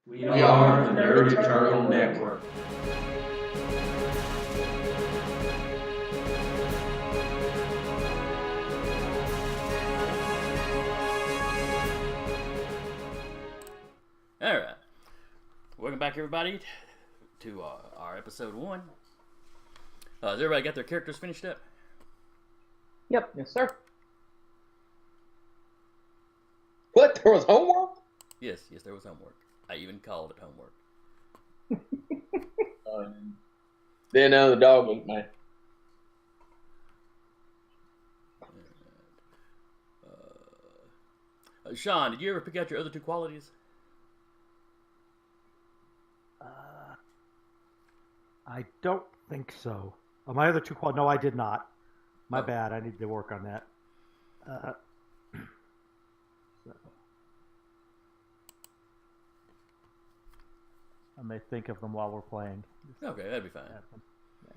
We are the Nerd Eternal Network. Alright. Welcome back, everybody, to our episode 1. Has everybody got their characters finished up? Yep. Yes, sir. What? There was homework? Yes, there was homework. I even called it homework. Then the dog ate me. Sean, did you ever pick out your other 2 qualities? I don't think so. My other 2 no, I did not. My bad. I need to work on that. So. I may think of them while we're playing. Okay, that'd be fine. Yeah.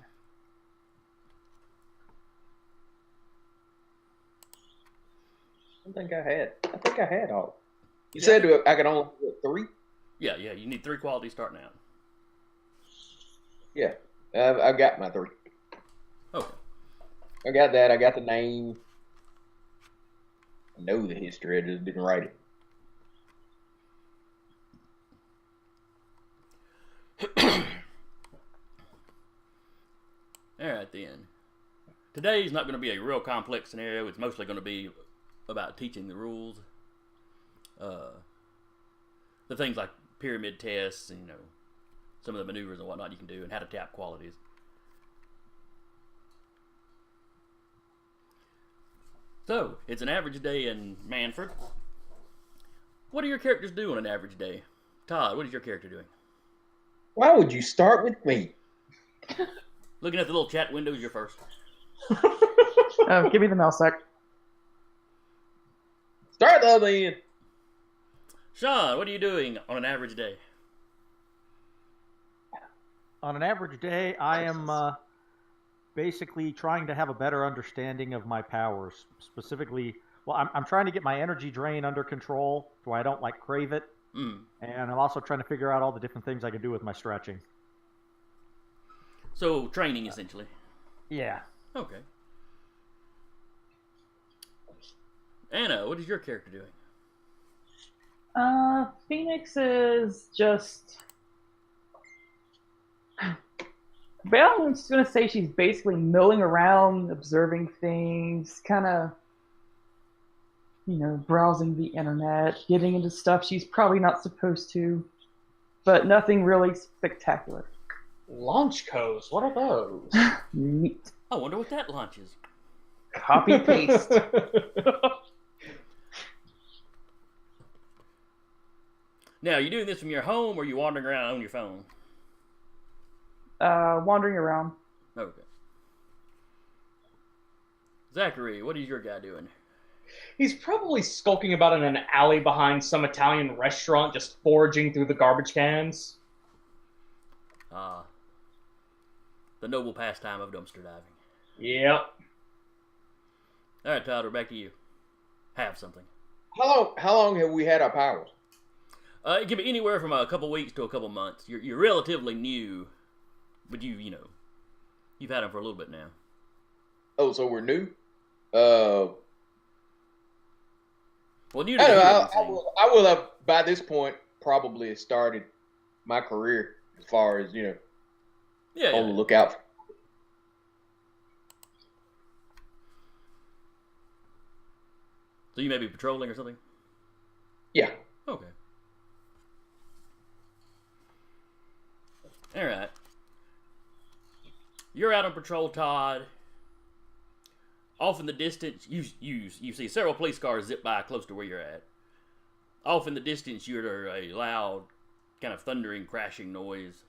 I think I had all. You said I could only do 3? Yeah, you need 3 qualities starting out. Yeah, I've got my 3. Okay. I got that. I got the name. I know the history. I just didn't write it. Alright then. Today's not going to be a real complex scenario. It's mostly going to be about teaching the rules. The things like pyramid tests and, some of the maneuvers and whatnot you can do and how to tap qualities. So, it's an average day in Manfred. What do your characters do on an average day? Todd, what is your character doing? Why would you start with me? Looking at the little chat windows, you're first. Give me the mouse sec. Start the other end. Sean, what are you doing on an average day? On an average day, I am basically trying to have a better understanding of my powers. Specifically, I'm trying to get my energy drain under control so I don't crave it. And I'm also trying to figure out all the different things I can do with my stretching. So, training, essentially. Yeah. Okay. Anna, what is your character doing? Phoenix is just... But I'm just going to say she's basically milling around, observing things, kind of, browsing the internet, getting into stuff she's probably not supposed to, but nothing really spectacular. Launch codes, what are those? Neat. I wonder what that launch is. Copy paste. Now, are you doing this from your home or are you wandering around on your phone? Wandering around. Okay. Zachary, what is your guy doing? He's probably skulking about in an alley behind some Italian restaurant, just foraging through the garbage cans. The noble pastime of dumpster diving. Yep. Alright, Todd, we're back to you. Have something. How long have we had our powers? It can be anywhere from a couple weeks to a couple months. You're relatively new, but you've had them for a little bit now. Oh, so we're new? Well, new to I will have, by this point, probably started my career as far as, on the lookout. So you may be patrolling or something? Yeah. Okay. Alright. You're out on patrol, Todd. Off in the distance, you see several police cars zip by close to where you're at. Off in the distance, you hear a loud, kind of thundering, crashing noise.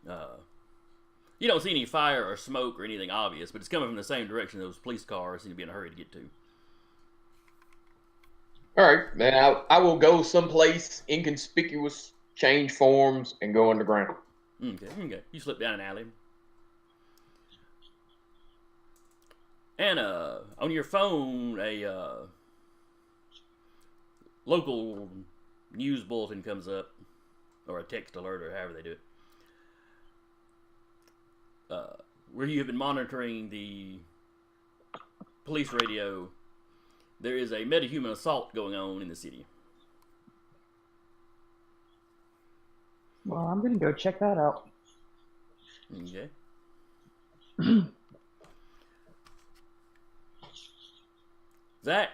You don't see any fire or smoke or anything obvious, but it's coming from the same direction those police cars seem to be in a hurry to get to. All right, then I will go someplace inconspicuous, change forms, and go underground. Okay. You slip down an alley. And on your phone, a local news bulletin comes up, or a text alert, or however they do it. Where you have been monitoring the police radio, there is a metahuman assault going on in the city. Well, I'm gonna go check that out. Okay. Zach,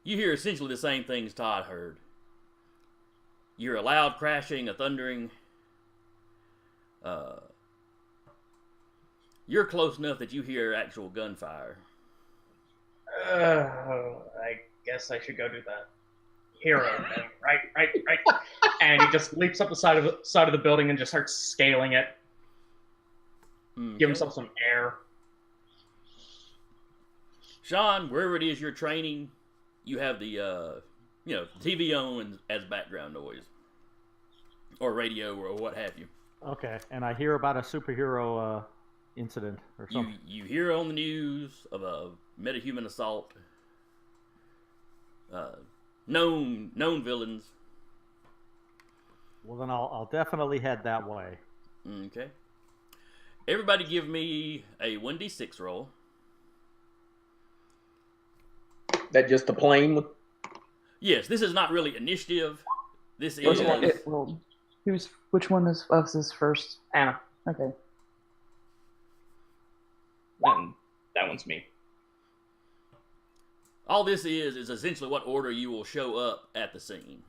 you hear essentially the same things Todd heard. You hear a loud crashing, a thundering. You're close enough that you hear actual gunfire. I guess I should go do that. Hero thing. Right. And he just leaps up the side of the building and just starts scaling it. Okay. Give himself some air. Sean, wherever it is you're training, you have the TV on as background noise, or radio, or what have you. Okay, and I hear about a superhero incident or something. You hear on the news of a metahuman assault. Known villains. Well, then I'll definitely head that way. Okay. Everybody give me a 1d6 roll. That just the plane? Yes, this is not really initiative. This is... Which one of us is first? Anna. Okay. And that one's me. All this is essentially what order you will show up at the scene.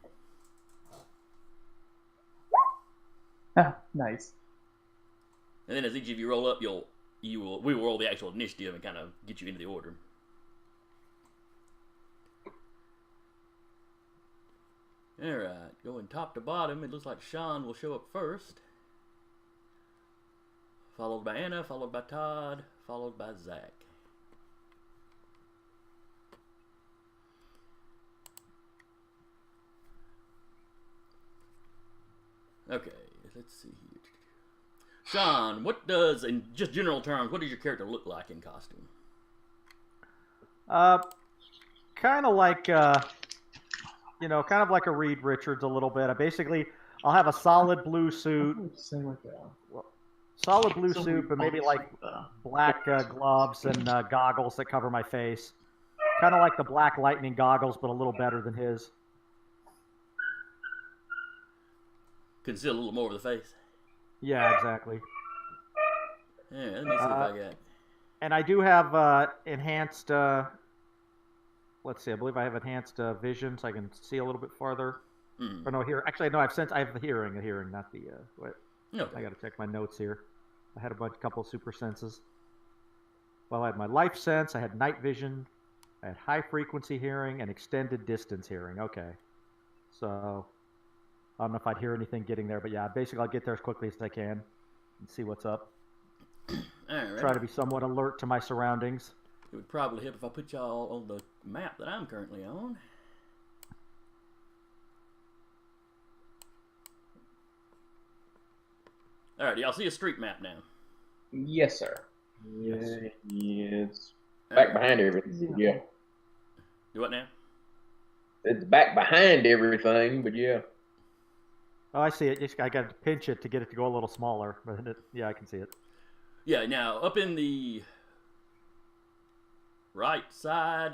Ah, nice. And then as each of you roll up, we will roll the actual initiative and kind of get you into the order. Alright, going top to bottom, it looks like Sean will show up first. Followed by Anna, followed by Todd, followed by Zach. Okay, let's see here. Sean, what does, in just general terms, what does your character look like in costume? Kind of like, kind of like a Reed Richards a little bit. I'll have a solid blue suit. Solid blue suit, but maybe like black gloves and goggles that cover my face. Kind of like the Black Lightning goggles, but a little better than his. Conceal a little more of the face. Yeah, exactly. Yeah, let me see if I got. And I do have enhanced. Let's see. I believe I have enhanced vision, so I can see a little bit farther. Or no, here. Actually, no. I have the hearing. Not the. Wait. Okay. I got to check my notes here. I had a couple of super senses. Well, I had my life sense. I had night vision. I had high frequency hearing and extended distance hearing. Okay. So I don't know if I'd hear anything getting there, but yeah, basically I'll get there as quickly as I can and see what's up. All right. Try to be somewhat alert to my surroundings. It would probably help if I put y'all on the map that I'm currently on. All right, y'all see a street map now? Yes, sir. Yes. Back behind everything. Yeah. Do what now? It's back behind everything, but yeah. Oh, I see it. I got to pinch it to get it to go a little smaller. But yeah, I can see it. Yeah, now up in the right side,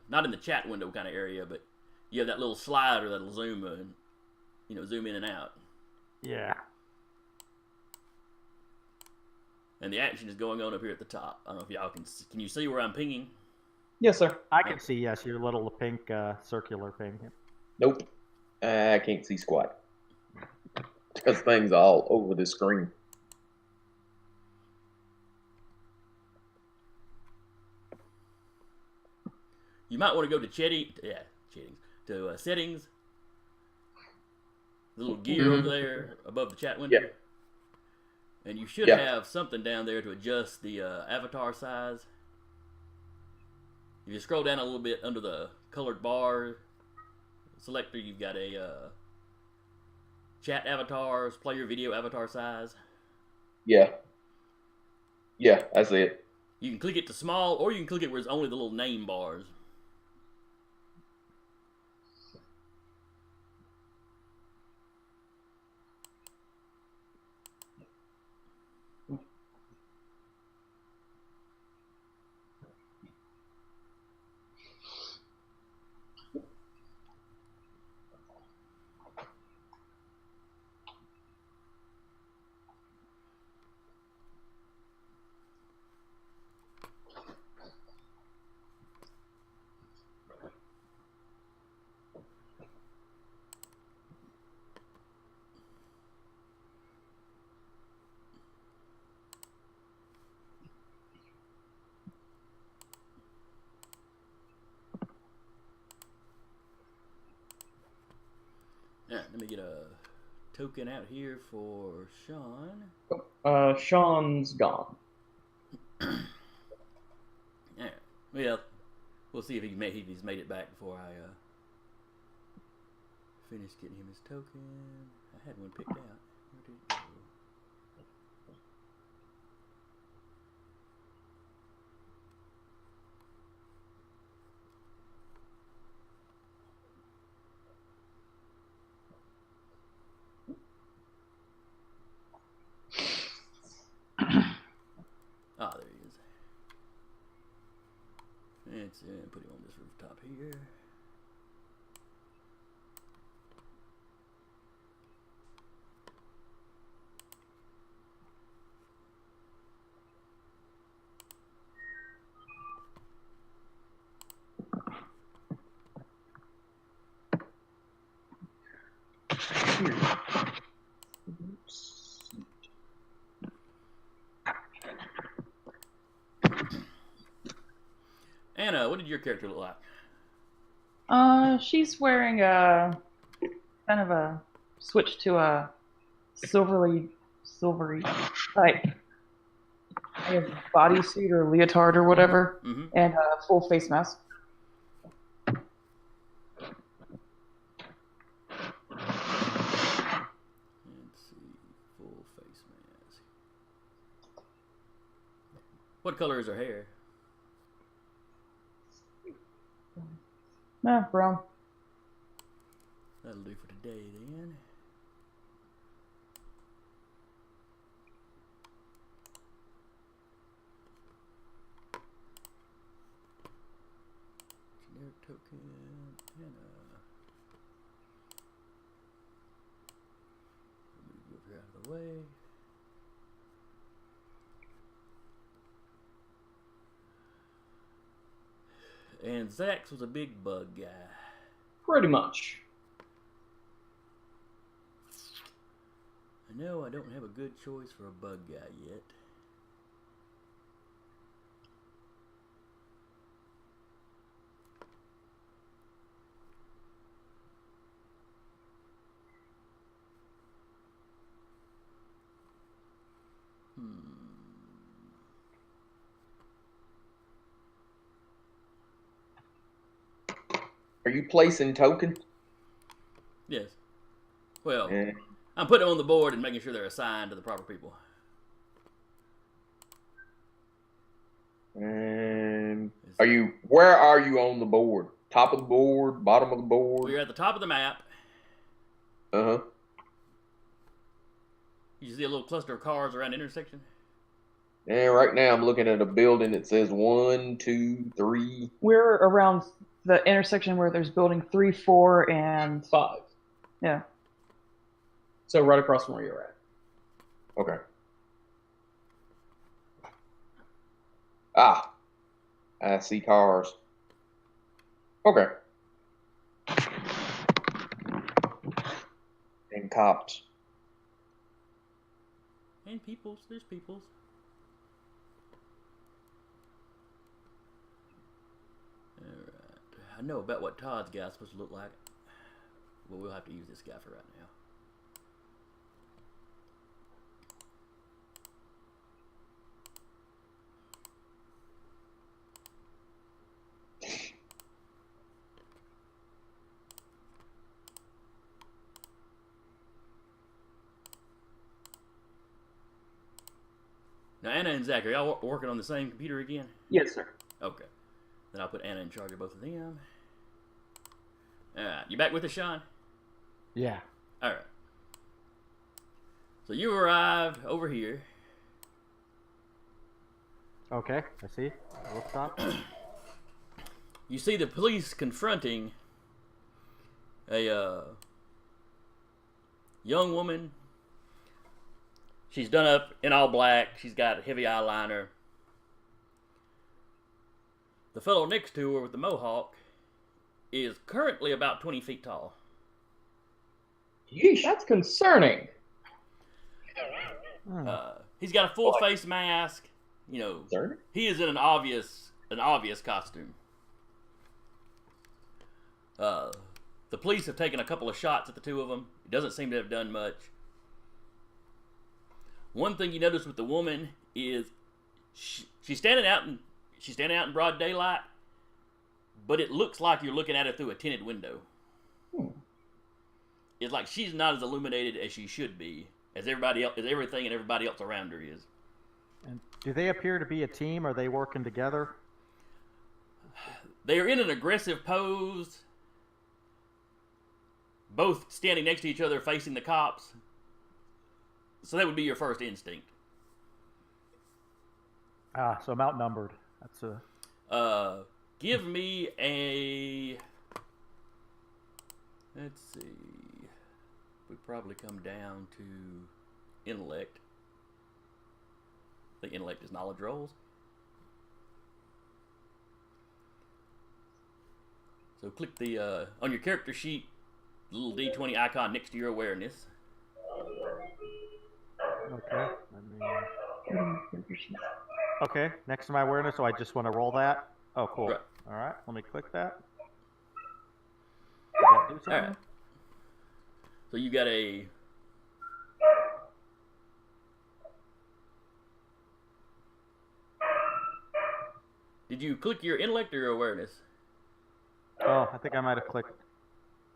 not in the chat window kind of area, but you have that little slider that'll zoom in, zoom in and out. Yeah. And the action is going on up here at the top. I don't know if y'all can you see where I'm pinging? Yes, sir. I can see, yes, your little pink circular ping. Nope. I can't see squat. Because things all over the screen. You might want to go to settings. The little gear over there above the chat window. Yeah. And you should have something down there to adjust the avatar size. If you scroll down a little bit under the colored bar selector, you've got a chat avatars, player video avatar size. Yeah. Yeah, I see it. You can click it to small, or you can click it where it's only the little name bars. let me get a token out here for Sean. Sean's gone. Yeah. Well, we'll see if he's made it back before I finish getting him his token. I had one picked out. Where did it go? Ah, there he is. Let's put him on this rooftop here. Anna, what did your character look like? She's wearing a kind of a switch to a silvery type bodysuit or leotard or whatever, and a full face mask. What color is her hair? Nah, brown. That'll do for today then. Generic token and move her out of the way. And Zax was a big bug guy. Pretty much. I know I don't have a good choice for a bug guy yet. Are you placing tokens? Yes. Well, I'm putting them on the board and making sure they're assigned to the proper people. Where are you on the board? Top of the board, bottom of the board? We're at the top of the map. Uh-huh. You see a little cluster of cars around the intersection? Yeah, right now I'm looking at a building that says 1, 2, 3. We're around the intersection where there's building 3, 4, and 5. Yeah. So right across from where you're at. Okay. Ah. I see cars. Okay. And cops. And peoples. There's peoples. Alright. I know about what Todd's guy's supposed to look like. Well, we'll have to use this guy for right now. Now, Anna and Zach, are y'all working on the same computer again? Yes, sir. Okay. Then I'll put Anna in charge of both of them. Alright, you back with us, Sean? Yeah. Alright. So you arrived over here. Okay, I see. We'll stop. You see the police confronting a young woman. She's done up in all black. She's got heavy eyeliner. The fellow next to her with the mohawk is currently about 20 feet tall. Yeesh, that's concerning. He's got a full face mask. You know, Sir? he is in an obvious costume. The police have taken a couple of shots at the two of them. It doesn't seem to have done much. One thing you notice with the woman is she's standing out in broad daylight, but it looks like you're looking at her through a tinted window. It's like she's not as illuminated as she should be, as everybody else, as everything and everybody else around her is. And do they appear to be a team? Are they working together? They are in an aggressive pose, both standing next to each other, facing the cops. So that would be your first instinct. So I'm outnumbered. That's a. Give me a. Let's see. We probably come down to intellect. I think intellect is knowledge rolls. So click the on your character sheet, the little D20 icon next to your awareness. Okay. Okay, next to my awareness, so I just want to roll that. Oh, cool. Right. All right, let me click that. Did that do something? All right. So you got a. Did you click your intellect or your awareness? Oh, I think I might have clicked.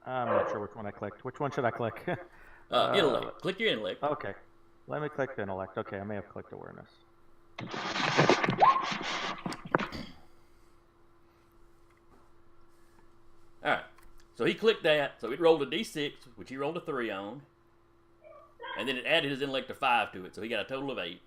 I'm not sure which one I clicked. Which one should I click? Intellect. Click your intellect. Okay. Let me click the intellect. Okay, I may have clicked awareness. Alright. So he clicked that, so it rolled a d6, which he rolled a 3 on. And then it added his intellect to 5 to it, so he got a total of 8.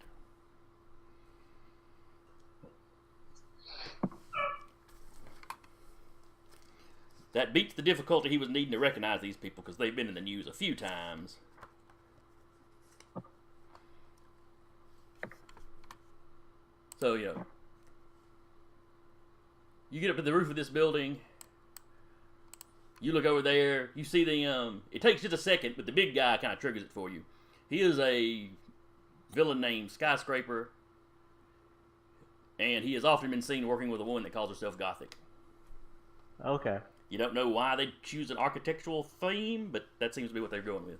That beats the difficulty he was needing to recognize these people, because they've been in the news a few times. So, you know, you get up to the roof of this building, you look over there, you see the, it takes just a second, but the big guy kind of triggers it for you. He is a villain named Skyscraper, and he has often been seen working with a woman that calls herself Gothic. Okay. You don't know why they choose an architectural theme, but that seems to be what they're going with.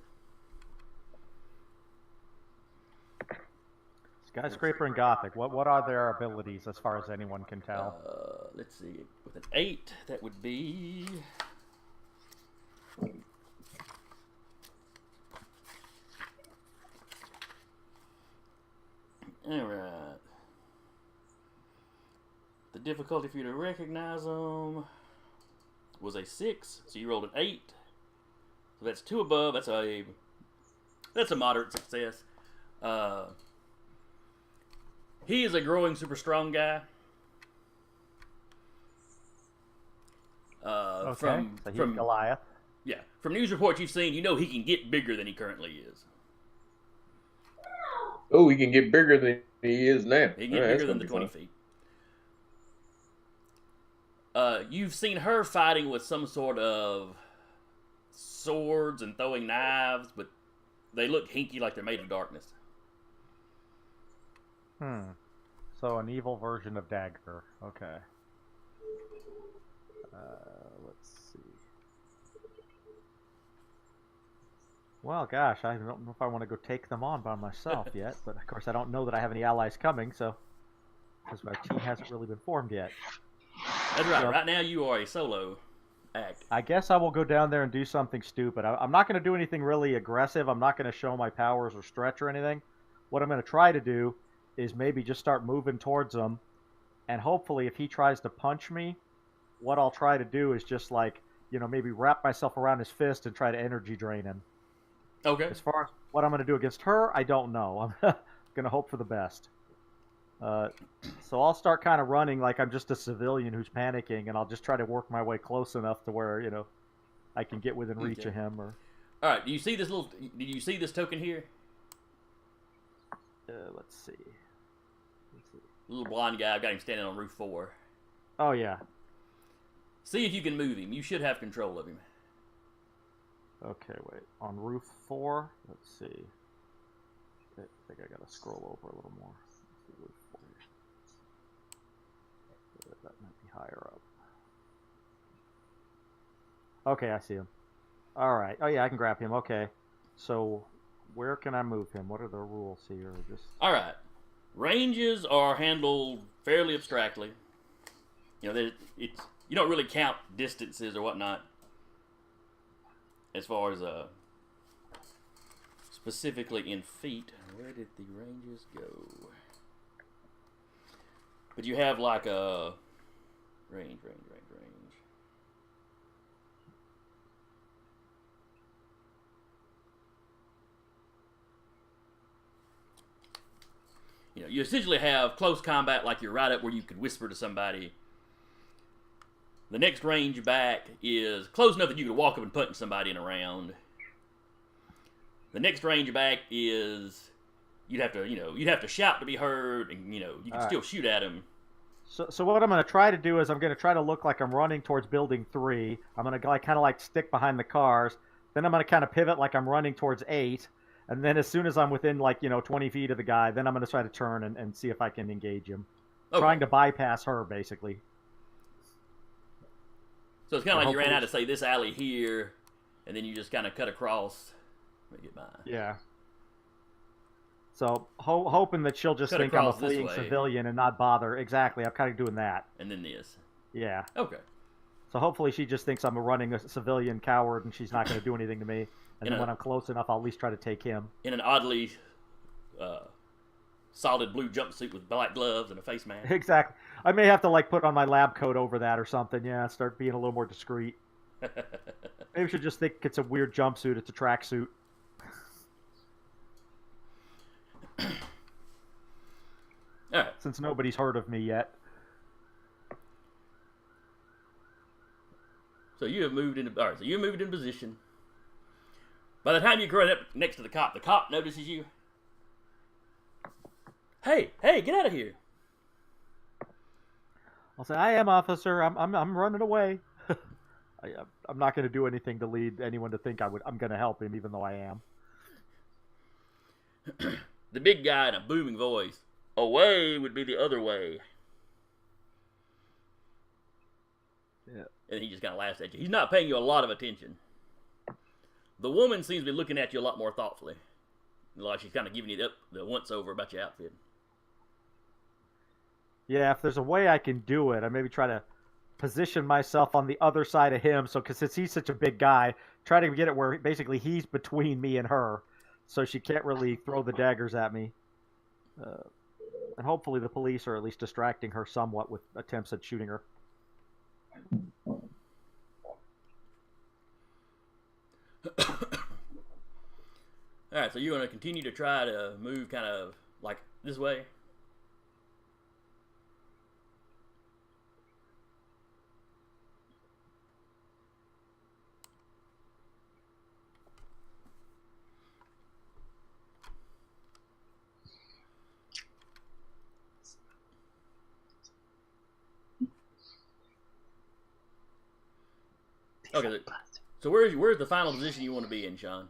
Skyscraper and Gothic. What are their abilities as far as anyone can tell? Let's see. With an 8, that would be... Alright. The difficulty for you to recognize them was a 6, so you rolled an 8. So that's 2 above. That's a moderate success. He is a growing super strong guy. Okay, so he's Goliath. Yeah, from news reports you've seen, you know he can get bigger than he currently is. Oh, he can get bigger than he is now. He can get bigger than the 20 feet. You've seen her fighting with some sort of swords and throwing knives, but they look hinky like they're made of darkness. So an evil version of dagger. Okay. Let's see. Well, gosh, I don't know if I want to go take them on by myself yet, but of course I don't know that I have any allies coming, so because my team hasn't really been formed yet. That's right. So, right now you are a solo act. I guess I will go down there and do something stupid. I'm not going to do anything really aggressive. I'm not going to show my powers or stretch or anything. What I'm going to try to do is maybe just start moving towards him, and hopefully if he tries to punch me, what I'll try to do is just like, you know, maybe wrap myself around his fist and try to energy drain him. Okay. As far as what I'm going to do against her, I don't know. I'm going to hope for the best. So I'll start kind of running like I'm just a civilian who's panicking, and I'll just try to work my way close enough to where, you know, I can get within reach of him. Or all right, do you see this little? Do you see this token here? Let's see. Little blonde guy. I've got him standing on roof 4. Oh yeah. See if you can move him. You should have control of him. Okay, wait. On roof 4, let's see. I think I gotta scroll over a little more. Let's see, roof 4. That might be higher up. Okay, I see him. All right. Oh yeah, I can grab him. Okay. So, where can I move him? What are the rules here? Just. All right. Ranges are handled fairly abstractly. You know, it's you don't really count distances or whatnot as far as specifically in feet. Where did the ranges go? But you have like a range. You know, you essentially have close combat, like you're right up where you could whisper to somebody. The next range back is close enough that you could walk up and punch somebody in a round. The next range back is you'd have to shout to be heard, and you can still shoot at him. So what I'm going to try to do is I'm going to try to look like I'm running towards building 3. I'm going to kind of stick behind the cars. Then I'm going to kind of pivot like I'm running towards 8. And then as soon as I'm within 20 feet of the guy, then I'm going to try to turn and see if I can engage him. Okay. Trying to bypass her, basically. So it's kind of like you ran out of, say, this alley here, and then you just kind of cut across. Let me get mine. Yeah. So hoping that she'll just think I'm a fleeing civilian and not bother. Exactly. I'm kind of doing that. And then this. Yeah. Okay. So hopefully she just thinks I'm a running civilian coward and she's not going to do anything to me. And then when I'm close enough, I'll at least try to take him. In an oddly solid blue jumpsuit with black gloves and a face mask. Exactly. I may have to put on my lab coat over that or something. Yeah, start being a little more discreet. Maybe we should just think it's a weird jumpsuit. It's a tracksuit. All right. Since nobody's heard of me yet. So you have moved into. All right. So you moved in position. By the time you run up next to the cop notices you. Hey, get out of here! I'll say, I am, officer. I'm running away. I'm not going to do anything to lead anyone to think I'm going to help him, even though I am. The big guy in a booming voice. Away would be the other way. Yeah. And he just kind of laughs at you. He's not paying you a lot of attention. The woman seems to be looking at you a lot more thoughtfully. Like she's kind of giving you the once-over about your outfit. Yeah, if there's a way I can do it, I maybe try to position myself on the other side of him. So, because since he's such a big guy, try to get it where basically he's between me and her. So she can't really throw the daggers at me. And hopefully the police are at least distracting her somewhat with attempts at shooting her. Alright, so you're going to continue to try to move kind of like this way? Okay, so where's the final position you want to be in, Sean?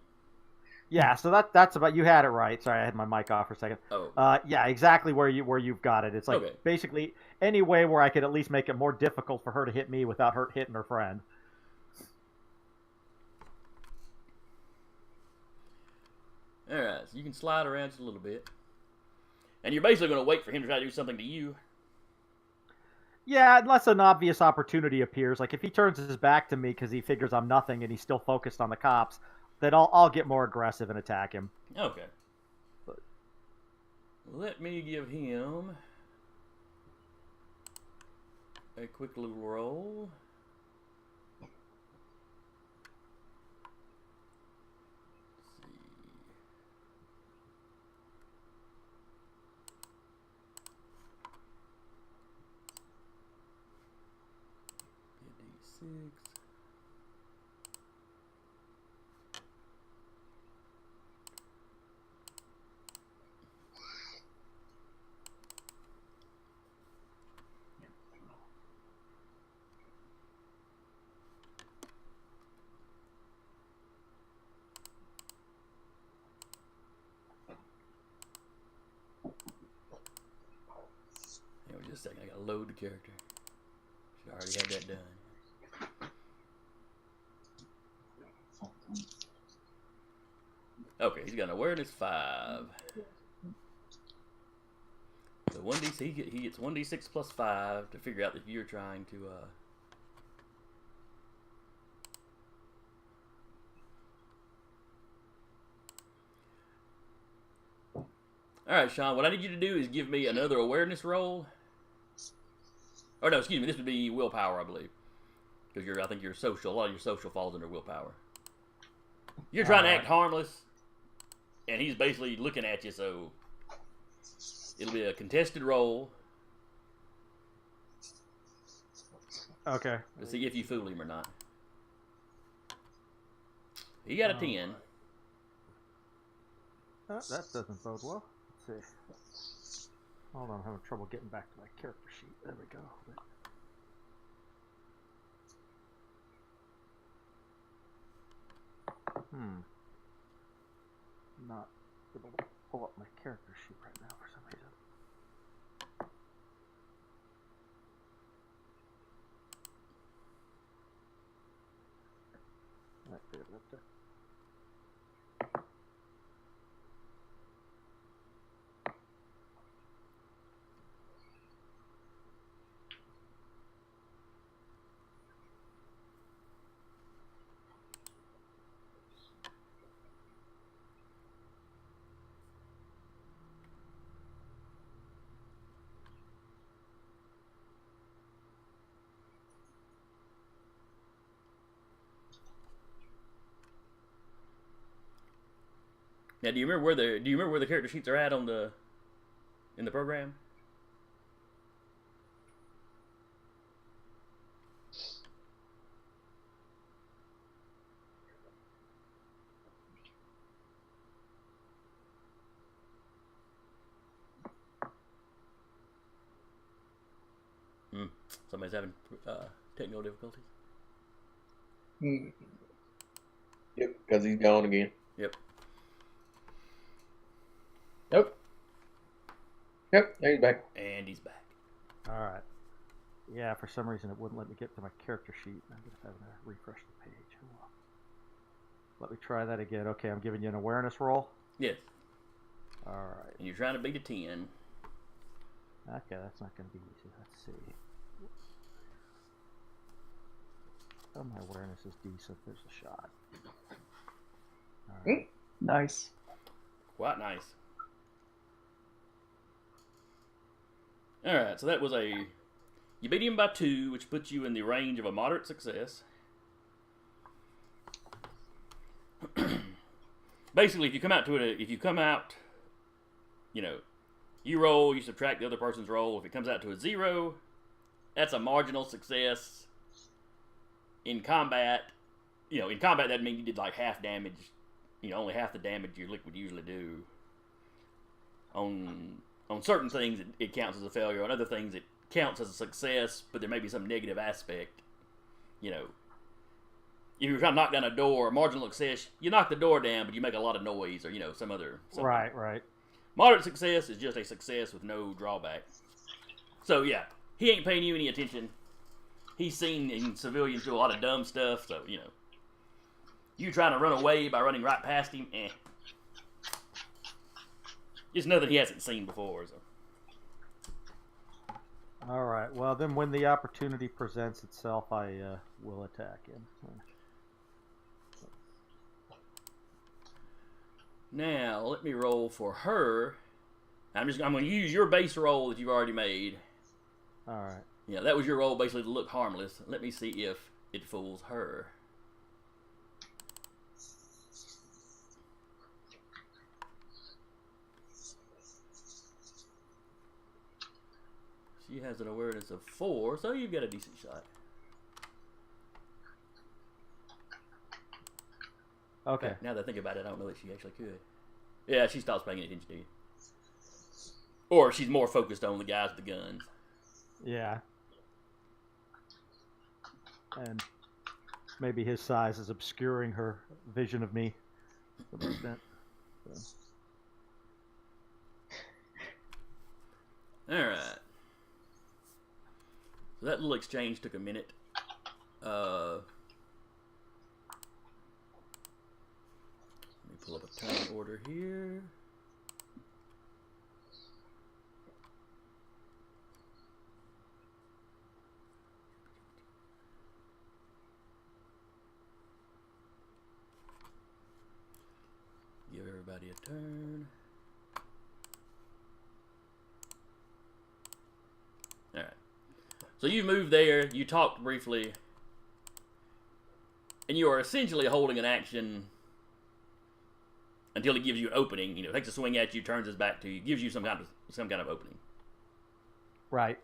Yeah, so that's about, you had it right. Sorry, I had my mic off for a second. Oh. Yeah, exactly where you've got it. It's like basically any way where I could at least make it more difficult for her to hit me without her hitting her friend. All right, so you can slide around just a little bit, and you're basically going to wait for him to try to do something to you. Yeah, unless an obvious opportunity appears. Like if he turns his back to me because he figures I'm nothing and he's still focused on the cops, then I'll get more aggressive and attack him. Okay. Let me give him a quick little roll. Let's see. 6. Just a second, I gotta load the character. Should already have that done. Okay, he's got an awareness 5. So 1d, he gets 1d6 plus 5 to figure out that you're trying to, Alright, Sean, what I need you to do is give me another awareness roll. Or no, excuse me, this would be willpower, I believe. Because I think your social, a lot of your social falls under willpower. You're trying to act harmless, and he's basically looking at you, so it'll be a contested roll. Okay. To see if you fool him or not. He got a 10. That doesn't bode well. Let's see. Hold on, I'm having trouble getting back to my character sheet. There we go. Not able to pull up my character sheet right now for some reason. Right there, right there. Now, do you remember where the character sheets are at in the program? Somebody's having technical difficulties. Yep, because he's gone again. Yep. Nope. Yep, there he's back. And he's back. Alright. Yeah, for some reason it wouldn't let me get to my character sheet. I'm just having to refresh the page. Let me try that again. Okay, I'm giving you an awareness roll. Yes. Alright. And you're trying to beat a 10. Okay, that's not going to be easy. Let's see. Oh, my awareness is decent. There's a shot. Right. Nice. Quite nice. Alright, so that was you beat him by 2, which puts you in the range of a moderate success. Basically, if you come out, you roll, you subtract the other person's roll. If it comes out to a 0, that's a marginal success. In combat, that means you did like half damage, only half the damage your liquid usually do. On certain things, it counts as a failure. On other things, it counts as a success, but there may be some negative aspect. If you're trying to knock down a door, marginal success, you knock the door down, but you make a lot of noise, or some other. Something. Right. Moderate success is just a success with no drawback. So yeah, he ain't paying you any attention. He's seen civilians do a lot of dumb stuff, so you trying to run away by running right past him, It's nothing he hasn't seen before. So. All right. Well, then when the opportunity presents itself, I will attack him. Now, let me roll for her. I'm going to use your base roll that you've already made. All right. Yeah, that was your roll basically to look harmless. Let me see if it fools her. She has an awareness of 4, so you've got a decent shot. Okay. Now that I think about it, I don't know that she actually could. Yeah, she stops paying attention to you. Or she's more focused on the guys with the guns. Yeah. And maybe his size is obscuring her vision of me to some extent. So. Alright. So that little exchange took a minute. Let me pull up a turn order here. Give everybody a turn. Alright. So you moved there, you talked briefly, and you are essentially holding an action until he gives you an opening. You know, takes a swing at you, turns his back to you, gives you some kind of opening. Right.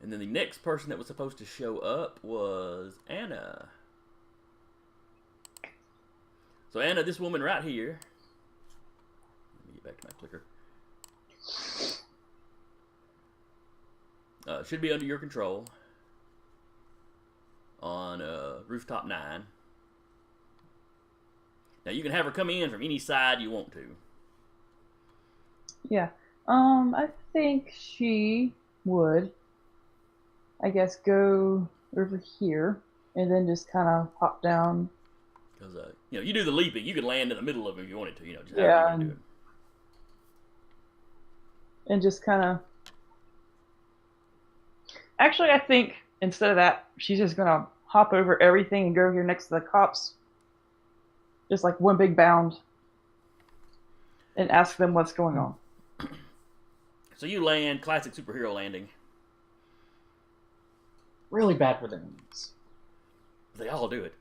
And then the next person that was supposed to show up was Anna. So Anna, this woman right here. Let me get back to my clicker. Should be under your control on rooftop 9. Now you can have her come in from any side you want to. Yeah. I think she would, I guess, go over here and then just kind of hop down. Because, you know, you do the leaping. You could land in the middle of it if you wanted to. You know, just yeah, however you want to do it. And just kind of... Actually, I think instead of that, she's just going to hop over everything and go here next to the cops. Just like one big bound. And ask them what's going on. So you land, classic superhero landing. Really bad with enemies. They all do it.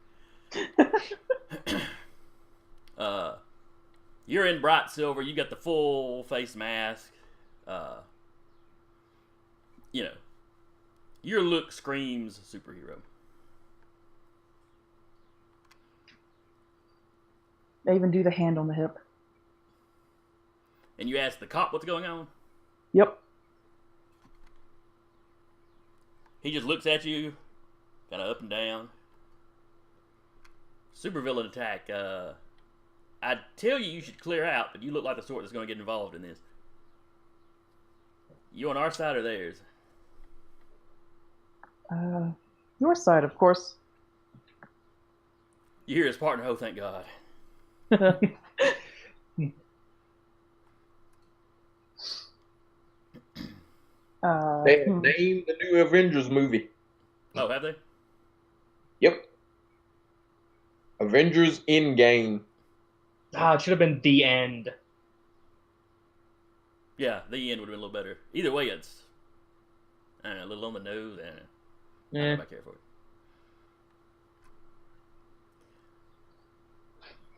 You're in bright silver. You got the full face mask. You know, your look screams superhero. They even do the hand on the hip. And you ask the cop what's going on? Yep. He just looks at you, kind of up and down. Supervillain attack. I'd tell you should clear out, but you look like the sort that's going to get involved in this. You on our side or theirs? Your side, of course. You hear his partner, oh, thank God. They have named the new Avengers movie. Oh, have they? Yep. Avengers Endgame. It should have been The End. Yeah, the end would have been a little better. Either way, it's I don't know, a little on the nose. I don't care for it.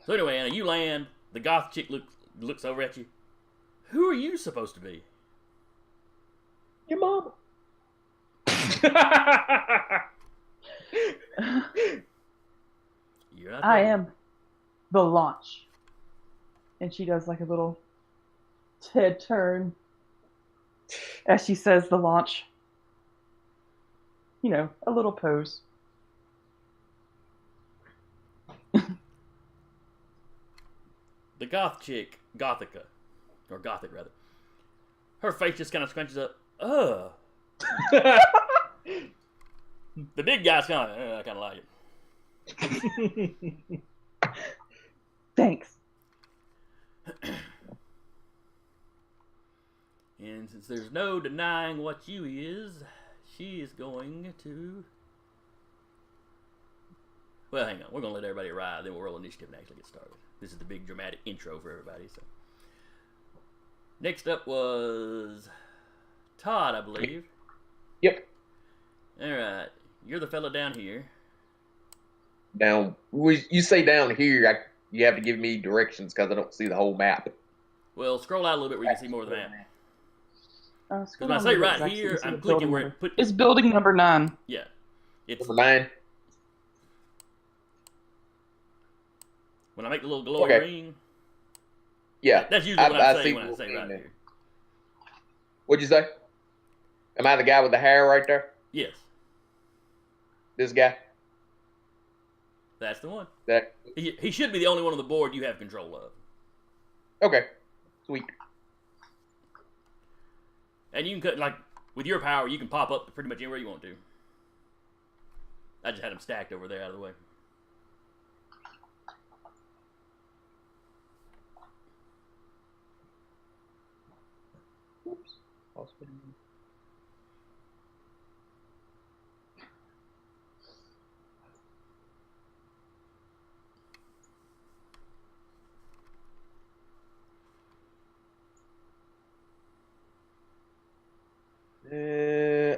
So anyway, Anna, you land. The goth chick looks over at you. Who are you supposed to be? Your mom. You're not I there. am the launch. And she does like a little head turn as she says the launch. You know, a little pose. The goth chick, Gothica, or Gothic rather, her face just kind of scrunches up. Ugh. The big guy's kind of, I kind of like it. Thanks. And since there's no denying what you is, she is going to... Well, hang on. We're going to let everybody arrive, then we'll roll initiative and actually get started. This is the big dramatic intro for everybody. So, next up was Todd, I believe. Yep. All right. You're the fella down here. Down. You say down here, you have to give me directions because I don't see the whole map. Well, scroll out a little bit where you can see more of the map. Because Scroll when I down say a little right bit, here, actually, see I'm the clicking building where number. it put... It's building number 9. Yeah. It's Number 9. when I make the little glowy Okay. ring. Yeah. That's usually what I say see when I say right there. here. What'd you say? Am I the guy with the hair right there? Yes. This guy? That's the one. That? He should be the only one on the board you have control of. Okay. Sweet. And you can cut, like, with your power, you can pop up pretty much anywhere you want to. I just had them stacked over there out of the way. Oops.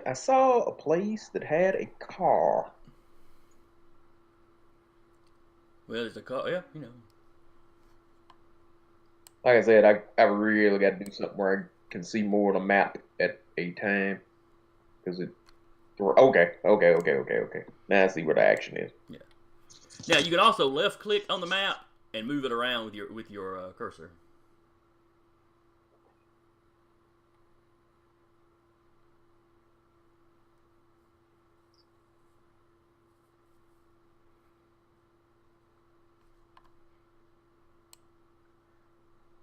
I saw a place that had a car. Well, there's a car. Yeah, Like I said, I really got to do something where I can see more on a map at a time. Because it. Okay. Now I see where the action is. Yeah. Now you can also left click on the map and move it around with your cursor.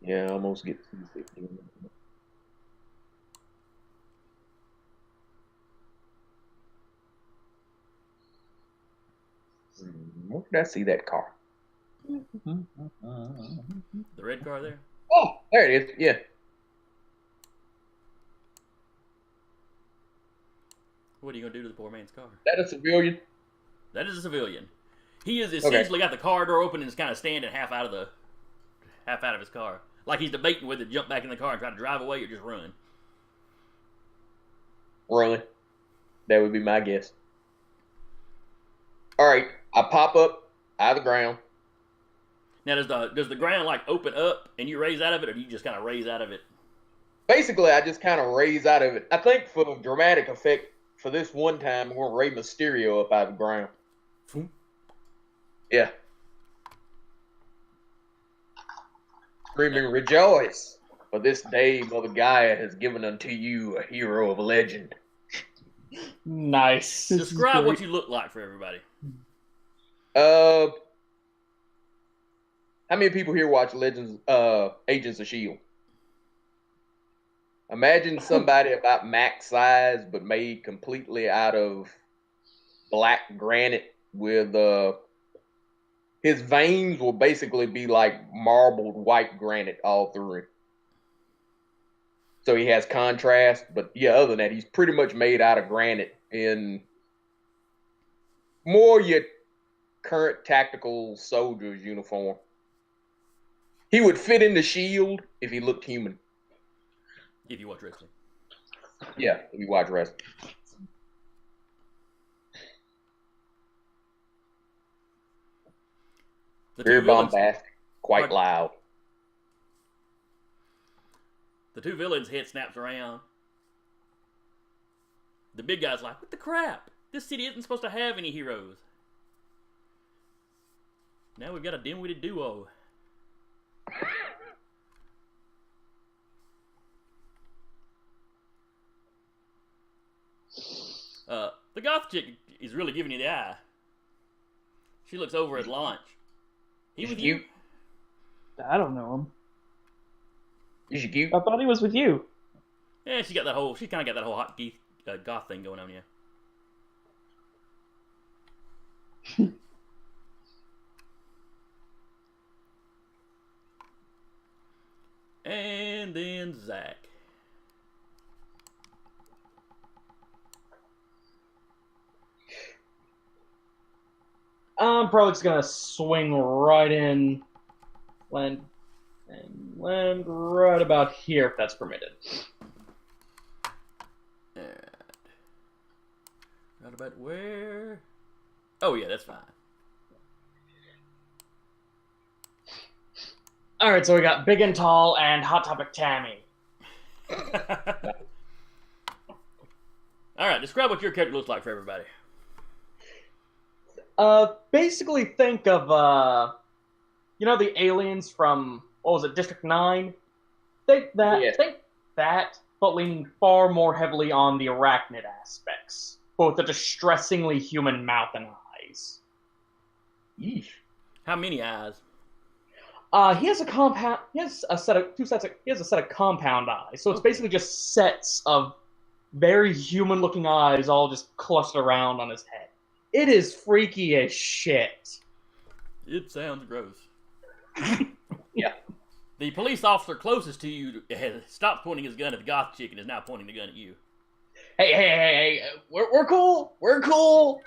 Yeah, I almost get 250. Where did I see that car? The red car there? Oh, there it is. Yeah. What are you going to do to the poor man's car? That a civilian? That is a civilian. He has essentially got the car door open and is kind of standing half out of his car. Like he's debating whether to jump back in the car and try to drive away or just run. Really? That would be my guess. All right, I pop up out of the ground. Now, does the ground like open up and you raise out of it, or do you just kind of raise out of it? Basically, I just kind of raise out of it. I think for dramatic effect, for this one time, I'm going to Rey Mysterio up out of the ground. Yeah. Screaming, rejoice! For this day, Mother Gaia has given unto you a hero of legend. Nice. Describe what you look like for everybody. How many people here watch Agents of S.H.I.E.L.D.? Imagine somebody about max size, but made completely out of black granite with his veins will basically be like marbled white granite all through him. So he has contrast, but yeah, other than that, he's pretty much made out of granite in more your current tactical soldier's uniform. He would fit in the shield if he looked human. If you watch wrestling. Yeah, if you watch wrestling. Very bombastic, quite loud. The two villains' head snaps around. The big guy's like, what the crap? This city isn't supposed to have any heroes. Now we've got a dim-witted duo. The goth chick is really giving you the eye. She looks over at launch. He with you? I don't know him. Is she cute? I thought he was with you. Yeah, she kind of got that whole hot goth thing going on, yeah. And then Zach. I'm probably just gonna swing right in, land right about here if that's permitted. And right about where? Oh yeah, that's fine. All right, so we got Big and Tall and Hot Topic Tammy. All right, describe what your character looks like for everybody. Basically think of, the aliens from, what was it, District 9? Think that, but leaning far more heavily on the arachnid aspects. Both the distressingly human mouth and eyes. Yeesh. How many eyes? He has a set of compound eyes, so it's basically just sets of very human-looking eyes all just clustered around on his head. It is freaky as shit. It sounds gross. Yeah. The police officer closest to you has stopped pointing his gun at the goth chick and is now pointing the gun at you. Hey, we're cool. We're cool.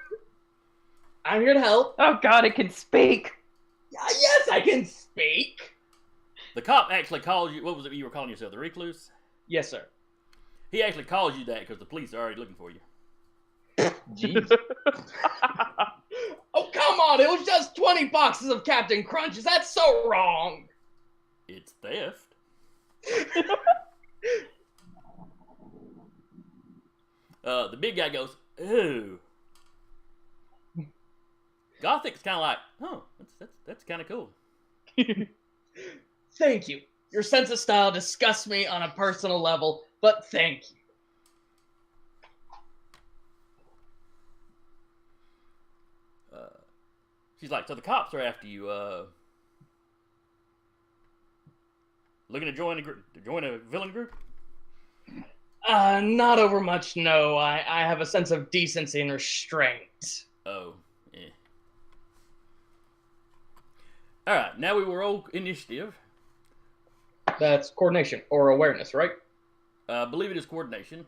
I'm here to help. Oh God, it can speak. Yes, I can speak. The cop actually calls you. What was it you were calling yourself? The Recluse? Yes, sir. He actually calls you that because the police are already looking for you. Jeez. Oh, come on. It was just 20 boxes of Captain Crunches. That's so wrong. It's theft. The big guy goes, ooh. Gothic's kind of like, oh, that's kind of cool. Thank you. Your sense of style disgusts me on a personal level, but thank you. She's like, so the cops are after you, looking to join a villain group? Not over much, no. I have a sense of decency and restraint. Oh, yeah. Alright, now we will roll initiative. That's coordination or awareness, right? I believe it is coordination.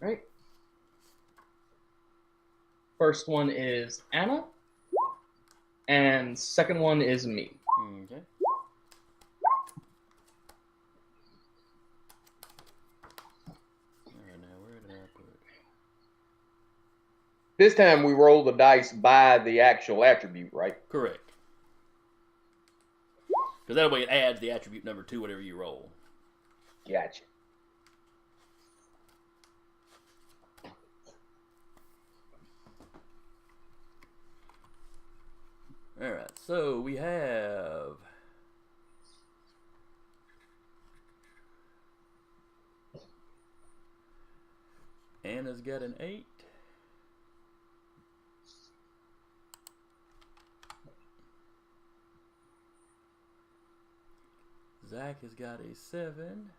Right. First one is Anna. And second one is me. Okay. Alright, now where did I put it? This time we roll the dice by the actual attribute, right? Correct. Because that way it adds the attribute number to whatever you roll. Gotcha. Alright, so we have... Anna's got an 8. Zach has got a 7.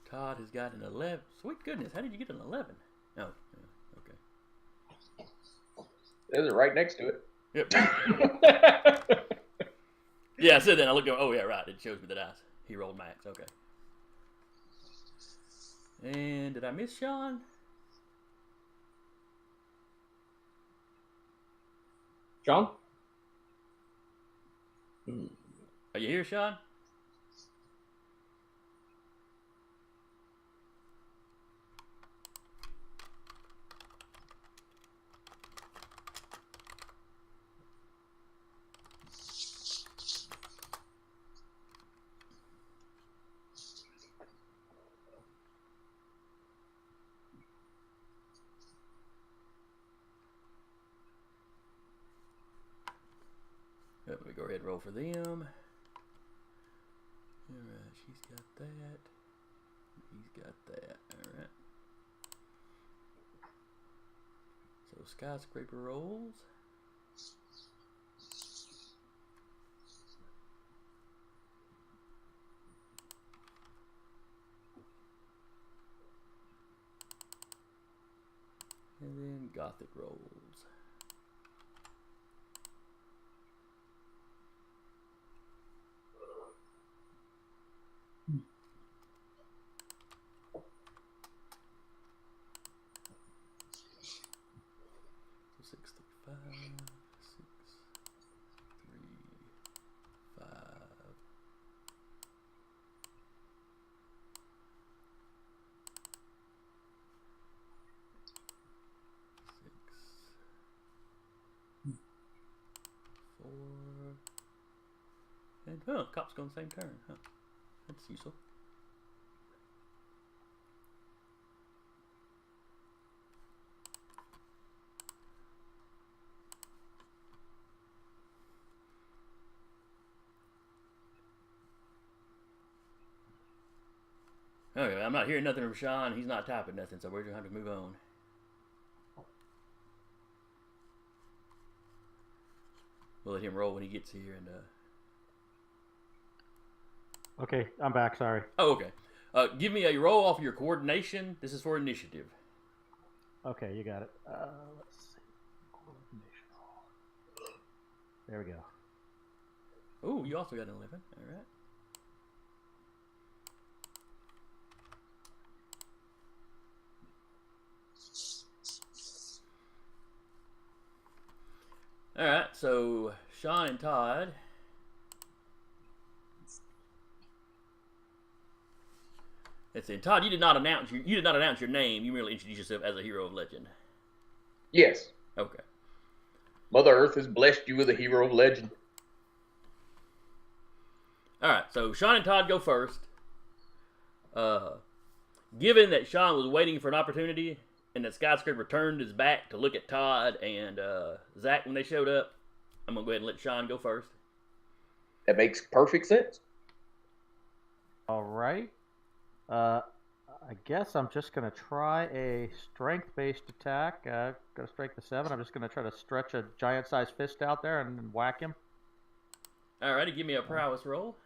Todd has got an 11. Sweet goodness, how did you get an 11? Oh, yeah, okay. There's it right next to it. Yep. Yeah, I said that. I looked over. Oh, yeah, right. It shows me the dice. He rolled max. Okay. And did I miss Sean? John? Are you here, Sean? Let me go ahead and roll for them. Alright, she's got that. He's got that. Alright. So Skyscraper rolls. And then Gothic rolls. So 6, 3, 5, 6, 3, 5. And oh, cops go on the same turn. Huh. That's useful. Okay, I'm not hearing nothing from Sean. He's not typing nothing, so we're going to have to move on. We'll let him roll when he gets here. And Okay, I'm back. Sorry. oh, okay. Give me a roll off your coordination. This is for initiative. Okay, you got it. Let's see. Coordination roll. There we go. Oh, you also got an 11. All right. All right, so Sean and Todd. Let's see. Todd, you did not announce your name. You merely introduced yourself as a hero of legend. Yes. Okay. Mother Earth has blessed you with a hero of legend. All right, so Sean and Todd go first. Given that Sean was waiting for an opportunity and that Skyscraper turned his back to look at Todd and Zach when they showed up, I'm going to go ahead and let Sean go first. That makes perfect sense. All right. I guess I'm just going to try a strength-based attack. Got a strength of 7. I'm just going to try to stretch a giant-sized fist out there and whack him. All righty, give me a prowess roll.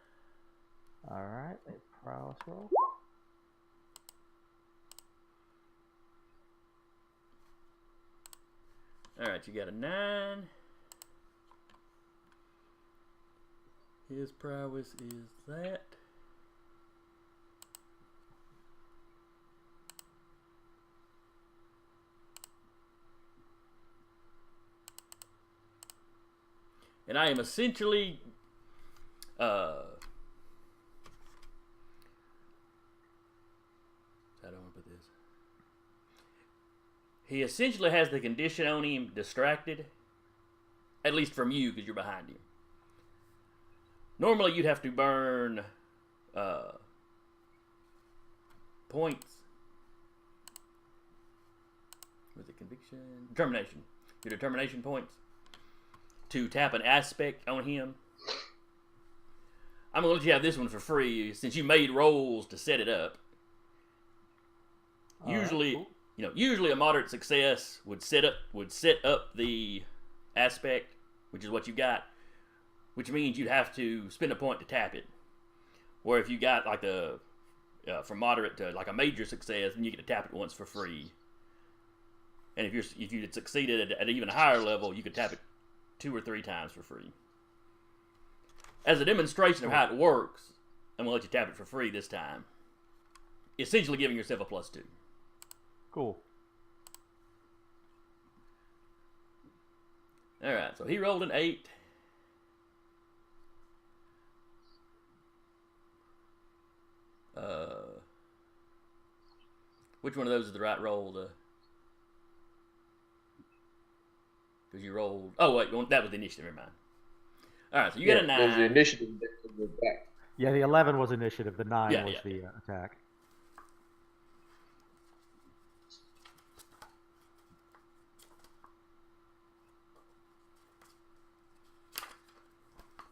All right, a prowess roll. All right, you got a 9. His prowess is that. And I am essentially how do I want to put this? He essentially has the condition on him distracted, at least from you because you're behind him. Normally you'd have to burn points. Was it conviction? Determination. Your determination points to tap an aspect on him. I'm gonna let you have this one for free since you made rolls to set it up. Usually, cool. Usually a moderate success would set up the aspect, which is what you got, which means you'd have to spend a point to tap it. Or if you got like from moderate to like a major success, then you get to tap it once for free. And if you had succeeded at an even higher level, you could tap it 2 or 3 times for free. As a demonstration of how it works, I'm gonna let you tap it for free this time. Essentially giving yourself a +2. Cool. All right, so he rolled an 8. Which one of those is the right roll? Because you rolled. Oh wait, that was the initiative. Never mind. All right, so you got a 9. There's the initiative back. Yeah, the 11 was initiative. The 9 was the attack.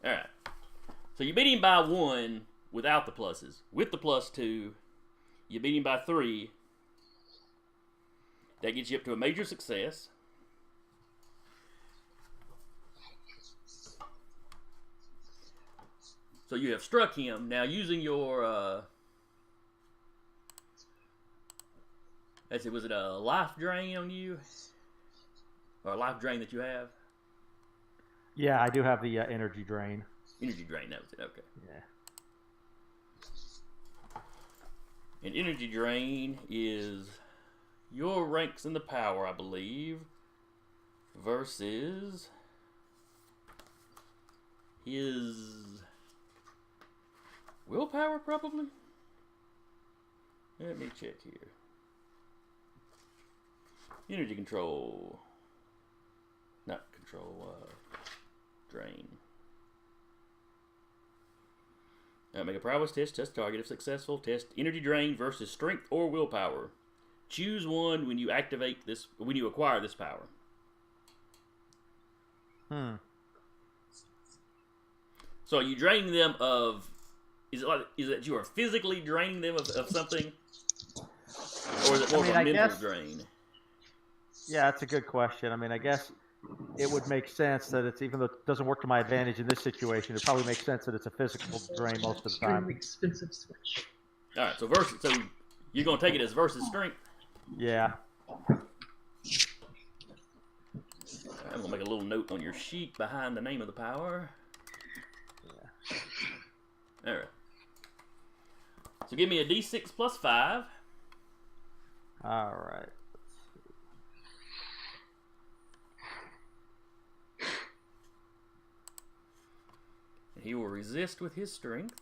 All right. So you beat him by 1 without the pluses. With the +2, you beat him by 3. That gets you up to a major success. So you have struck him. Now using your let's see, was it a life drain on you? Or a life drain that you have? Yeah, I do have the energy drain. Energy drain, that was it, okay. Yeah. And energy drain is your ranks in the power, I believe, versus his willpower, probably? Let me check here. Energy control. Not control, drain. Make a prowess test. Test target if successful. Test energy drain versus strength or willpower. Choose one when you activate this. When you acquire this power. So are you draining them of? Is it you are physically draining them of something, or is it more of a mental drain? Yeah, that's a good question. I mean, I guess it would make sense that it's, even though it doesn't work to my advantage in this situation, it probably makes sense that it's a physical drain most of the time. Extremely expensive switch. All right, so you're gonna take it as versus strength. Yeah. I'm gonna make a little note on your sheet behind the name of the power. Yeah. All right. So give me a D6 plus 5. All right. And he will resist with his strength.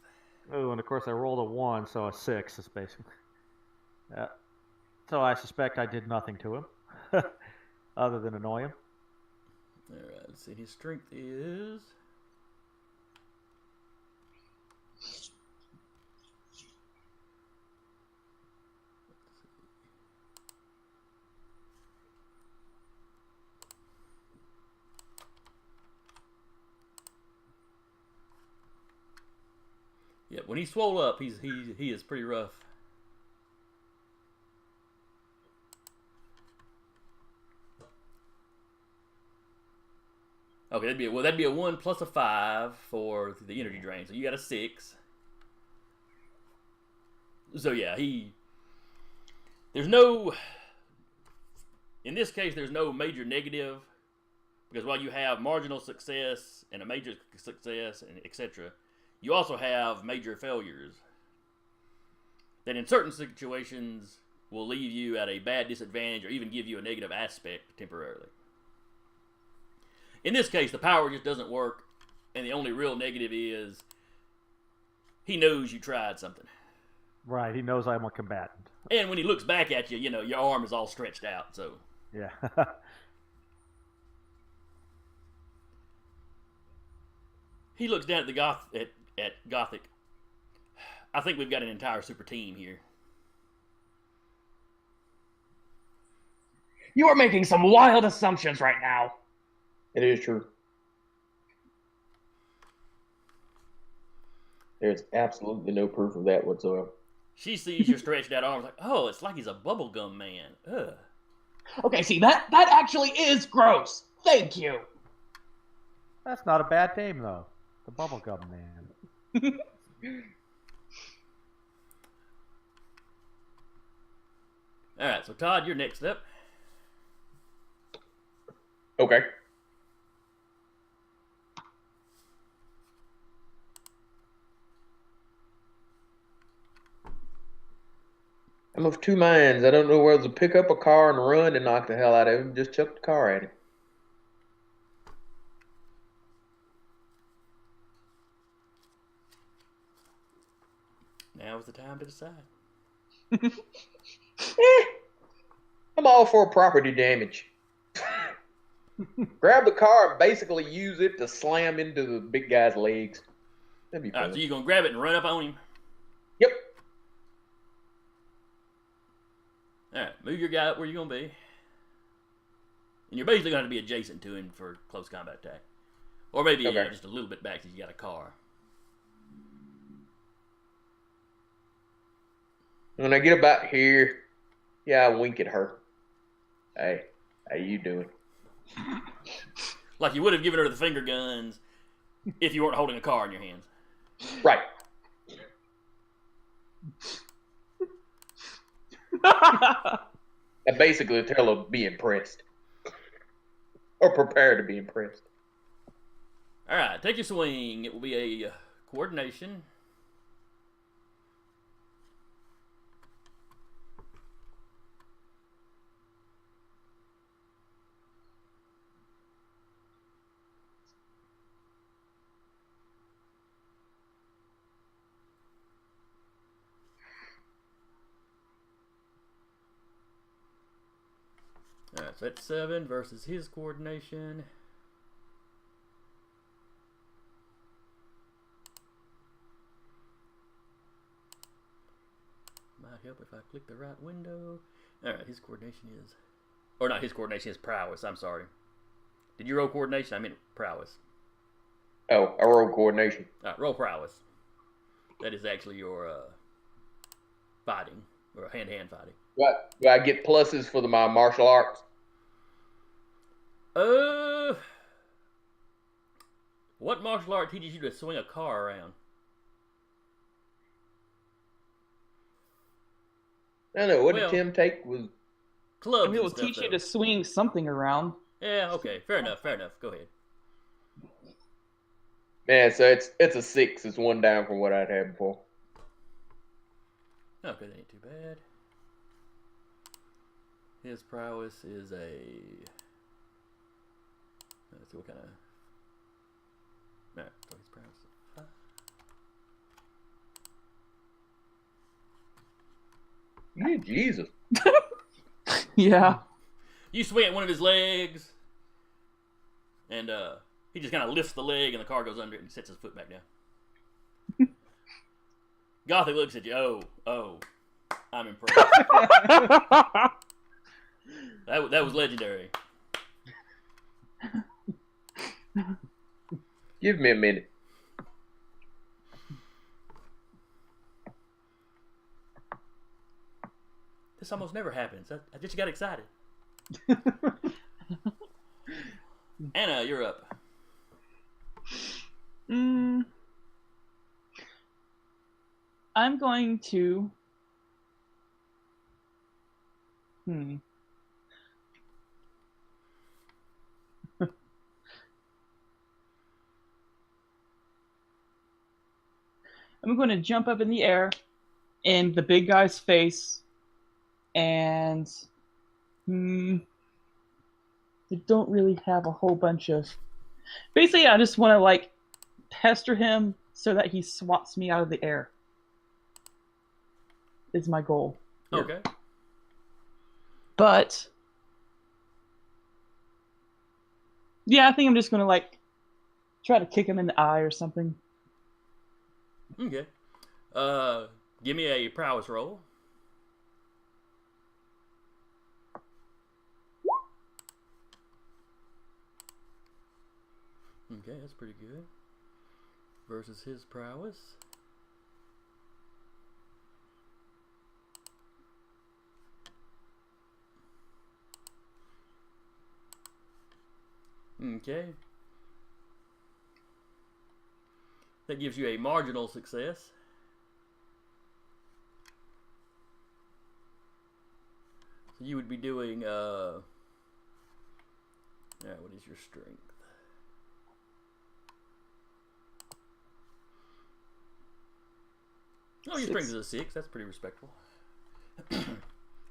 Oh, and of course I rolled a 1, so a 6 is basically. Yeah. So I suspect I did nothing to him, other than annoy him. All right. Let's see. His strength is. Yeah, when he's swole up, he is pretty rough. Okay, that'd be a 1 plus a 5 for the energy drain. So you got a 6. So yeah, in this case, there's no major negative, because while you have marginal success and a major success and etc., you also have major failures that in certain situations will leave you at a bad disadvantage or even give you a negative aspect temporarily. In this case, the power just doesn't work, and the only real negative is he knows you tried something. Right, he knows I'm a combatant. And when he looks back at you, your arm is all stretched out, so. Yeah. He looks down at at Gothic. I think we've got an entire super team here. You are making some wild assumptions right now. It is true. There's absolutely no proof of that whatsoever. She sees your stretched out arms like, oh, it's like he's a bubblegum man. Ugh. Okay, see, that actually is gross. Thank you. That's not a bad name, though. The Bubblegum Man. All right, so Todd, you're next up. Okay. I'm of two minds. I don't know whether to pick up a car and run and knock the hell out of him. Just chuck the car at him. Now is the time to decide. I'm all for property damage. Grab the car and basically use it to slam into the big guy's legs. That'd be fun. All right, so you're going to grab it and run up on him? Yep. All right, move your guy up where you're going to be. And you're basically going to be adjacent to him for close combat attack. Or maybe just a little bit back because you got a car. When I get about here, I wink at her. Hey, how you doing? Like you would have given her the finger guns if you weren't holding a car in your hands. Right. I basically tell her to be impressed. Or prepare to be impressed. All right, take your swing. It will be a coordination. Alright, so that's 7 versus his coordination. Might help if I click the right window. Alright, his coordination is... Or not his coordination, his prowess, I'm sorry. Did you roll coordination? I meant prowess. Oh, I roll coordination. Alright, roll prowess. That is actually your fighting, or hand-to-hand fighting. What? Do I get pluses for my martial arts? What martial art teaches you to swing a car around? I don't know. What did Tim take? Was clubs? I mean, it will and stuff, teach you though. to swing something around. Yeah, okay. Fair enough. Go ahead. Man, so it's a 6. It's one down from what I'd had before. Okay, that ain't too bad. His prowess is a... Let's see what kind of... Alright, so his prowess... Yeah, Jesus. Yeah. You swing at one of his legs, and he just kind of lifts the leg, and the car goes under it, and sets his foot back down. Gothic looks at you. Oh, I'm impressed. that was legendary. Give me a minute. This almost never happens. I just got excited. Anna, you're up. I'm going to... I'm going to jump up in the air in the big guy's face, and I don't really have a whole bunch of... Basically, I just want to, like, pester him so that he swats me out of the air. Is my goal. Okay. But... yeah, I think I'm just going to, like, try to kick him in the eye or something. Okay. Give me a prowess roll. Okay, that's pretty good. Versus his prowess. Okay. That gives you a marginal success. So you would be doing, what is your strength? Oh, your strength is a 6. That's pretty respectable.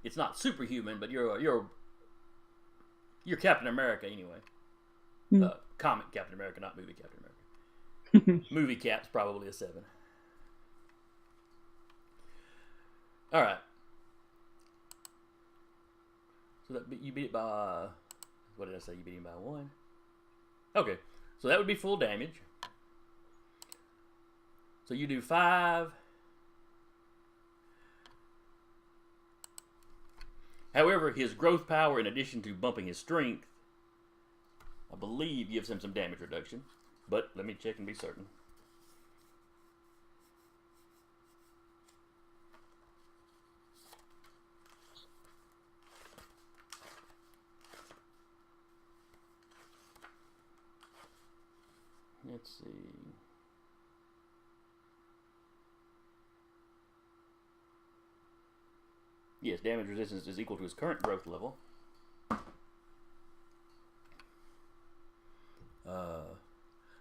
It's not superhuman, but you're Captain America anyway. Comic Captain America, not movie Captain America. Movie Cap's probably a 7. All right. So you beat it by... what did I say? You beat him by 1. Okay. So that would be full damage. So you do 5. However, his growth power, in addition to bumping his strength, I believe gives him some damage reduction. But let me check and be certain. Let's see. Yes, damage resistance is equal to his current growth level.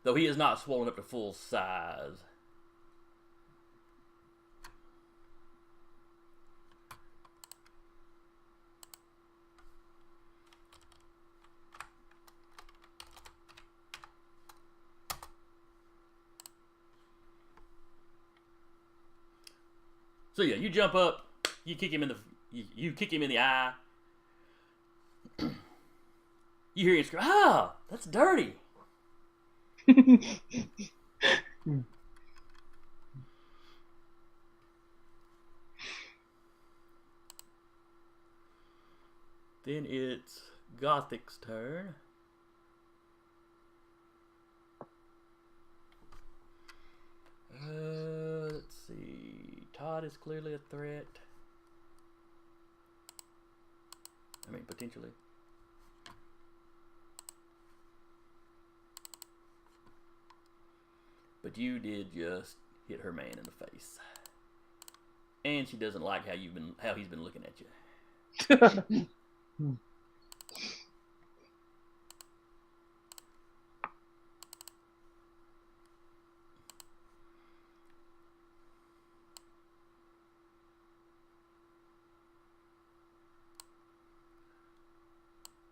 Though he is not swollen up to full size. So yeah, you jump up, you kick him in the you kick him in the eye. You hear him scream, "Ah, that's dirty." Then it's Gothic's turn. Let's see. Todd is clearly a threat. I mean, potentially. But you did just hit her man in the face. And she doesn't like how he's been looking at you.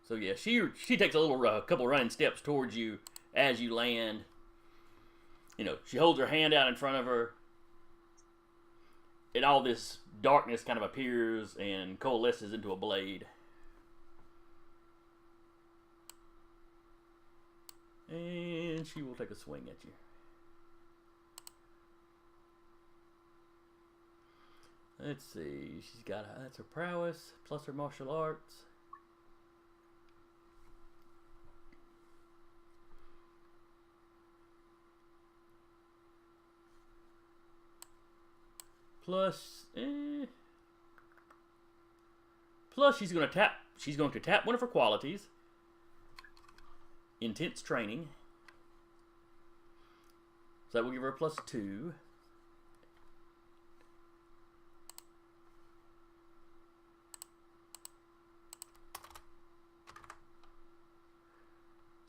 So yeah, she takes a little couple running steps towards you as you land. You know, she holds her hand out in front of her, and all this darkness kind of appears and coalesces into a blade. And she will take a swing at you. Let's see, that's her prowess plus her martial arts. Plus she's going to tap one of her qualities. Intense training. So that will give her a +2.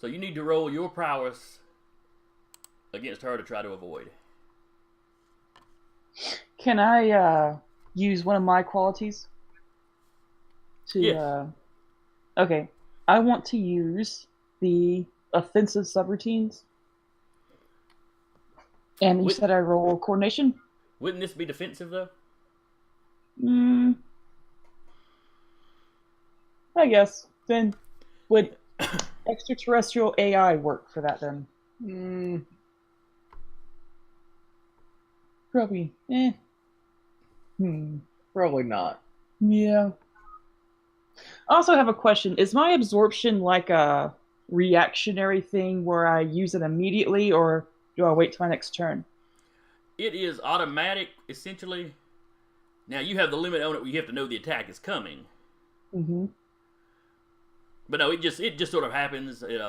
So you need to roll your prowess against her to try to avoid. Can I use one of my qualities? Yes. Okay. I want to use the offensive subroutines. And you said I roll coordination? Wouldn't this be defensive, though? I guess. Then would extraterrestrial AI work for that, then? Probably. Probably not. Yeah. I also have a question. Is my absorption like a reactionary thing where I use it immediately, or do I wait till my next turn? It is automatic, essentially. Now, you have the limit on it where you have to know the attack is coming. Mm-hmm. But no, it just sort of happens. It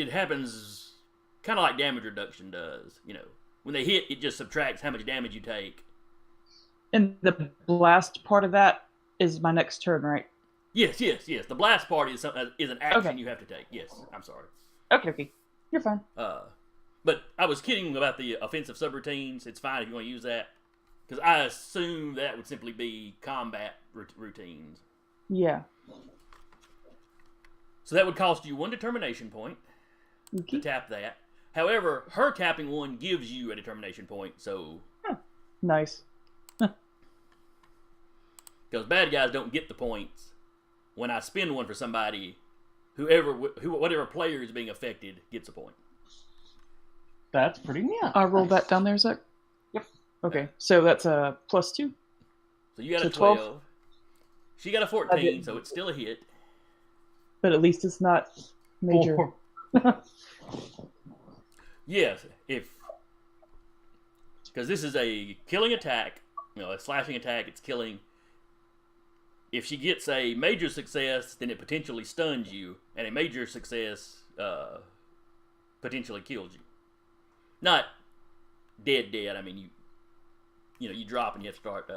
happens kind of like damage reduction does. You know, when they hit, it just subtracts how much damage you take. And the blast part of that is my next turn, right? Yes. The blast part is an action you have to take. Yes, I'm sorry. Okay. You're fine. But I was kidding about the offensive subroutines. It's fine if you want to use that. Because I assume that would simply be combat routines. Yeah. So that would cost you 1 determination point to tap that. However, her tapping one gives you a determination point, so... Nice. Because bad guys don't get the points. When I spend one for somebody, whatever player is being affected gets a point. That's pretty neat. I rolled that down there, Zach? Yep. Okay, so that's a +2. So you got a 12. She got a 14, so it's still a hit. But at least it's not major. Yes, because this is a killing attack, a slashing attack, it's killing. If she gets a major success, then it potentially stuns you, and a major success potentially kills you. Not dead. I mean, you drop and you have to start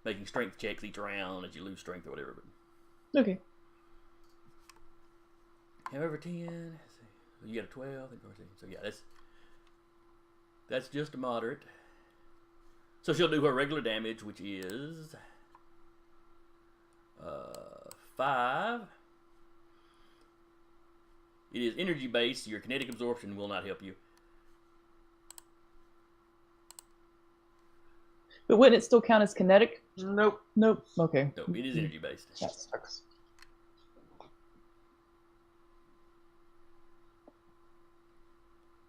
making strength checks each round as you lose strength or whatever. But Okay. however, 10. So you got a 12 and 14. So yeah, that's just a moderate. So she'll do her regular damage, which is 5. It is energy based. Your kinetic absorption will not help you. But wouldn't it still count as kinetic? Nope. Okay. No, it is energy based. That sucks.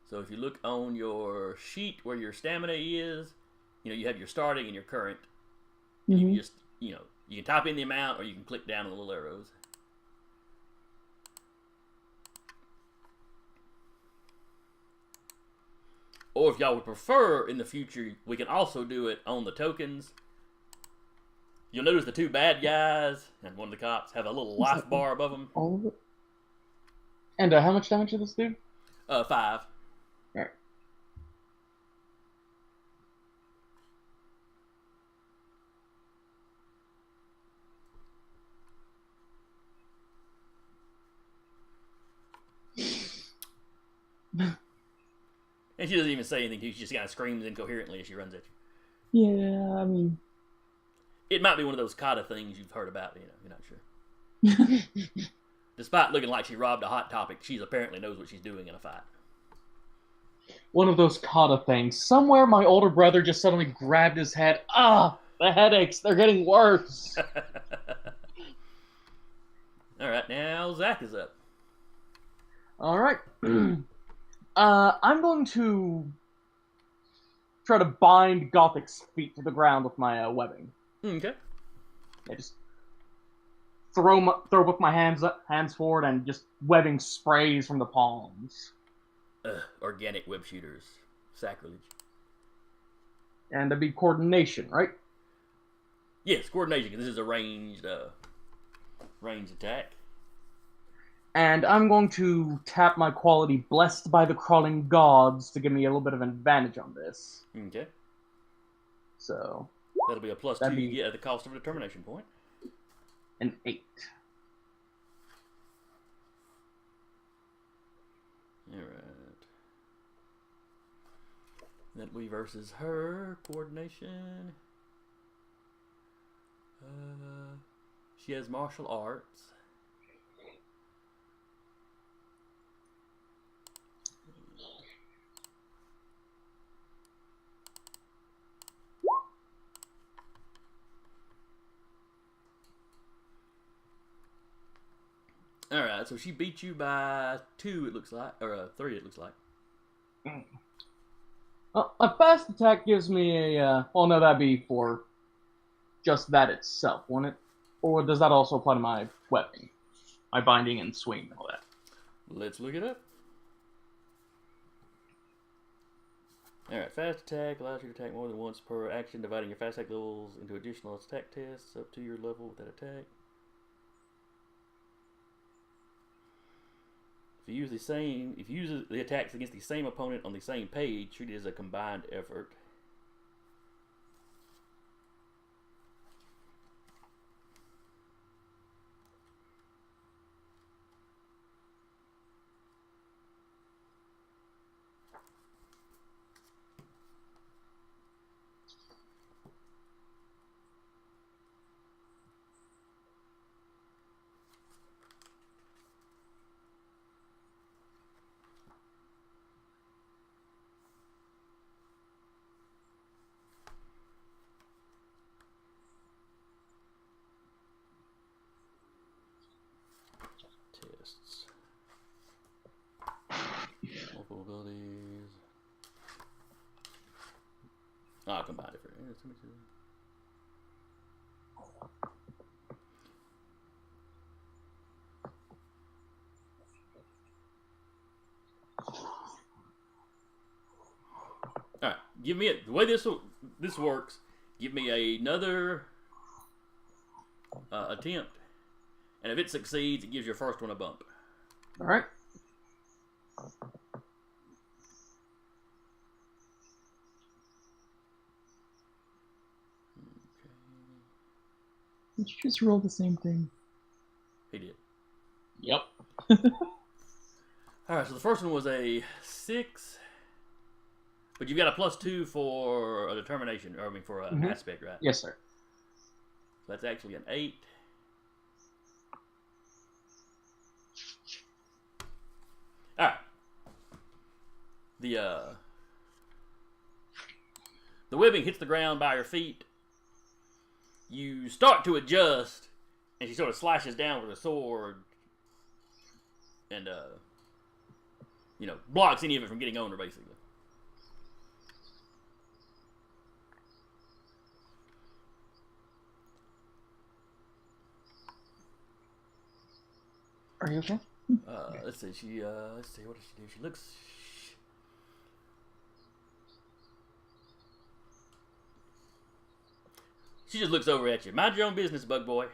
So if you look on your sheet where your stamina is, you have your starting and your current. And you can just, you can type in the amount or you can click down on the little arrows. Or if y'all would prefer in the future, we can also do it on the tokens. You'll notice the 2 bad guys and one of the cops have a little life bar above them. All of it. And how much damage did this do? 5. Alright. And she doesn't even say anything. She just kind of screams incoherently as she runs at you. Yeah, I mean, It might be one of those kata things you've heard about. You're not sure. Despite looking like she robbed a Hot Topic, she apparently knows what she's doing in a fight. One of those kata things. Somewhere my older brother just suddenly grabbed his head. Ah, the headaches, they're getting worse. Alright, now Zach is up. Alright. I'm going to try to bind Gothic's feet to the ground with my webbing. Okay. I just throw both my hands forward and just webbing sprays from the palms. Organic web shooters. Sacrilege. And that'd be coordination, right? Yes, coordination, because this is a ranged attack. And I'm going to tap my quality Blessed by the Crawling Gods to give me a little bit of an advantage on this. Okay. So That'll be a +2 you get at the cost of a determination point. An 8. Alright. That we versus her. Coordination. She has martial arts. Alright, so she beat you by 2, it looks like. Or 3, it looks like. A fast attack gives me a... well, no, that'd be for just that itself, wouldn't it? Or does that also apply to my weapon? My binding and swing and all that? Let's look it up. Alright, fast attack allows you to attack more than once per action, dividing your fast attack levels into additional attack tests up to your level with that attack. If you use the attacks against the same opponent on the same page, treat it as a combined effort. Tests. Multiple abilities. Ah, combined effort. Alright, give me the way this works, give me another attempt. And if it succeeds, it gives your first one a bump. Alright. did you just roll the same thing? He did. Yep. Alright, so the first one was a 6. But you've got a +2 for a determination, or I mean for an aspect, right? Yes, sir. So that's actually an 8. Alright. The webbing hits the ground by her feet. You start to adjust, and she sort of slashes down with a sword, and blocks any of it from getting on her, basically. Are you okay? Let's see. Let's see. What does she do? She looks. She just looks over at you. Mind your own business, bug boy.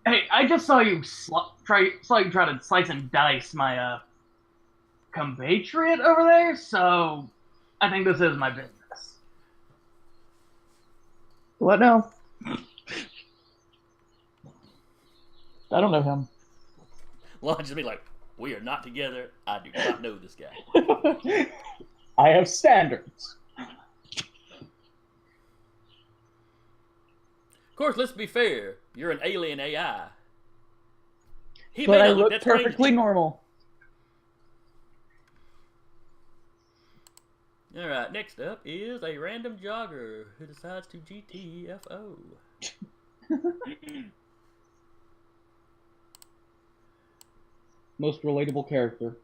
Hey, I just saw you try to slice and dice my compatriot over there, so I think this is my business. What now? I don't know him. Lon just be like, we are not together. I do not know this guy. I have standards. Of course, let's be fair. You're an alien AI. But I look perfectly normal. Alright, next up is a random jogger who decides to GTFO. Most relatable character.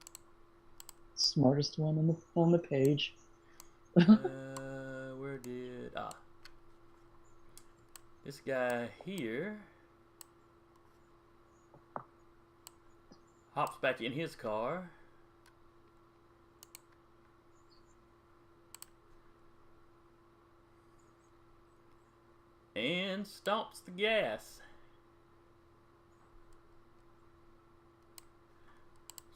Smartest one on the page. Where did... This guy here hops back in his car. And stomps the gas.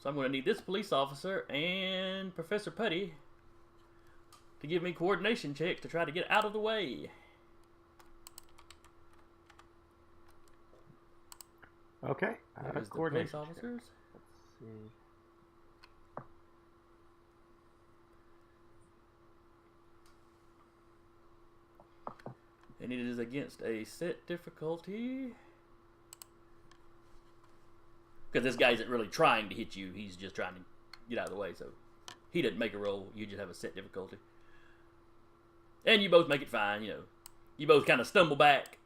So I'm going to need this police officer and Professor Putty to give me coordination checks to try to get out of the way. Okay. There's the Coordination police officers. Let's see. And it is against a set difficulty. Because this guy isn't really trying to hit you. He's just trying to get out of the way. So he doesn't make a roll. You just have a set difficulty. And you both make it fine. You know, you both kind of stumble back.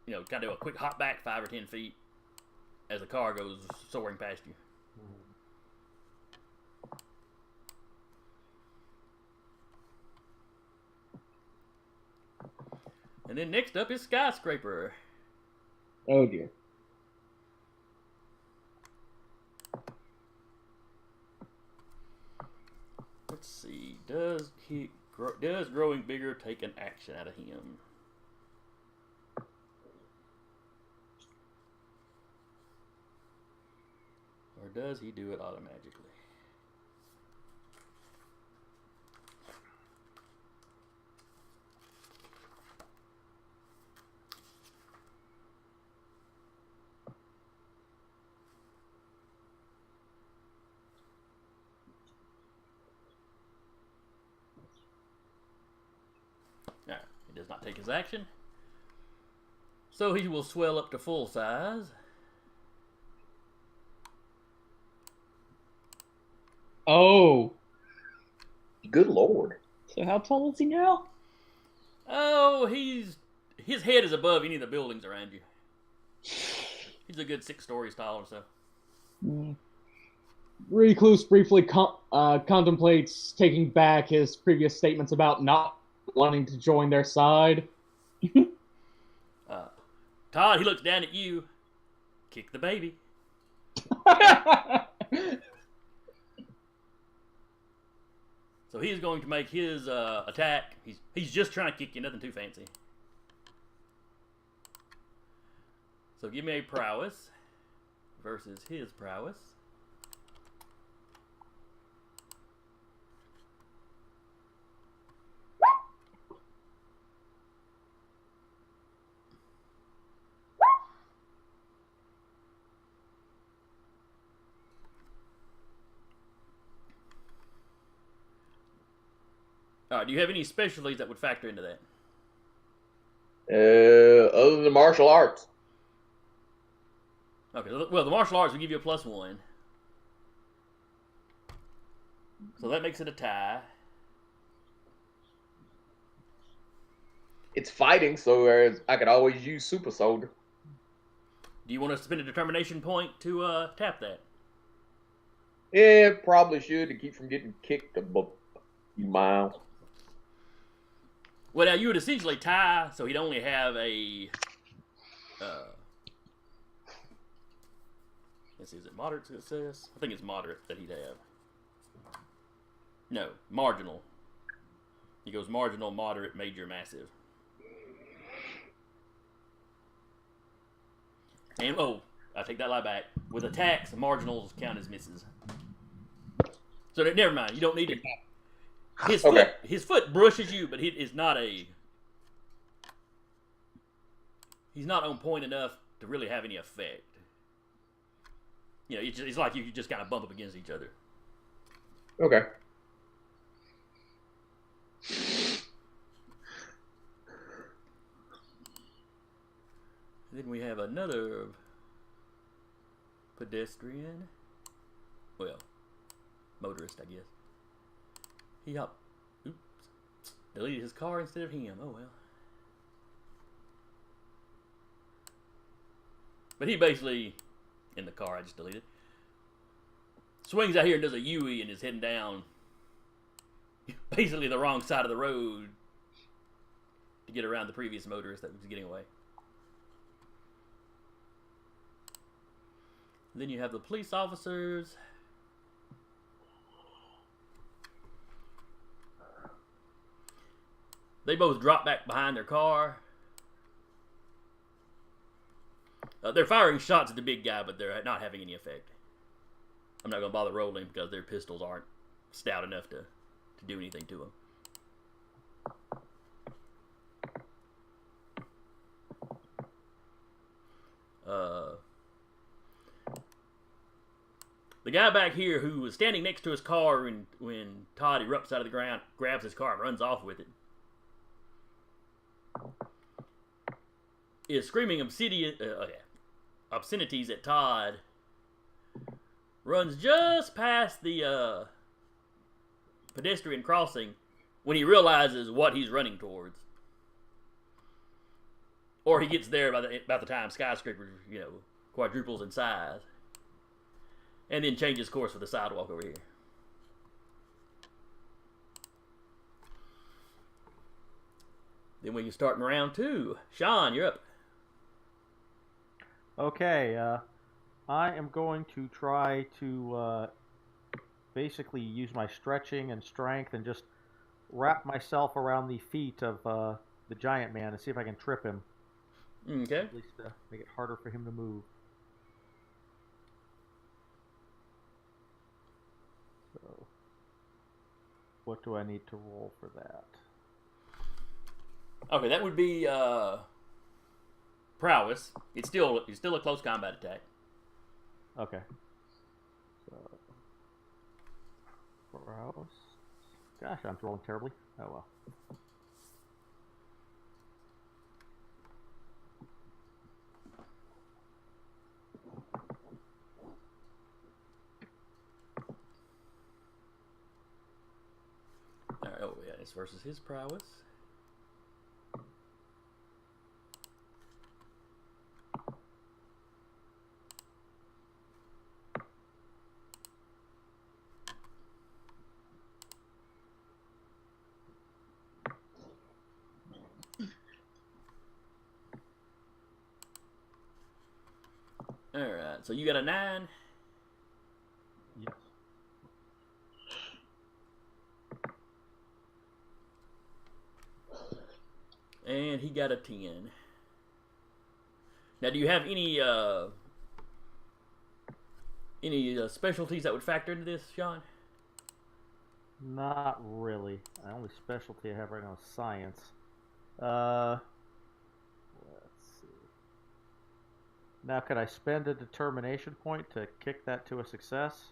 You know, kind of do a quick hop back 5 or 10 feet as the car goes soaring past you. And then next up is Skyscraper. Oh dear. Let's see. Does growing bigger take an action out of him? Or does he do it automatically? No, he does not take his action. So he will swell up to full size. Oh. Good lord. So how tall is he now? Oh, his head is above any of the buildings around you. He's a good 6 stories tall or so. Recluse briefly contemplates taking back his previous statements about not wanting to join their side. Todd, he looks down at you. Kick the baby. So he's going to make his attack. He's just trying to kick you, nothing too fancy. So give me a prowess versus his prowess. Alright, do you have any specialties that would factor into that? Other than martial arts. Okay, well, the martial arts will give you a +1. So that makes it a tie. It's fighting, so I could always use Super Soldier. Do you want us to spend a determination point to tap that? Yeah, probably should to keep from getting kicked a few miles. Well, now you would essentially tie, so he'd only have a. Let's see, is it moderate success? I think it's moderate that he'd have. No, marginal. He goes marginal, moderate, major, massive. And, I take that lie back. With attacks, marginals count as misses. So, never mind. You don't need it. His foot brushes you, but he's not on point enough to really have any effect. It's like you just kind of bump up against each other. Okay. Then we have another pedestrian. Well, motorist, I guess. He deleted his car instead of him. Oh well. But he basically, in the car I just deleted, swings out here and does a U-E and is heading down basically the wrong side of the road to get around the previous motorist that was getting away. Then you have the police officers. They both drop back behind their car. They're firing shots at the big guy, but they're not having any effect. I'm not going to bother rolling because their pistols aren't stout enough to do anything to them. The guy back here who was standing next to his car when Todd erupts out of the ground, grabs his car and runs off with it, is screaming obscenities at Todd, runs just past the pedestrian crossing when he realizes what he's running towards. Or he gets there about the time Skyscraper, quadruples in size. And then changes course for the sidewalk over here. Then we can start in round 2. Sean, you're up. Okay, I am going to try to basically use my stretching and strength and just wrap myself around the feet of the giant man and see if I can trip him. Okay. At least make it harder for him to move. So, what do I need to roll for that? Okay, that would be prowess. It's still a close combat attack. Okay. So, prowess. Gosh, I'm rolling terribly. Oh well. Alright, oh yeah, it's versus his prowess. Alright, so you got a 9. Yes. And he got a 10. Now, do you have any specialties that would factor into this, Sean? Not really. The only specialty I have right now is science. Let's see. Now, could I spend a determination point to kick that to a success?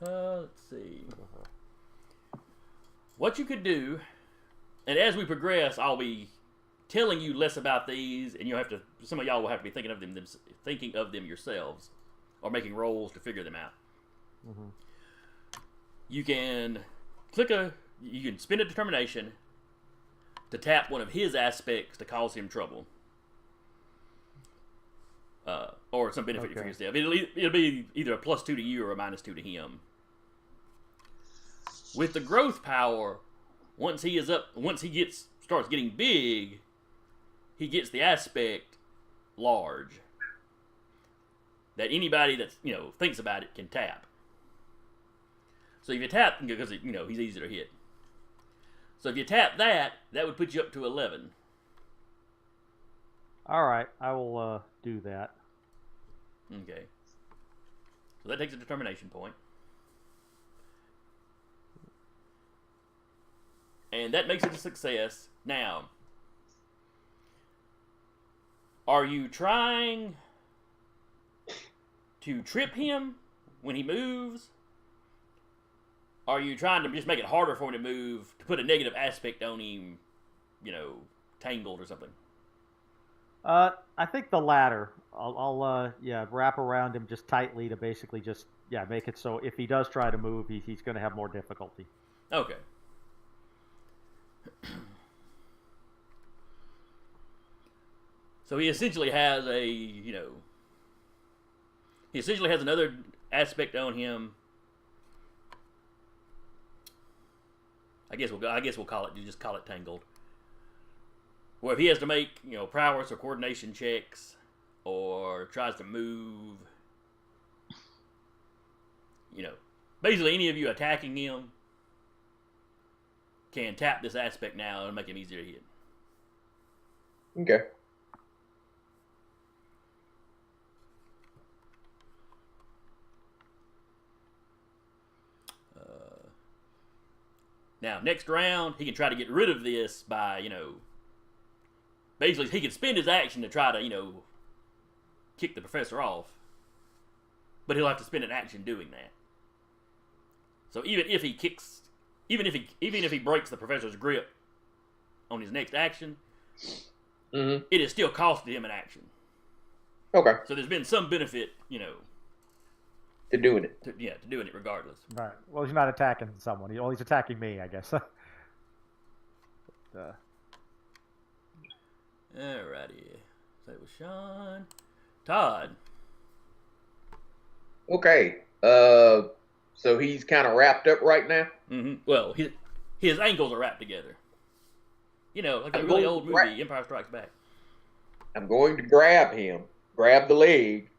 Let's see. What you could do, and as we progress, I'll be telling you less about these, and some of y'all will have to be thinking of them yourselves, or making rolls to figure them out. Mm-hmm. You can spend a determination to tap one of his aspects to cause him trouble, or some benefit for yourself. It'll be either a +2 to you or a -2 to him. With the growth power, once he starts getting big, he gets the aspect large that anybody that's thinks about it can tap. So if you tap, because he's easy to hit. So if you tap that would put you up to 11. All right, I will do that. Okay. So that takes a determination point. And that makes it a success. Now, are you trying to trip him when he moves? Are you trying to just make it harder for him to move, to put a negative aspect on him, tangled or something? I think the latter. I'll wrap around him just tightly to basically just make it so if he does try to move, he's going to have more difficulty. Okay. So he essentially has another aspect on him. I guess we'll call it tangled. Where if he has to make, prowess or coordination checks, or tries to move, basically any of you attacking him can tap this aspect now and make him easier to hit. Okay. Now, next round, he can try to get rid of this by, basically he can spend his action to try to, kick the professor off. But he'll have to spend an action doing that. So even if he breaks the professor's grip on his next action, it is still costing him an action. Okay. So there's been some benefit, to doing it. To doing it regardless. Right. Well, he's not attacking someone. He's attacking me, I guess. Alrighty. So it was Sean. Todd. Okay. So he's kind of wrapped up right now? Mm-hmm. Well, his ankles are wrapped together. Like a really old movie, Empire Strikes Back. I'm going to grab the leg,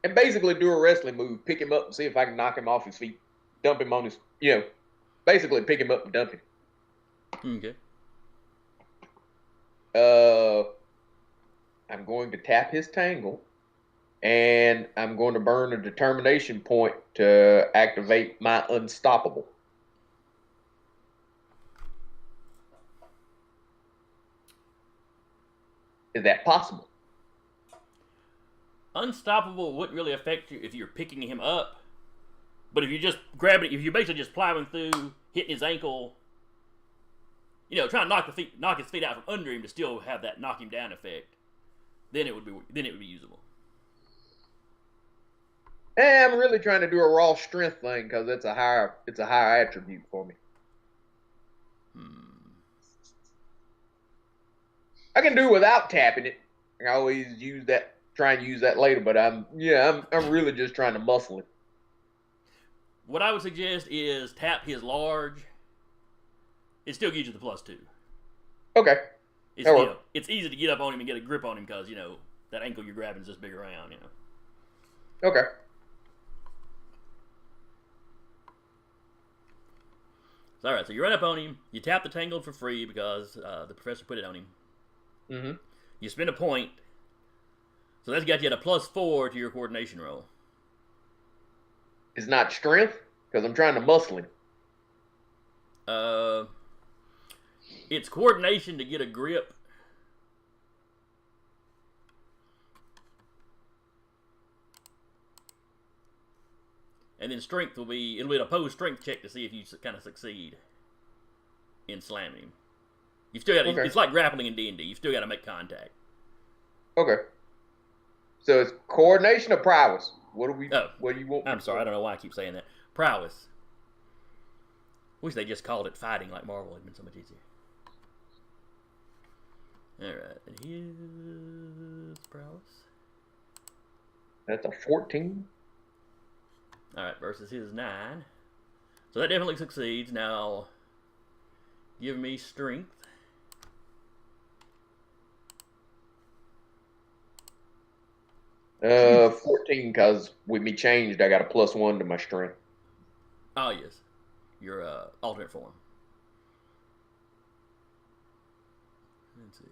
and basically do a wrestling move, pick him up and see if I can knock him off his feet, dump him on his, basically pick him up and dump him. Okay. I'm going to tap his tangle, and I'm going to burn a determination point to activate my unstoppable. Is that possible? Unstoppable wouldn't really affect you if you're picking him up. But if you just grab it, if you're basically just plowing through, hitting his ankle, trying to knock his feet out from under him to still have that knock him down effect, then it would be usable. I'm really trying to do a raw strength thing because it's a higher attribute for me. I can do without tapping it. I always try and use that later, but I'm really just trying to muscle it. What I would suggest is tap his large. It still gives you the +2. Okay. It's easy to get up on him and get a grip on him because, that ankle you're grabbing is this big around, Okay. So, alright, so you run up on him, you tap the tangled for free because the professor put it on him. Mm-hmm. You spend a point. So that's got you at a +4 to your coordination roll. It's not strength because I'm trying to muscle him. It's coordination to get a grip. And then strength it'll be an opposed strength check to see if you kind of succeed in slamming him. You've still got It's like grappling in D&D. You've still got to make contact. Okay. So it's coordination or prowess? What do you want? I'm sorry, I don't know why I keep saying that. Prowess. Wish they just called it fighting like Marvel. It'd been so much easier. Alright, and here's prowess. That's a 14. Alright, versus his 9. So that definitely succeeds. Now, give me strength. 14, because with me changed, I got a +1 to my strength. Oh, yes. Your alternate form. Let's see.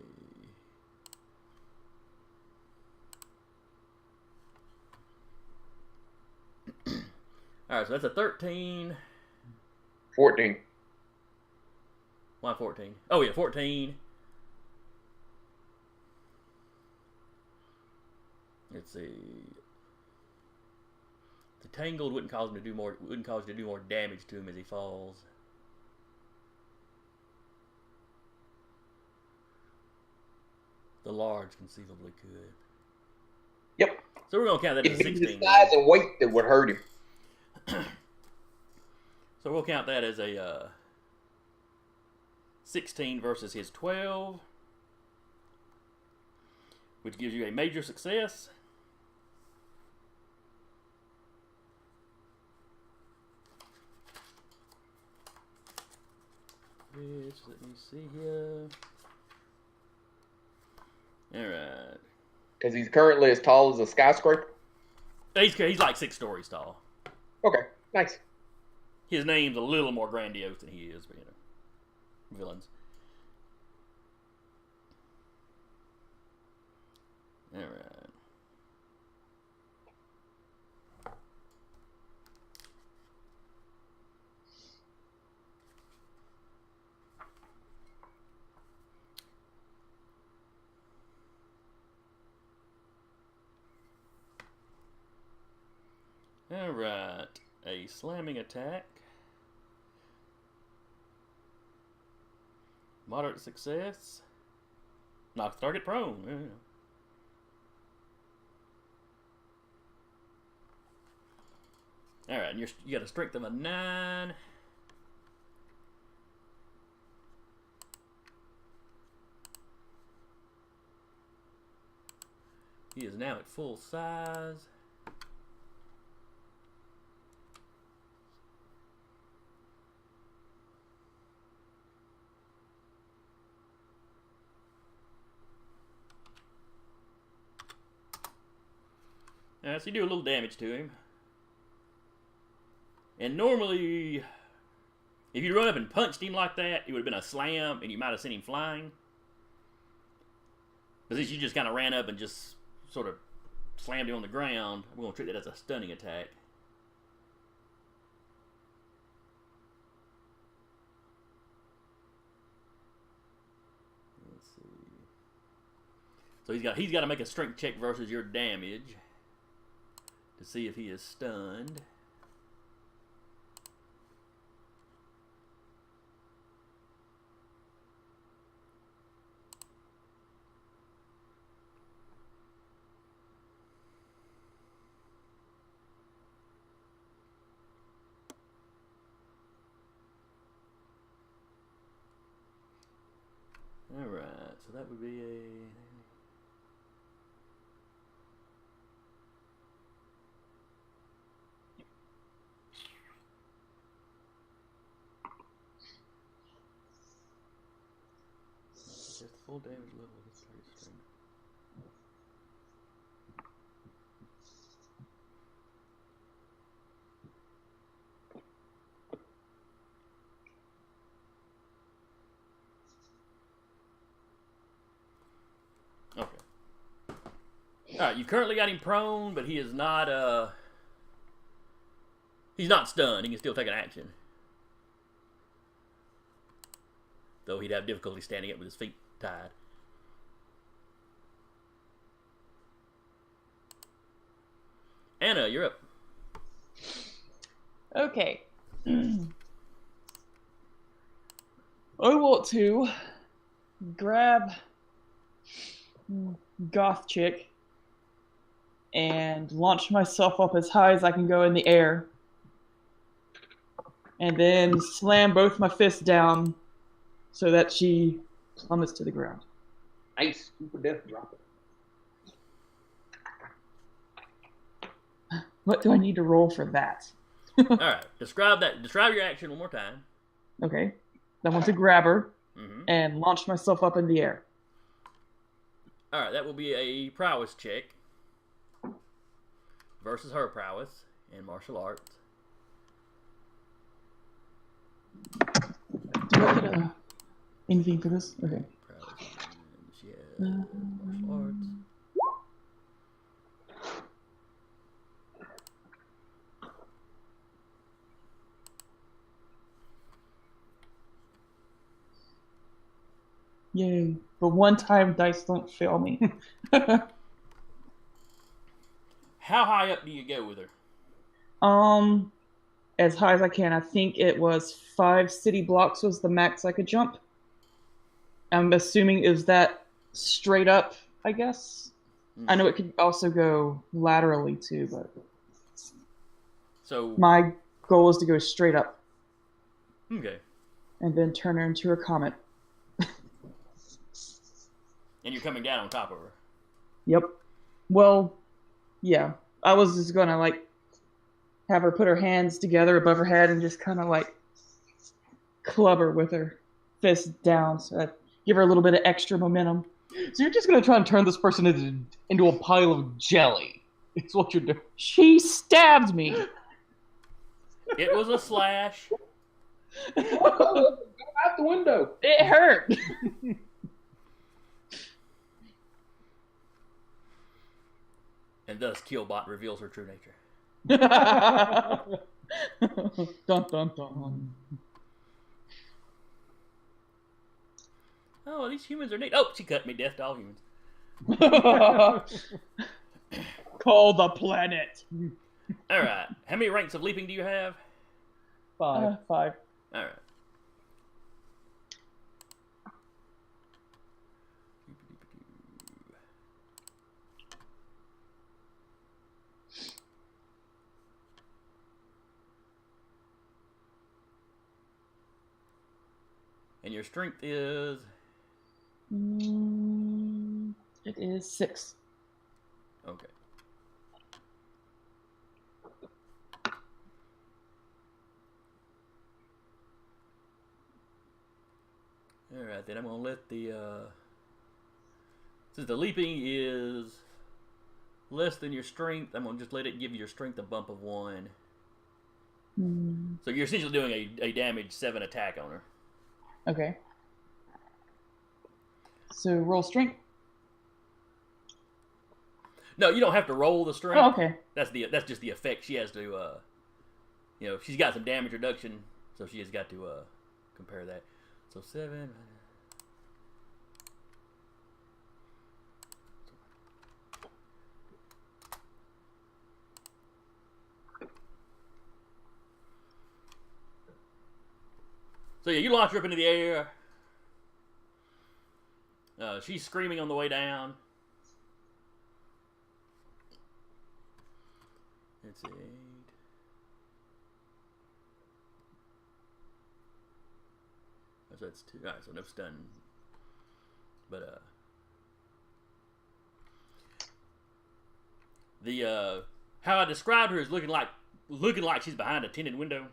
Alright, so that's a 13. 14. Why 14? Oh, yeah, 14. Let's see. The tangled wouldn't cause him to do more. Wouldn't cause you to do more damage to him as he falls. The large conceivably could. Yep. So we're gonna count that as a 16. It's the size and weight that would hurt him. So we'll count that as a 16 versus his 12, which gives you a major success. Which, let me see here. Alright. Because he's currently as tall as a skyscraper? He's like 6 stories tall. Okay, nice. His name's a little more grandiose than he is, but you know. Villains. Alright. Alright. A slamming attack. Moderate success. Knocks target prone. Yeah. Alright, and you got a strength of a 9. He is now at full size. So you do a little damage to him. And normally, if you'd run up and punched him like that, it would have been a slam, and you might have sent him flying. But since you just kind of ran up and just sort of slammed him on the ground, we're going to treat that as a stunning attack. Let's see. So he's got to make a strength check versus your damage to see if he is stunned. Alright, so that would be a... Just full damage level with target strength. Okay. Alright, you've currently got him prone, but he is not, he's not stunned. He can still take an action. Though he'd have difficulty standing up with his feet tied. Anna, you're up. Okay. I want to grab Goth Chick and launch myself up as high as I can go in the air. And then slam both my fists down so that she plummets to the ground. Nice. Super death drop it. What do I need to roll for that? Alright, describe your action one more time. Okay. I want to grab her Mm-hmm. and launch myself up in the air. Alright, that will be a prowess check versus her prowess in martial arts. Do I get anything for this? Okay. Prowess, and she has martial arts. Yay. But one time dice don't fail me. How high up do you go with her? As high as I can. I think it was 5 city blocks was the max I could jump. I'm assuming is that straight up, I guess. I know it could also go laterally too, but so my goal is to go straight up. Okay. And then turn her into a comet. And you're coming down on top of her. Yep. Well, yeah. I was just gonna like have her put her hands together above her head and just kind of like club her with her fist down, so that give her a little bit of extra momentum. So you're just gonna try and turn this person into a pile of jelly. It's what you're doing. She stabbed me. It was a slash. Go out the window. It hurt. And thus Killbot reveals her true nature. Dun dun dun. Oh, these humans are neat. Oh, she cut me. Death to all humans. Call the planet. All right. How many ranks of leaping do you have? 5. 5. All right. And your strength is? It is 6. Okay. Alright, then I'm going to let the, since the leaping is less than your strength, I'm going to just let it give your strength a bump of 1. So you're essentially doing a damage 7 attack on her. Okay. So roll strength? No, you don't have to roll the strength. Oh, okay. That's just the effect she has to, you know, she's got some damage reduction, so she has got to, compare that. So 7. So yeah, you launch her up into the air. She's screaming on the way down. It's 8. So that's 2. Alright, so no stun. But the how I described her is looking like she's behind a tinted window.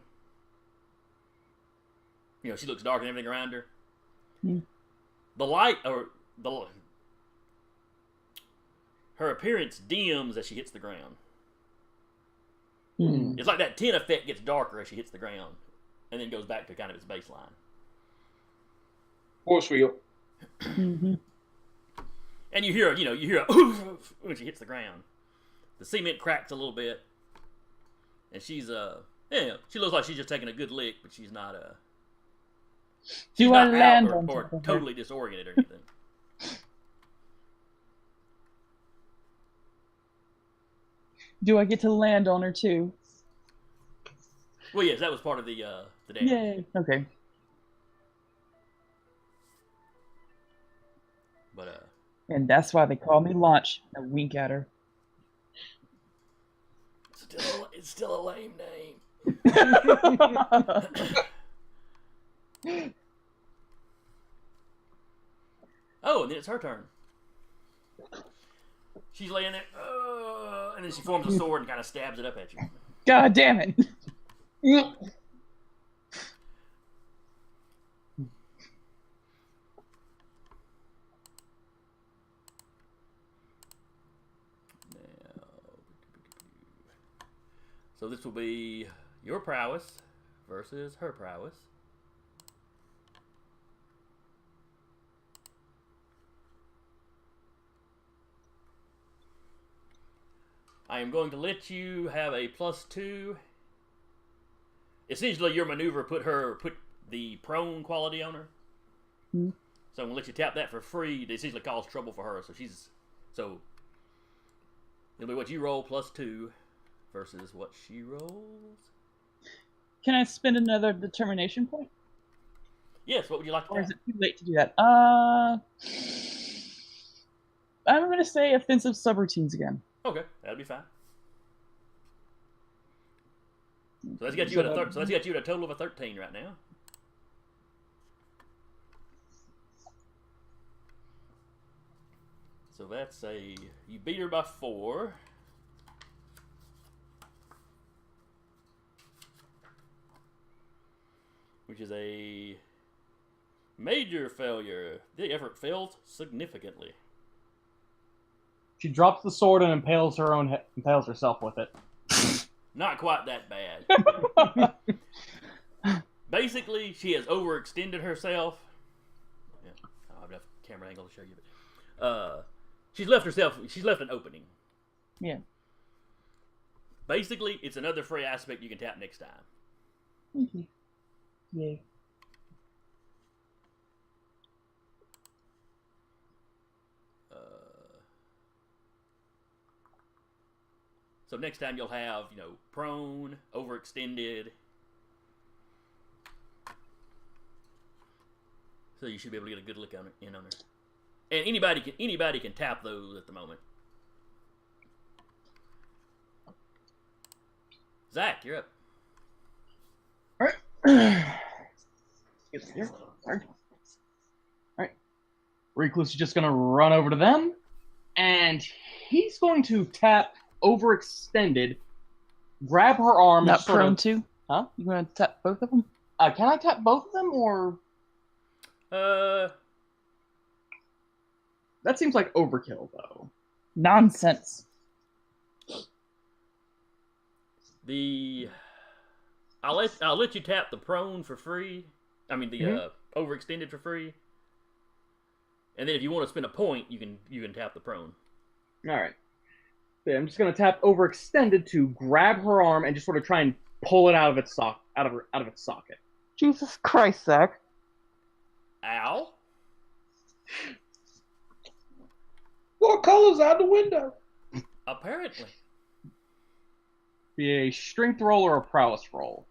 You know, she looks dark and everything around her. The light, or her appearance dims as she hits the ground. It's like that tin effect gets darker as she hits the ground, and then goes back to kind of its baseline. Force wheel. Mm-hmm. And you hear when she hits the ground. The cement cracks a little bit, and she's she looks like she's just taking a good lick, but she's not Do I land on or top of her? totally disoriented or anything. Do I get to land on her too? Well, yes, that was part of the damage. Yay. Okay. But And that's why they call me Launch. I wink at her. it's still a lame name. Oh, and then it's her turn. She's laying there, and then she forms a sword and kind of stabs it up at you. God damn it. So this will be your prowess versus her prowess. I am going to let you have a +2. Essentially, your maneuver put the prone quality on her. So I'm gonna let you tap that for free. This usually cause trouble for her, so it'll be what you roll plus 2 versus what she rolls. Can I spend another determination point? Yes. What would you like to Or tap? is it too late to do that? I'm going to say offensive subroutines again. Okay, that'll be fine. So that's got you at a total of a 13 right now. So that's you beat her by 4. Which is a major failure. The effort fails significantly. She drops the sword and impales herself with it. Not quite that bad. Basically, she has overextended herself. Yeah, I don't have enough camera angle to show you, but she's left an opening. Yeah. Basically, it's another free aspect you can tap next time. Mm-hmm. Yeah. So next time you'll have, prone, overextended. So you should be able to get a good look in on her. And anybody can tap those at the moment. Zach, you're up. All right. All right. Recluse is just gonna run over to them, and he's going to tap overextended, grab her arm. Not and sort prone of, to? Huh? You going to tap both of them? Can I tap both of them, or that seems like overkill, though. Nonsense. I'll let you tap the prone for free. I mean the overextended for free. And then if you want to spend a point, you can tap the prone. All right. Yeah, I'm just gonna tap overextended to grab her arm and just sort of try and pull it out of its socket. Jesus Christ, Zach. Ow. What color's out the window? Apparently. Be a strength roll or a prowess roll.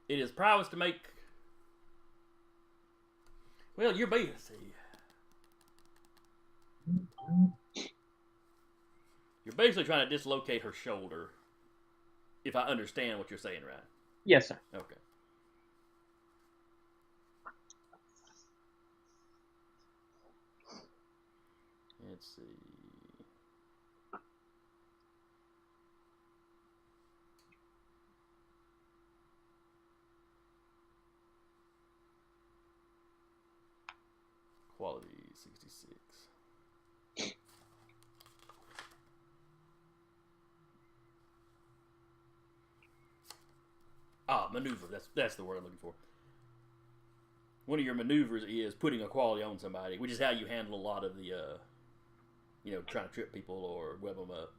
It is prowess to make. Well, you're basically. You're basically trying to dislocate her shoulder. If I understand what you're saying, right? Yes, sir. Okay. Let's see. Quality 66. Maneuver. That's the word I'm looking for. One of your maneuvers is putting a quality on somebody, which is how you handle a lot of the, trying to trip people or web them up.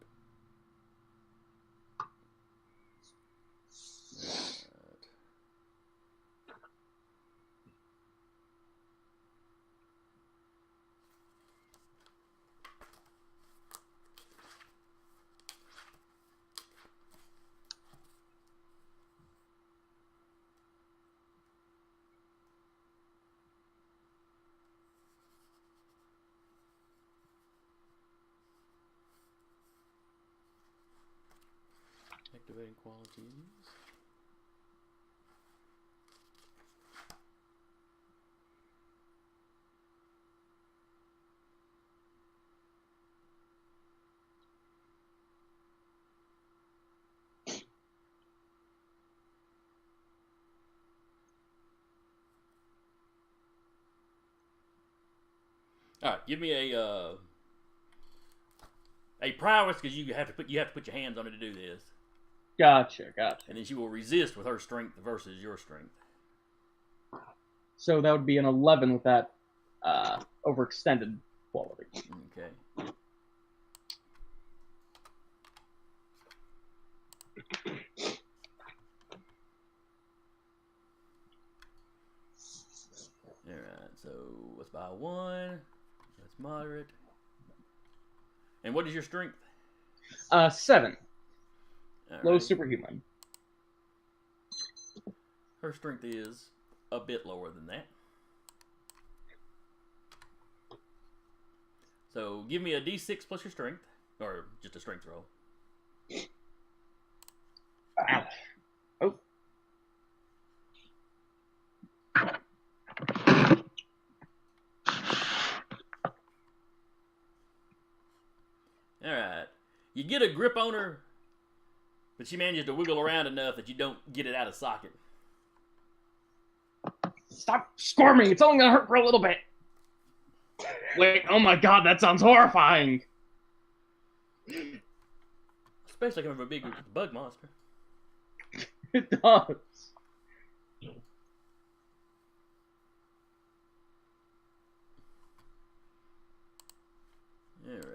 Activating qualities. All right, give me a prowess because you have to put your hands on it to do this. Gotcha. And then she will resist with her strength versus your strength. So that would be an 11 with that overextended quality. Okay. by 1. That's moderate. And what is your strength? 7. All Low right. superhuman. Her strength is a bit lower than that. So give me a d6 plus your strength, or just a strength roll. Ow. Oh. All right. You get a grip on her, but she manages to wiggle around enough that you don't get it out of socket. Stop squirming. It's only going to hurt for a little bit. Wait, oh my god, that sounds horrifying. Especially coming from a big bug monster. It does. Alright.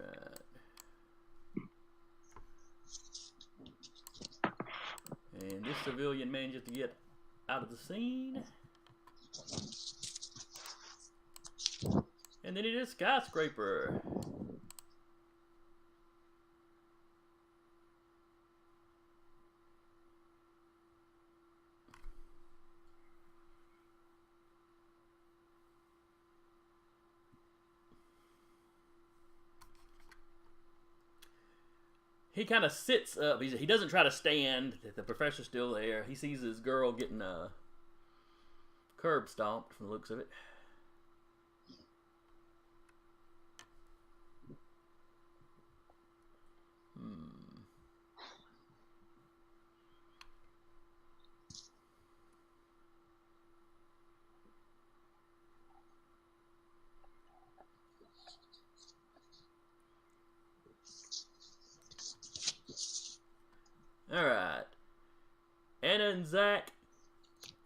And this civilian manages to get out of the scene. And then it is Skyscraper. He kind of sits up. He doesn't try to stand. The professor's still there. He sees his girl getting curb stomped from the looks of it. Alright. Anna and Zach,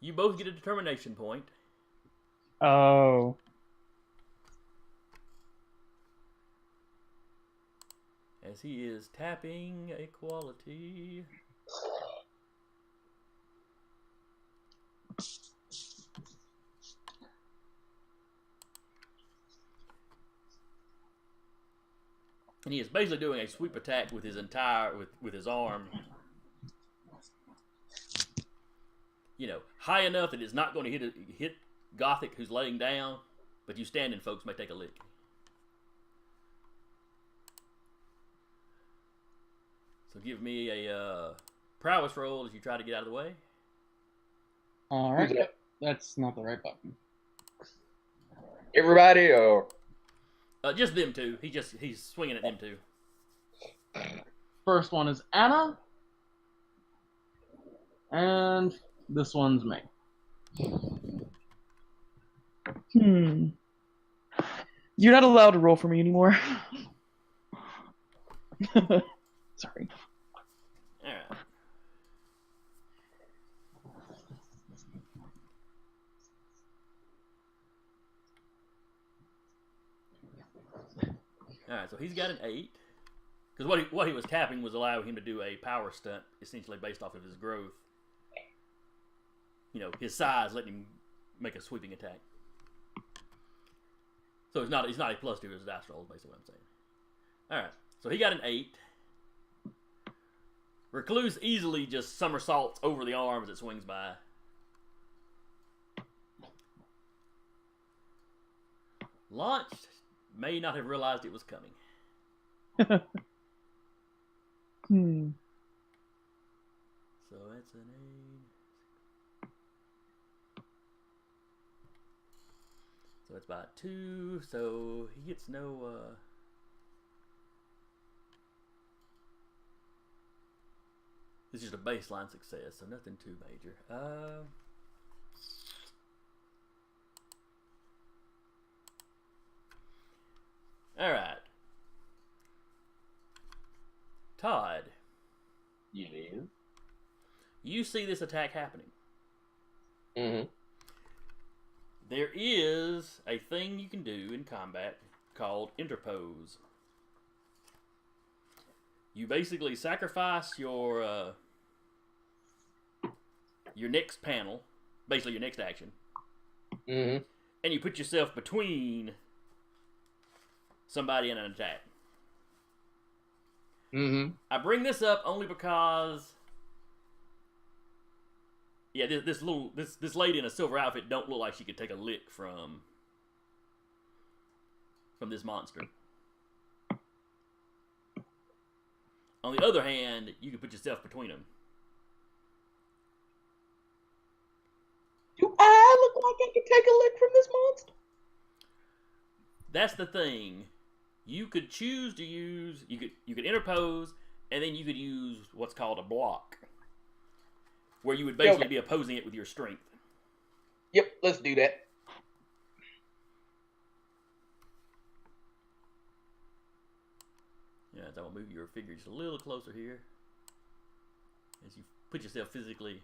you both get a determination point. Oh. As he is tapping a quality. And he is basically doing a sweep attack with his with his arm. You know, high enough that it's not going to hit Gothic who's laying down, but you standing folks may take a lick. So give me a prowess roll as you try to get out of the way. Alright, yep. That's not the right button. Everybody, or just them two. He's swinging at them two. First one is Anna. And this one's me. You're not allowed to roll for me anymore. Sorry. Alright. Alright, so he's got an 8. Because what he was tapping was allowing him to do a power stunt, essentially based off of his growth. You know, his size letting him make a sweeping attack. So he's not a plus 2 as a dice roll, is basically what I'm saying. Alright, so he got an 8. Recluse easily just somersaults over the arm as it swings by. Launched may not have realized it was coming. So that's an 8. So that's by 2. So he gets no. This is just a baseline success, so nothing too major. All right. Todd. Yeah. You see this attack happening. Mm-hmm. There is a thing you can do in combat called interpose. You basically sacrifice your next panel, basically your next action, Mm-hmm. and you put yourself between somebody and an attack. Mm-hmm. I bring this up only because, yeah, this lady in a silver outfit don't look like she could take a lick from this monster. On the other hand, you can put yourself between them. Do I look like I can take a lick from this monster? That's the thing. You could choose to use, you could interpose, and then you could use what's called a block, where you would basically be opposing it with your strength. Yep, let's do that. Yeah, so I'll move your figure just a little closer here as you put yourself physically.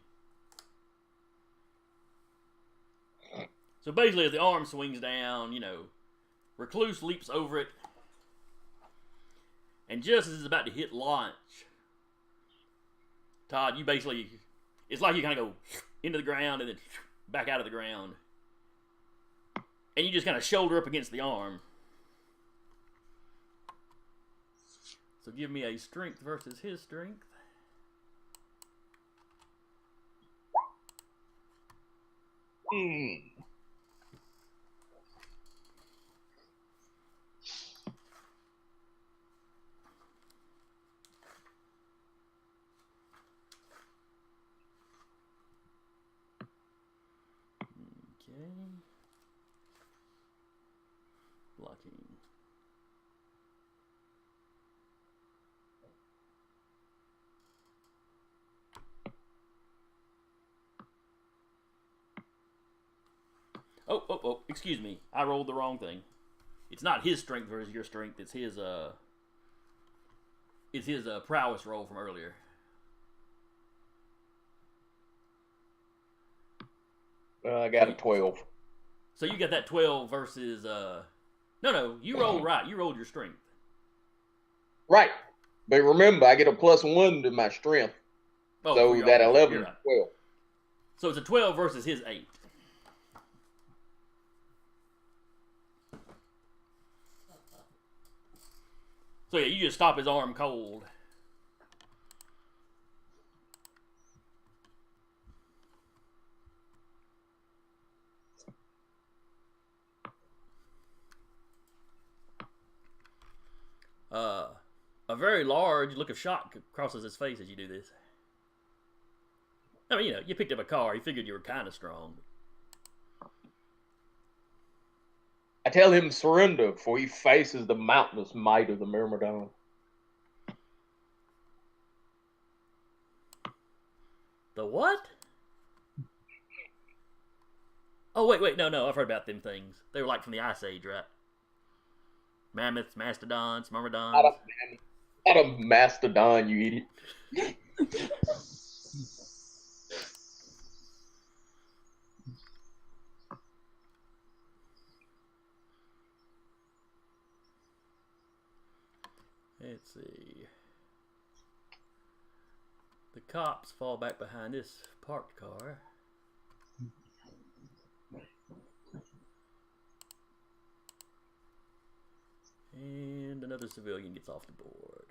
So basically, as the arm swings down, Recluse leaps over it. And just as it's about to hit launch, Todd, you basically, it's like you kind of go into the ground and then back out of the ground. And you just kind of shoulder up against the arm. So give me a strength versus his strength. Blocking. Oh, excuse me. I rolled the wrong thing. It's not his strength versus your strength. It's his prowess roll from earlier. I got a 12. So you got that 12 versus No, you rolled right. You rolled your strength. Right. But remember, I get a +1 to my strength. Oh, so that 11 is right. 12. So it's a 12 versus his 8. So yeah, you just stop his arm cold. A very large look of shock crosses his face as you do this. I mean, you picked up a car. You figured you were kind of strong. I tell him to surrender before he faces the mountainous might of the Myrmidon. The what? Oh, wait, no, I've heard about them things. They were like from the Ice Age, right? Mammoths, mastodons, myrmidons. Not a mastodon, you idiot. Let's see. The cops fall back behind this parked car. And another civilian gets off the board.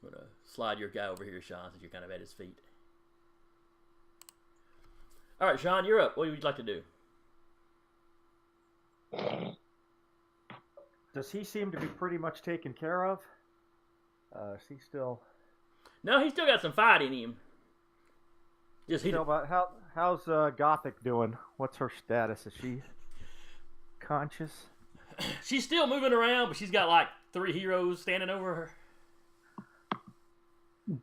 I'm going to slide your guy over here, Sean, since you're kind of at his feet. All right, Sean, you're up. What would you like to do? Does he seem to be pretty much taken care of? Is he still? No, he's still got some fight in him. How's Gothic doing? What's her status? Is she conscious? She's still moving around, but she's got like 3 heroes standing over her.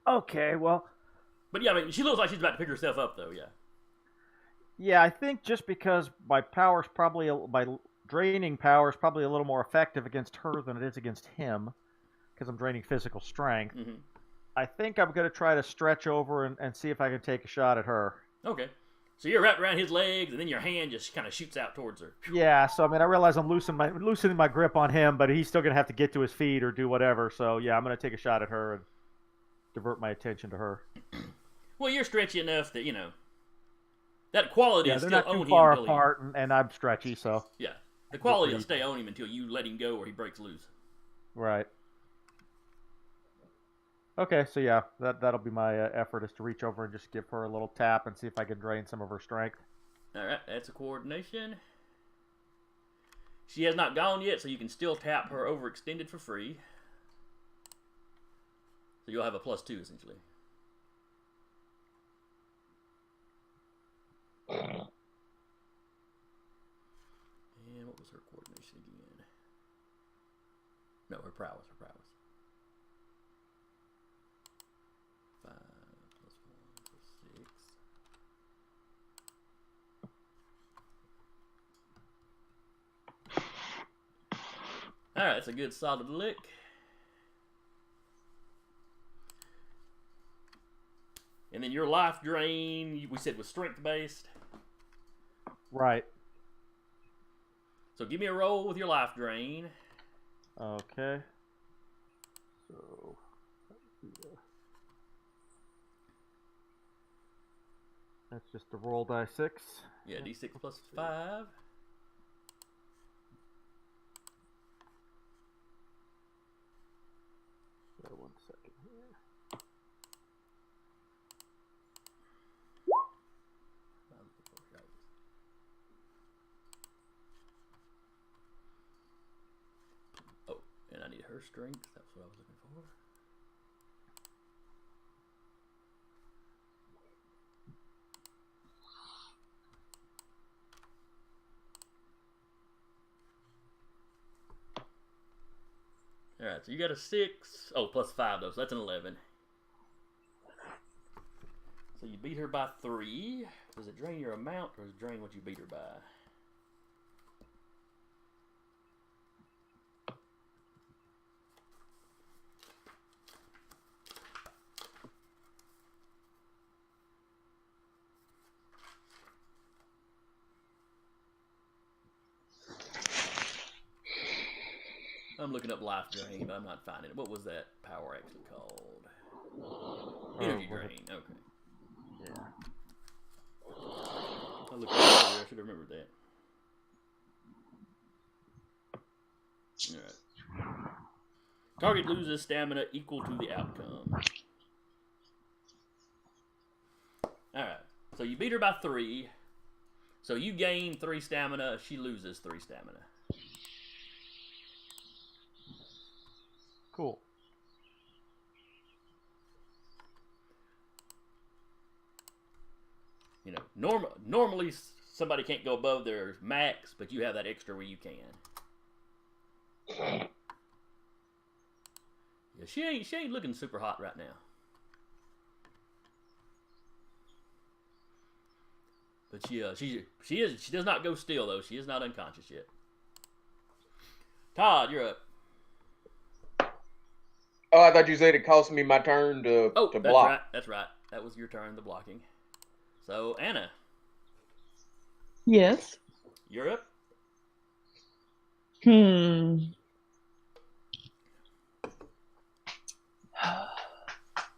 Okay, well. But yeah, I mean, she looks like she's about to pick herself up, though. Yeah. Yeah, I think just because my draining power is probably a little more effective against her than it is against him, because I'm draining physical strength. Mm-hmm. I think I'm going to try to stretch over and see if I can take a shot at her. Okay. So you're wrapped around his legs, and then your hand just kind of shoots out towards her. Yeah, so I mean, I realize I'm loosening my grip on him, but he's still gonna have to get to his feet or do whatever. So yeah, I'm gonna take a shot at her and divert my attention to her. Well, you're stretchy enough that that quality is they're still not on too him. far apart, and I'm stretchy, so Yeah, the quality will stay on him until you let him go or he breaks loose. right. Okay, so yeah, that'll be my effort, is to reach over and just give her a little tap and see if I can drain some of her strength. All right, that's a coordination. She has not gone yet, so you can still tap her overextended for free. So you'll have a +2 essentially. And what was her coordination again? No, her prowess. 5 + 1 + 6. Alright, that's a good solid lick. And then your life drain, we said was strength based. Right. So give me a roll with your life drain. Okay. So that's just a roll die 6. Yeah, d6 + 5. So 1 second here. Oh, and I need her strength. That's what I was looking for. Alright, so you got a 6. Oh, +5 though, so that's an 11. So you beat her by 3. Does it drain your amount, or does it drain what you beat her by? I'm looking up life drain, but I'm not finding it. What was that power actually called? Energy drain. Okay. Yeah. I looked it up earlier. I should have remembered that. Alright. Target loses stamina equal to the outcome. Alright. So you beat her by 3. So you gain 3 stamina. She loses 3 stamina. Cool. You know, normally somebody can't go above their max, but you have that extra where you can. Yeah, she ain't looking super hot right now. But she does not go still though. She is not unconscious yet. Todd, you're up. Oh, I thought you said it cost me my turn to block. That's right. That was your turn, the blocking. So, Anna. Yes. You're up.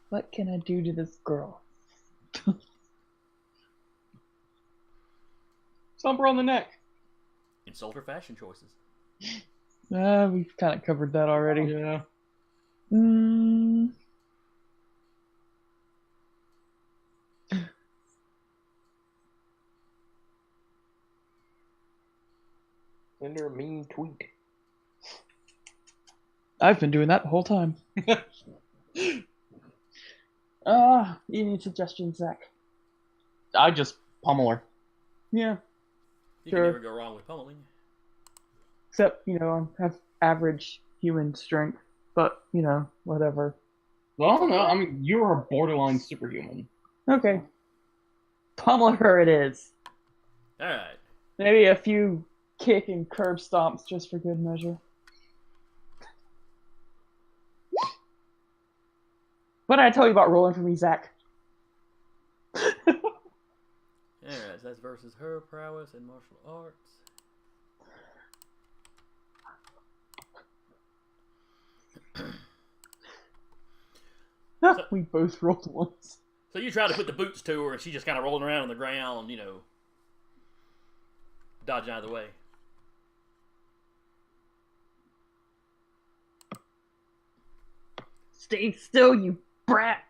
What can I do to this girl? Stomp her on the neck. Insult her fashion choices. We've kind of covered that already. Yeah. Send her a mean tweet. I've been doing that the whole time. Any suggestions, Zach? I just pummel her. Yeah. You Sure. can never go wrong with pummeling. Except, I have average human strength, but, whatever. Well, no, I mean, you are a borderline superhuman. Okay. Pummel her it is. Alright. Maybe a few kick and curb stomps just for good measure. What did I tell you about rolling for me, Zach? Alright. That's versus her prowess in martial arts. We both rolled once. So you try to put the boots to her, and she's just kind of rolling around on the ground, you know, dodging out of the way. Stay still, you brat.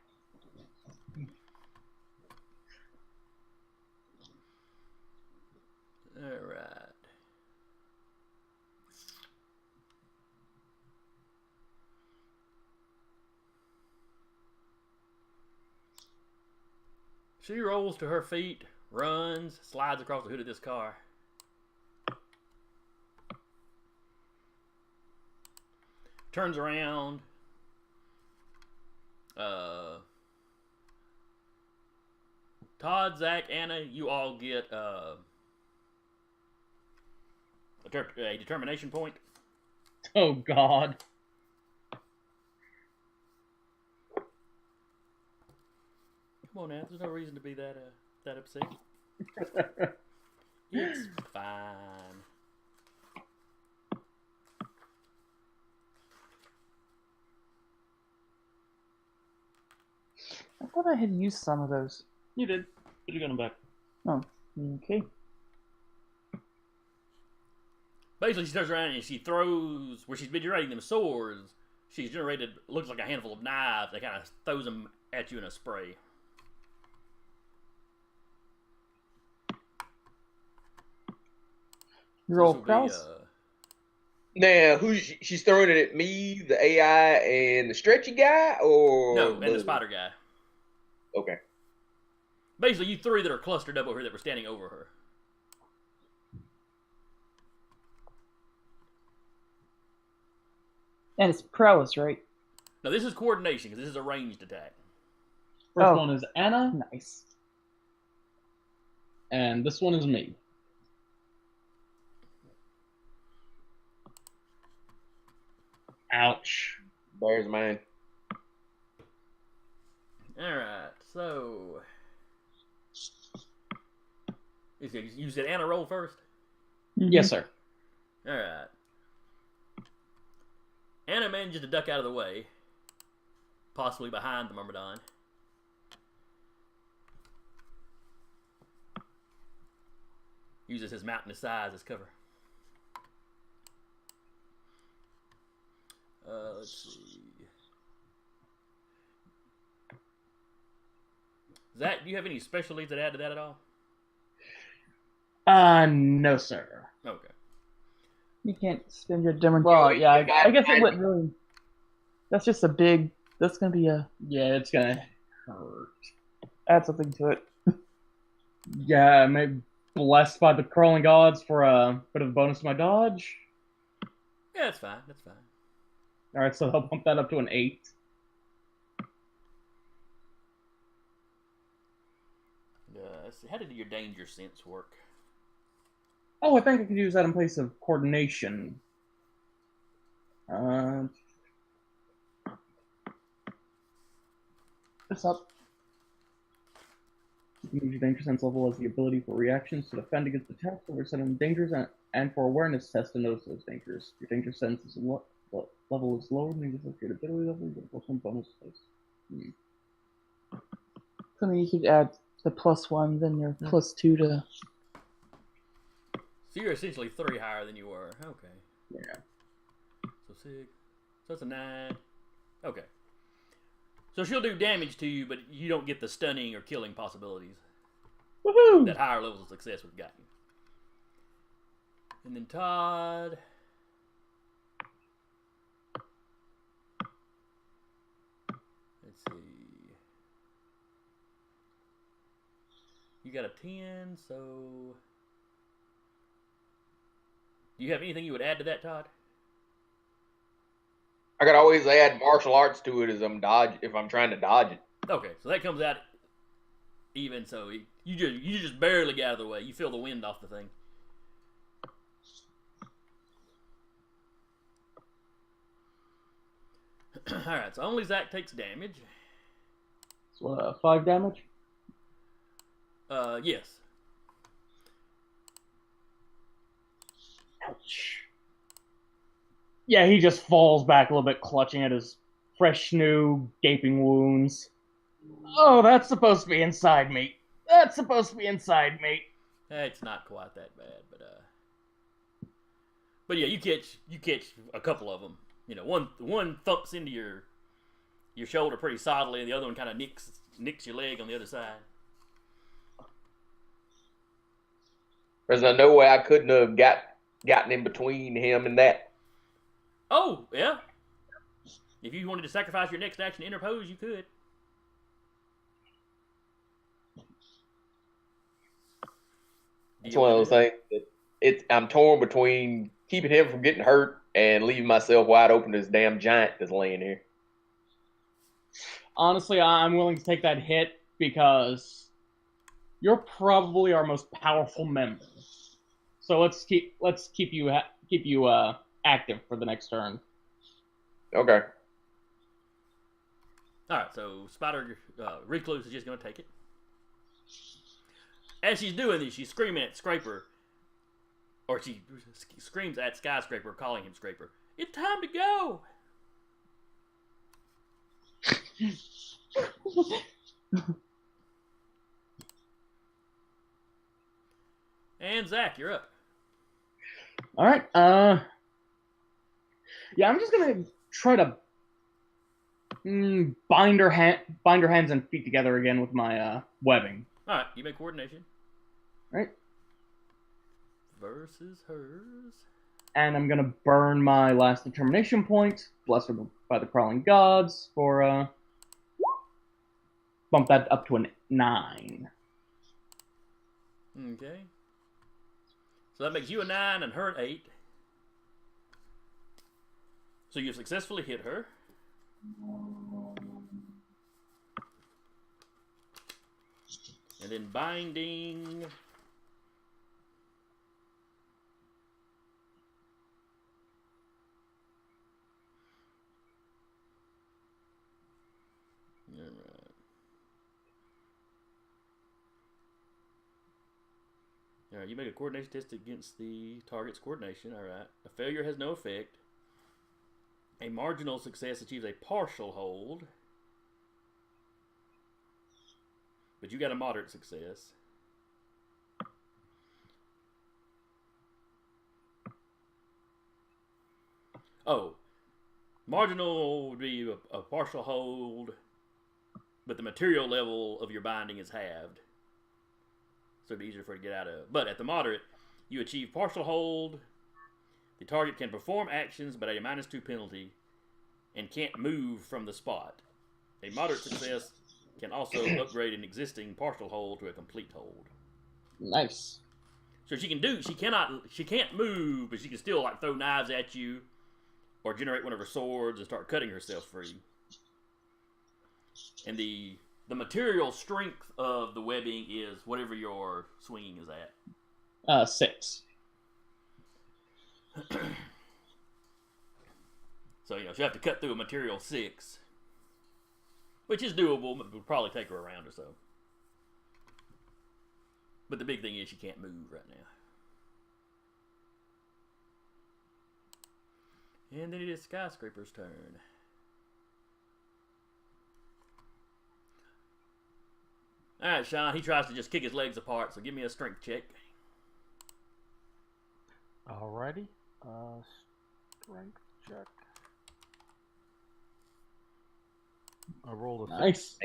Alright. She rolls to her feet, runs, slides across the hood of this car. Turns around. Todd, Zach, Anna, you all get a determination point. Oh, God. Come on now, there's no reason to be that upset. It's fine. I thought I had used some of those. You did. But you got them back. Oh, okay. Basically, she turns around and she throws, where she's been generating them swords, she's generated, looks like a handful of knives, that kind of throws them at you in a spray. Roll prowess. Now, she's throwing it at me, the AI, and the stretchy guy, or No, and the spider guy. Okay. Basically, you three that are clustered up over here that were standing over her. And it's prowess, right? No, this is coordination, because this is a ranged attack. First one is Anna. Nice. And this one is me. Ouch. There's mine. Alright, so... You said Anna roll first? Yes, sir. Alright. Anna manages to duck out of the way. Possibly behind the Myrmidon. Uses his mountainous size as cover. Let's see. Zach, do you have any specialties that add to that at all? No, sir. Okay. You can't spend your demonstration. Well, Yeah, I guess it wouldn't really. That's just a big. That's gonna be a. Yeah, it's gonna hurt. Add something to it. Yeah, maybe blessed by the crawling gods for a bit of a bonus to my dodge. Yeah, that's fine. That's fine. Alright, so I'll bump that up to an 8. Let's see. How did your danger sense work? Oh, I think I could use that in place of coordination. This up. You can use your danger sense level as the ability for reactions to defend against attacks over certain dangers and for awareness tests to notice those dangers. Your danger sense is level is lower than your associated ability level, you get +1 bonus dice. So then you could add the +1, then your +2 to. So you're essentially 3 higher than you were. Okay. Yeah. So 6. So that's a 9. Okay. So she'll do damage to you, but you don't get the stunning or killing possibilities. Woohoo! That higher levels of success would have got you. And then Todd. Let's see. You got a 10, so... Do you have anything you would add to that, Todd? I could always add martial arts to it as if I'm trying to dodge it. Okay, so that comes out even. So you just barely get out of the way. You feel the wind off the thing. All right, so only Zach takes damage. So 5 damage. Yes. Yeah, he just falls back a little bit, clutching at his fresh, new, gaping wounds. Oh, that's supposed to be inside me. That's supposed to be inside me. It's not quite that bad, but yeah, you catch a couple of them. You know, one thumps into your shoulder pretty solidly, and the other one kind of nicks your leg on the other side. There's no way I couldn't have gotten in between him and that. Oh, yeah. If you wanted to sacrifice your next action to interpose, you could. It's one of those things that I'm torn between keeping him from getting hurt and leaving myself wide open to this damn giant that's laying here. Honestly, I'm willing to take that hit because you're probably our most powerful member. So let's keep you active for the next turn. Okay. All right, so Recluse is just going to take it. As she's doing this, she's screaming at Scraper, or she screams at Skyscraper, calling him Scraper. It's time to go. And Zach, you're up. All right. Yeah, I'm just gonna try to bind her hands and feet together again with my webbing. All right, you make coordination. All right. Versus hers. And I'm gonna burn my last determination point, blessed by the crawling gods, for bump that up to a 9. Okay. So that makes you a 9 and her an 8. So you successfully hit her. And then binding. All right. All right, you make a coordination test against the target's coordination. All right. A failure has no effect. A marginal success achieves a partial hold. But you got a moderate success. Oh. Marginal would be a partial hold, but the material level of your binding is halved. So it'd be easier for it to get out of. But at the moderate, you achieve partial hold. The target can perform actions, but at a -2 penalty, and can't move from the spot. A moderate success can also upgrade an existing partial hold to a complete hold. Nice. So she can't move, but she can still like throw knives at you, or generate one of her swords and start cutting herself free. And the material strength of the webbing is whatever your swinging is at. 6. So, she'll have to cut through a material 6. Which is doable, but would probably take her a round or so. But the big thing is she can't move right now. And then it is Skyscraper's turn. Alright, Sean, he tries to just kick his legs apart, so give me a strength check. Alrighty. Strength check. I rolled a 6. Nice.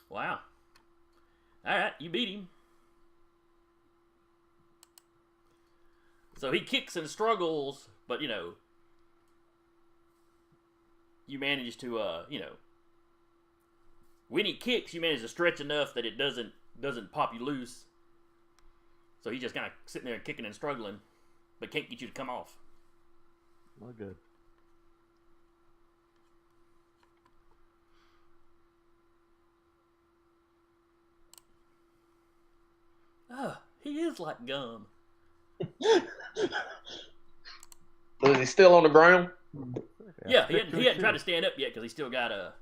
Wow. Alright, you beat him. So he kicks and struggles, but you manage to when he kicks, you manage to stretch enough that it doesn't pop you loose. So he's just kind of sitting there kicking and struggling, but can't get you to come off. Well, good. He is like gum. So is he still on the ground? Yeah, he hadn't tried to stand up yet because he still got trying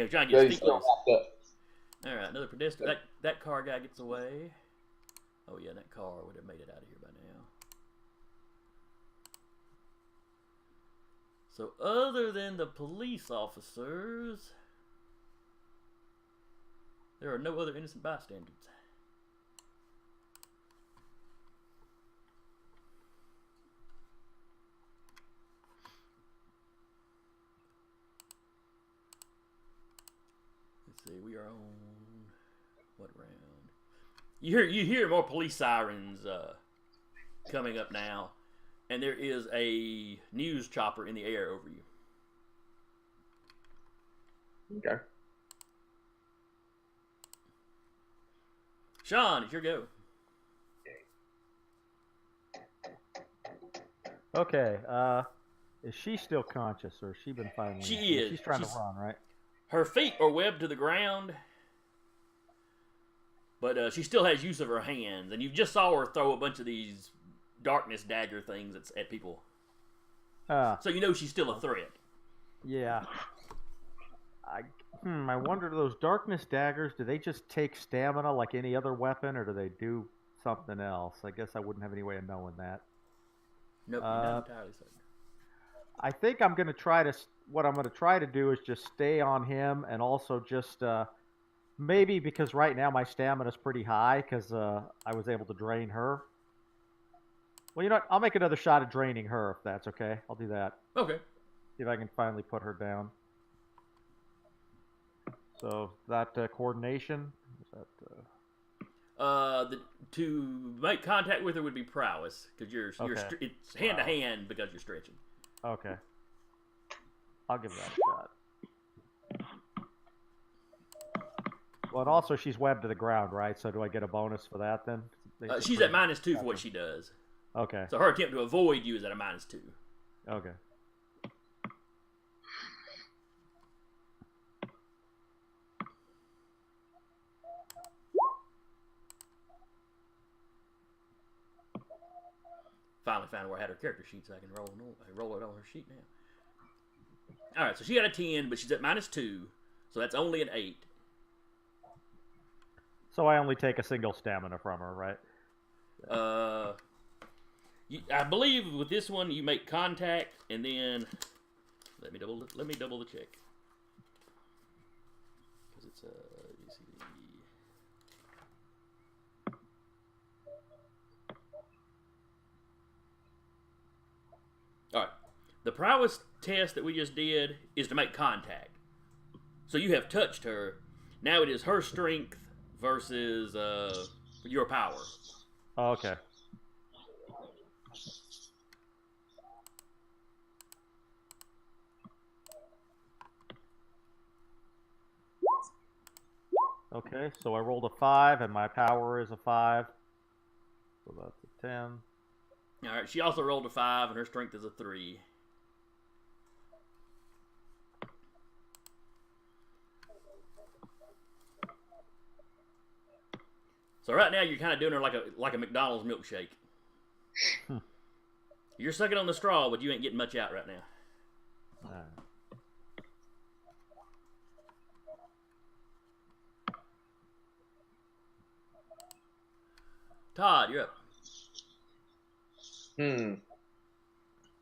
to get his feet loose. All right, another pedestrian. That car guy gets away. Oh yeah, that car would have made it out of here by now. So other than the police officers, there are no other innocent bystanders. Let's see, we are on what round? You hear more police sirens coming up now, and there is a news chopper in the air over you. Okay. Sean, it's your go. Okay. Is she still conscious, or has she been finally? She is. She's trying to run, right? Her feet are webbed to the ground, but she still has use of her hands, and you just saw her throw a bunch of these darkness dagger things at people. So you know she's still a threat. Yeah. I wonder, those darkness daggers, do they just take stamina like any other weapon, or do they do something else? I guess I wouldn't have any way of knowing that. Nope, you're not entirely certain. I think I'm going to try to... What I'm going to try to do is just stay on him, and also just... maybe because right now my stamina's pretty high, because I was able to drain her. Well, you know what? I'll make another shot at draining her, if that's okay. I'll do that. Okay. See if I can finally put her down. So, that coordination? Is that, to make contact with her would be prowess, because it's hand to hand because you're stretching. Okay. I'll give that a shot. Well, and also she's webbed to the ground, right? So do I get a bonus for that then? She's at -2 for what she does. Okay. So her attempt to avoid you is at a -2. Okay. Finally found where I had her character sheet, so I can roll it on her sheet now. All right, so she got a 10, but she's at -2, so that's only an 8. So I only take a single stamina from her, right? I believe with this one you make contact, and then let me double the check, because it's all right. The prowess test that we just did is to make contact. So you have touched her. Now it is her strength versus your power. Oh, okay. Okay, so I rolled a 5, and my power is a 5. So that's a 10. All right, she also rolled a 5, and her strength is a 3. So right now you're kind of doing her like a McDonald's milkshake. You're sucking on the straw, but you ain't getting much out right now. Todd, you're up.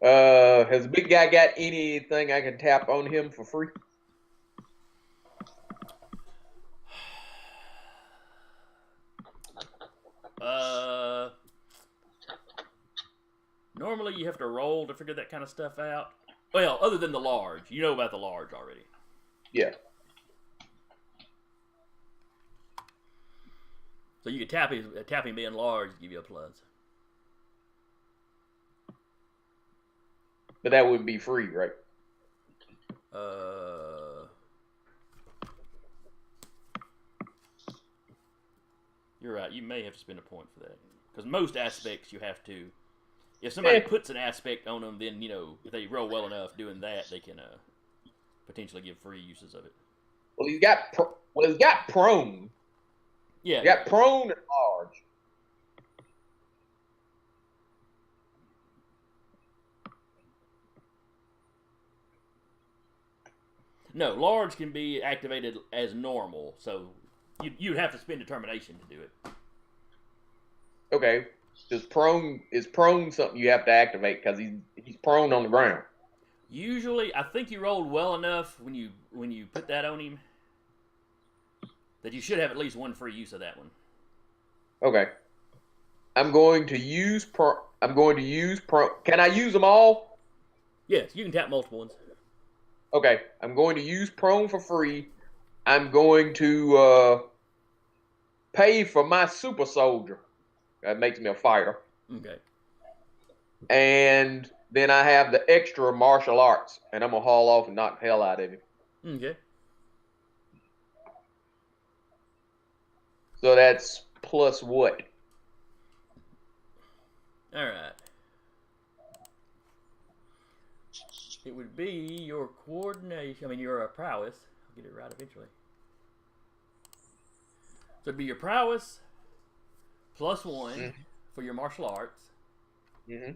Has the big guy got anything I can tap on him for free? Normally you have to roll to figure that kind of stuff out. Well, other than the large. You know about the large already. Yeah. So you could tap him being large to give you a plus. But that wouldn't be free, right? You're right. You may have to spend a point for that. Because most aspects you have to. If somebody puts an aspect on them, then, you know, if they roll well enough doing that, they can potentially give free uses of it. Well, he's got prone. Yeah. He got prone and large. No, large can be activated as normal. So You'd have to spend determination to do it. Okay. Is prone something you have to activate because he's prone on the ground? Usually, I think you rolled well enough when you put that on him that you should have at least one free use of that one. Okay. I'm going to use prone. Can I use them all? Yes, you can tap multiple ones. Okay. I'm going to use prone for free. I'm going to pay for my super soldier. That makes me a fighter. Okay. And then I have the extra martial arts, and I'm gonna haul off and knock the hell out of him. Okay. So that's plus what? All right. It would be your coordination. I mean, your prowess. I'll get it right eventually. So it'd be your prowess plus 1 for your martial arts. Mm-hmm.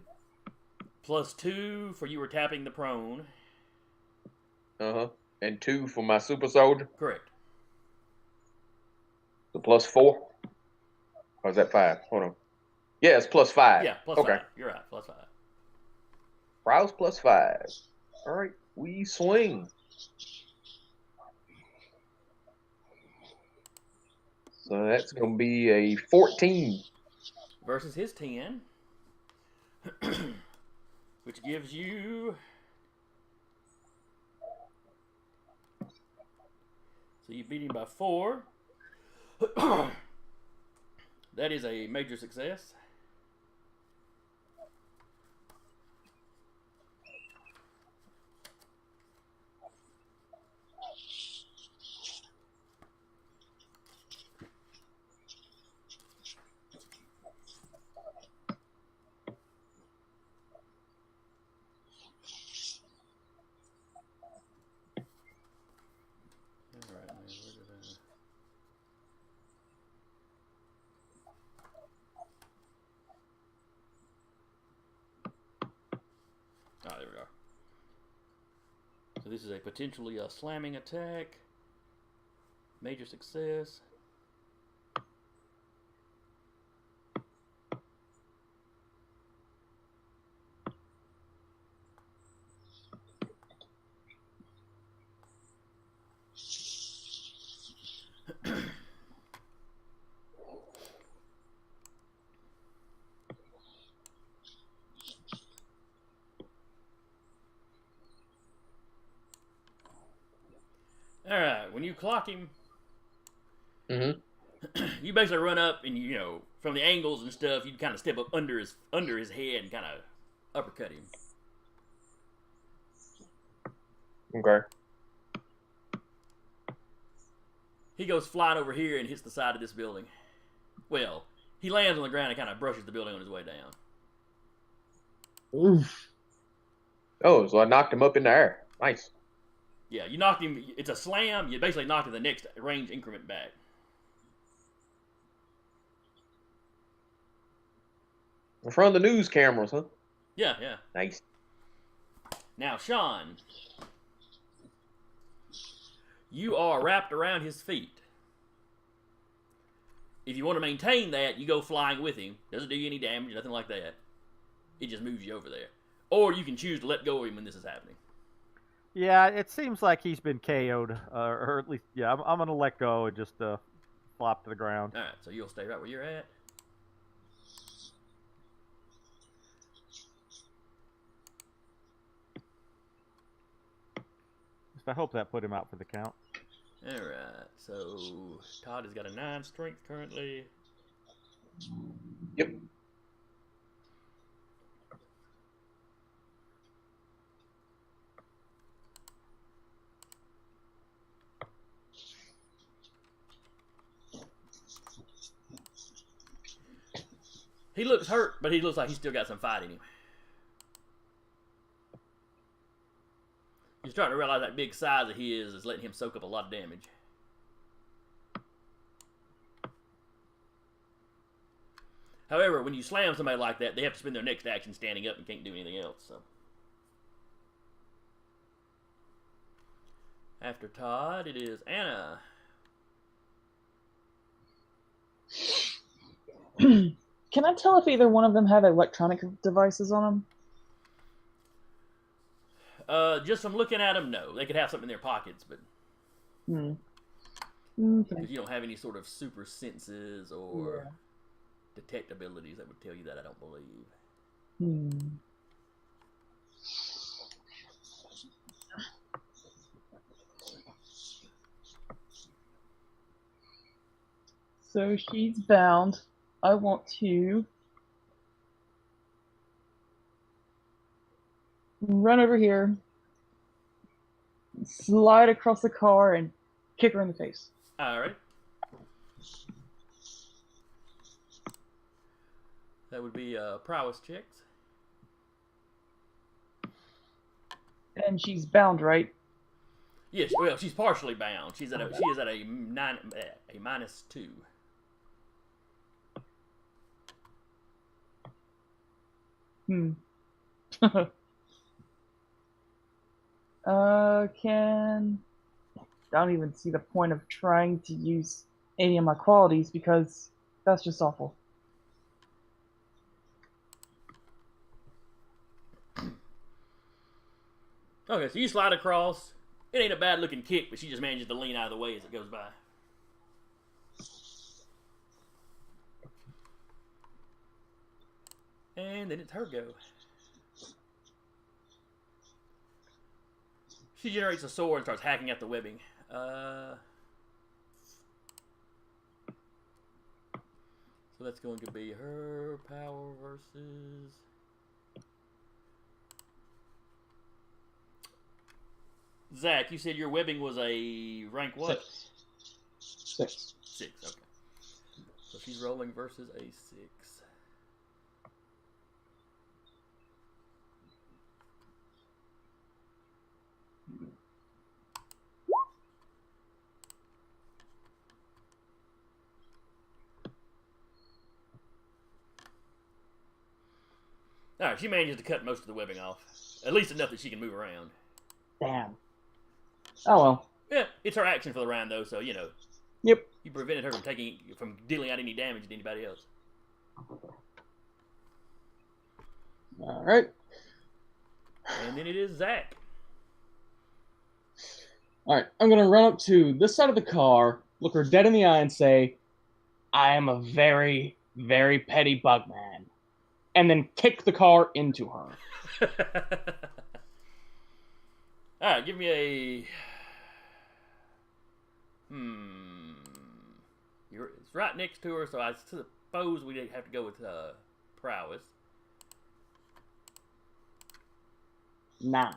Plus 2 for you were tapping the prone. And 2 for my super soldier. Correct. So plus 4. Or is that 5? Hold on. Yeah, it's plus 5. Yeah, plus 5. You're right, plus 5. Prowess plus 5. All right, we swing. So that's going to be a 14. Versus his 10. Which gives you... So you beat him by 4. That is a major success. Ah, there we are. So this is a potentially a slamming attack. Major success. Alright, when you clock him, you basically run up and you know, from the angles and stuff, you kind of step up under his head and kind of uppercut him. Okay. He goes flying over here and hits the side of this building. Well, he lands on the ground and kind of brushes the building on his way down. Oof. Oh, so I knocked him up in the air. Nice. Yeah, you knocked him. It's a slam. You basically knocked him the next range increment back. In front of the news cameras, huh? Yeah, yeah. Nice. Now, Sean, you are wrapped around his feet. If you want to maintain that, you go flying with him. Doesn't do you any damage, nothing like that. It just moves you over there. Or you can choose to let go of him when this is happening. Yeah, it seems like he's been KO'd, or at least, yeah, I'm going to let go and just flop to the ground. All right, so you'll stay right where you're at. I hope that put him out for the count. All right, so Todd has got a 9 strength currently. Yep. He looks hurt, but he looks like he's still got some fight in him. He's starting to realize that big size of his is letting him soak up a lot of damage. However, when you slam somebody like that, they have to spend their next action standing up and can't do anything else. So, after Todd, it is Anna. Can I tell if either one of them have electronic devices on Just from looking at them, no. They could have something in their pockets, but them? Okay. you don't have any sort of super senses or detect abilities that would tell you that, I don't believe. So she's bound. I want to run over here, slide across the car, and kick her in the face. All right. That would be prowess checks. And she's bound, right? Yes. Well, she's partially bound. She is at a -2. I don't even see the point of trying to use any of my qualities because that's just awful. Okay, so you slide across. It ain't a bad looking kick, but she just manages to lean out of the way as it goes by. And then it's her go. She generates a sword and starts hacking at the webbing. So that's going to be her power versus... Zach, you said your webbing was a rank what? 6. 6, okay. So she's rolling versus a 6. Alright, she manages to cut most of the webbing off. At least enough that she can move around. Damn. Oh well. Yeah, it's her action for the round though, so you know. Yep. You prevented her from dealing out any damage to anybody else. Alright. And then it is Zach. Alright, I'm gonna run up to this side of the car, look her dead in the eye and say, I am a very, very petty bugman. And then kick the car into her. Alright, give me a... It's right next to her, so I suppose we have to go with prowess. 9.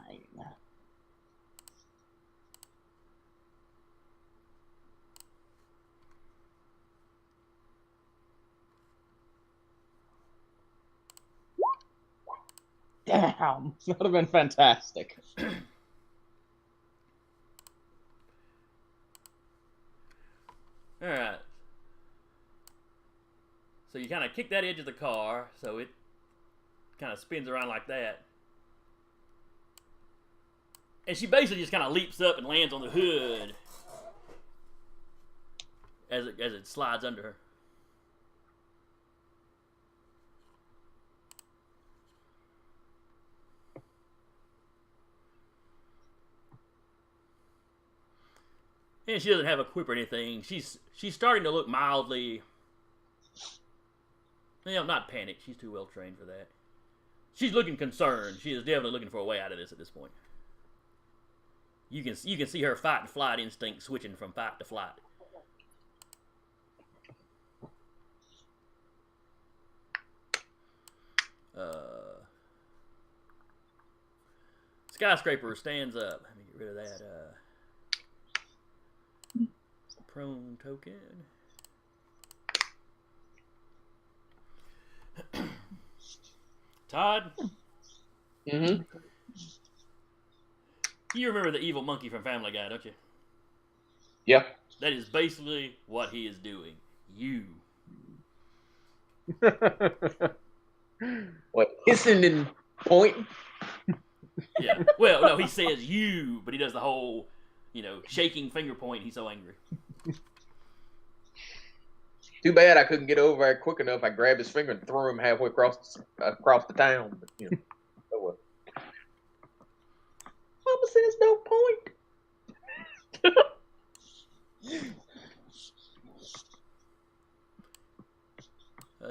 Damn, that would have been fantastic. Alright. So you kind of kick that edge of the car, so it kind of spins around like that. And she basically just kind of leaps up and lands on the hood as it slides under her. And she doesn't have a quip or anything. She's starting to look mildly... not panicked. She's too well trained for that. She's looking concerned. She is definitely looking for a way out of this at this point. You can see her fight and flight instinct switching from fight to flight. Skyscraper stands up. Let me get rid of that. Prone token. Todd? Mm-hmm. You remember the evil monkey from Family Guy, don't you? Yep. That is basically what he is doing. You. What, hissing and pointing? Yeah. Well, no, he says you, but he does the whole, shaking finger point. He's so angry. Too bad I couldn't get over there quick enough. I grabbed his finger and threw him halfway across the town. But, you know, so, Mama says no point.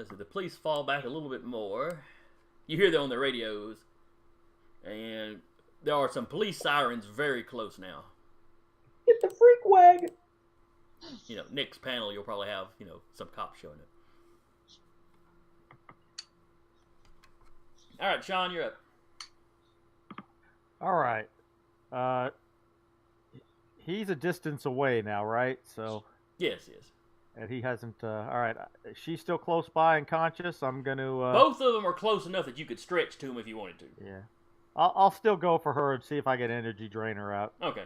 So the police fall back a little bit more. You hear them on the radios, and there are some police sirens very close now. Get the freak wagon. You know, next panel you'll probably have, you know, some cops showing it. All right, Sean, you're up. All right. He's a distance away now, right? So. Yes, yes. And he hasn't. All right. She's still close by and conscious. I'm going to. Both of them are close enough that you could stretch to them if you wanted to. Yeah. I'll still go for her and see if I get energy drain her out. Okay.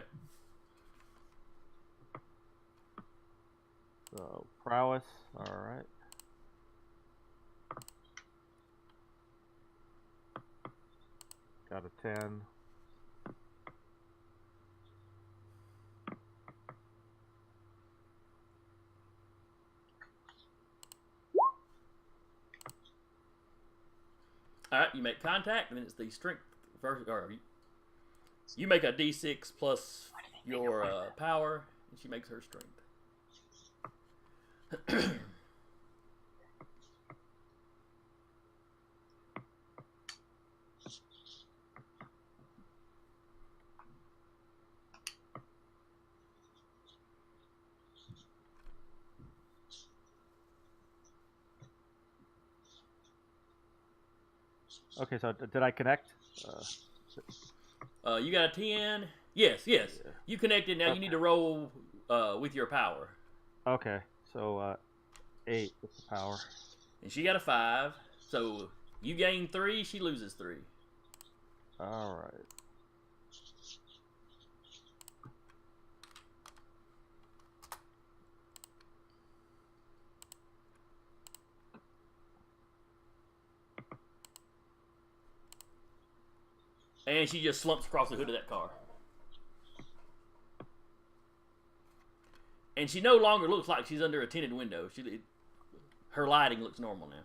So, prowess. All right. Got a 10. All right, you make contact, and then it's the strength versus. Or you make a D6 plus your power, and she makes her strength. Okay, so did I connect? You got a 10. Yes. Yeah. You connected. Now Okay. You need to roll with your power. Okay, so 8 with the power. And she got a 5. So you gain 3. She loses 3. All right. And she just slumps across the hood of that car. And she no longer looks like she's under a tinted window. Her lighting looks normal now.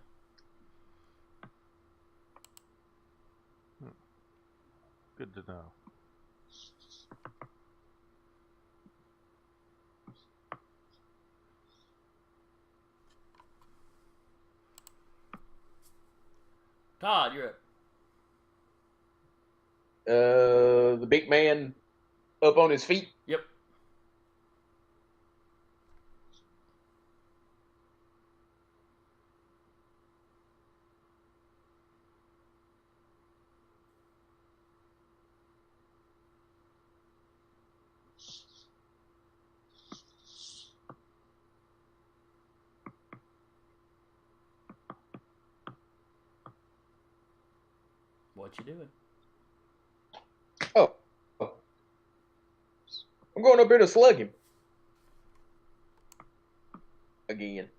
Good to know. Todd, you're up. The big man up on his feet. Yep. What you doing? Oh. I'm going up here to slug him. Again.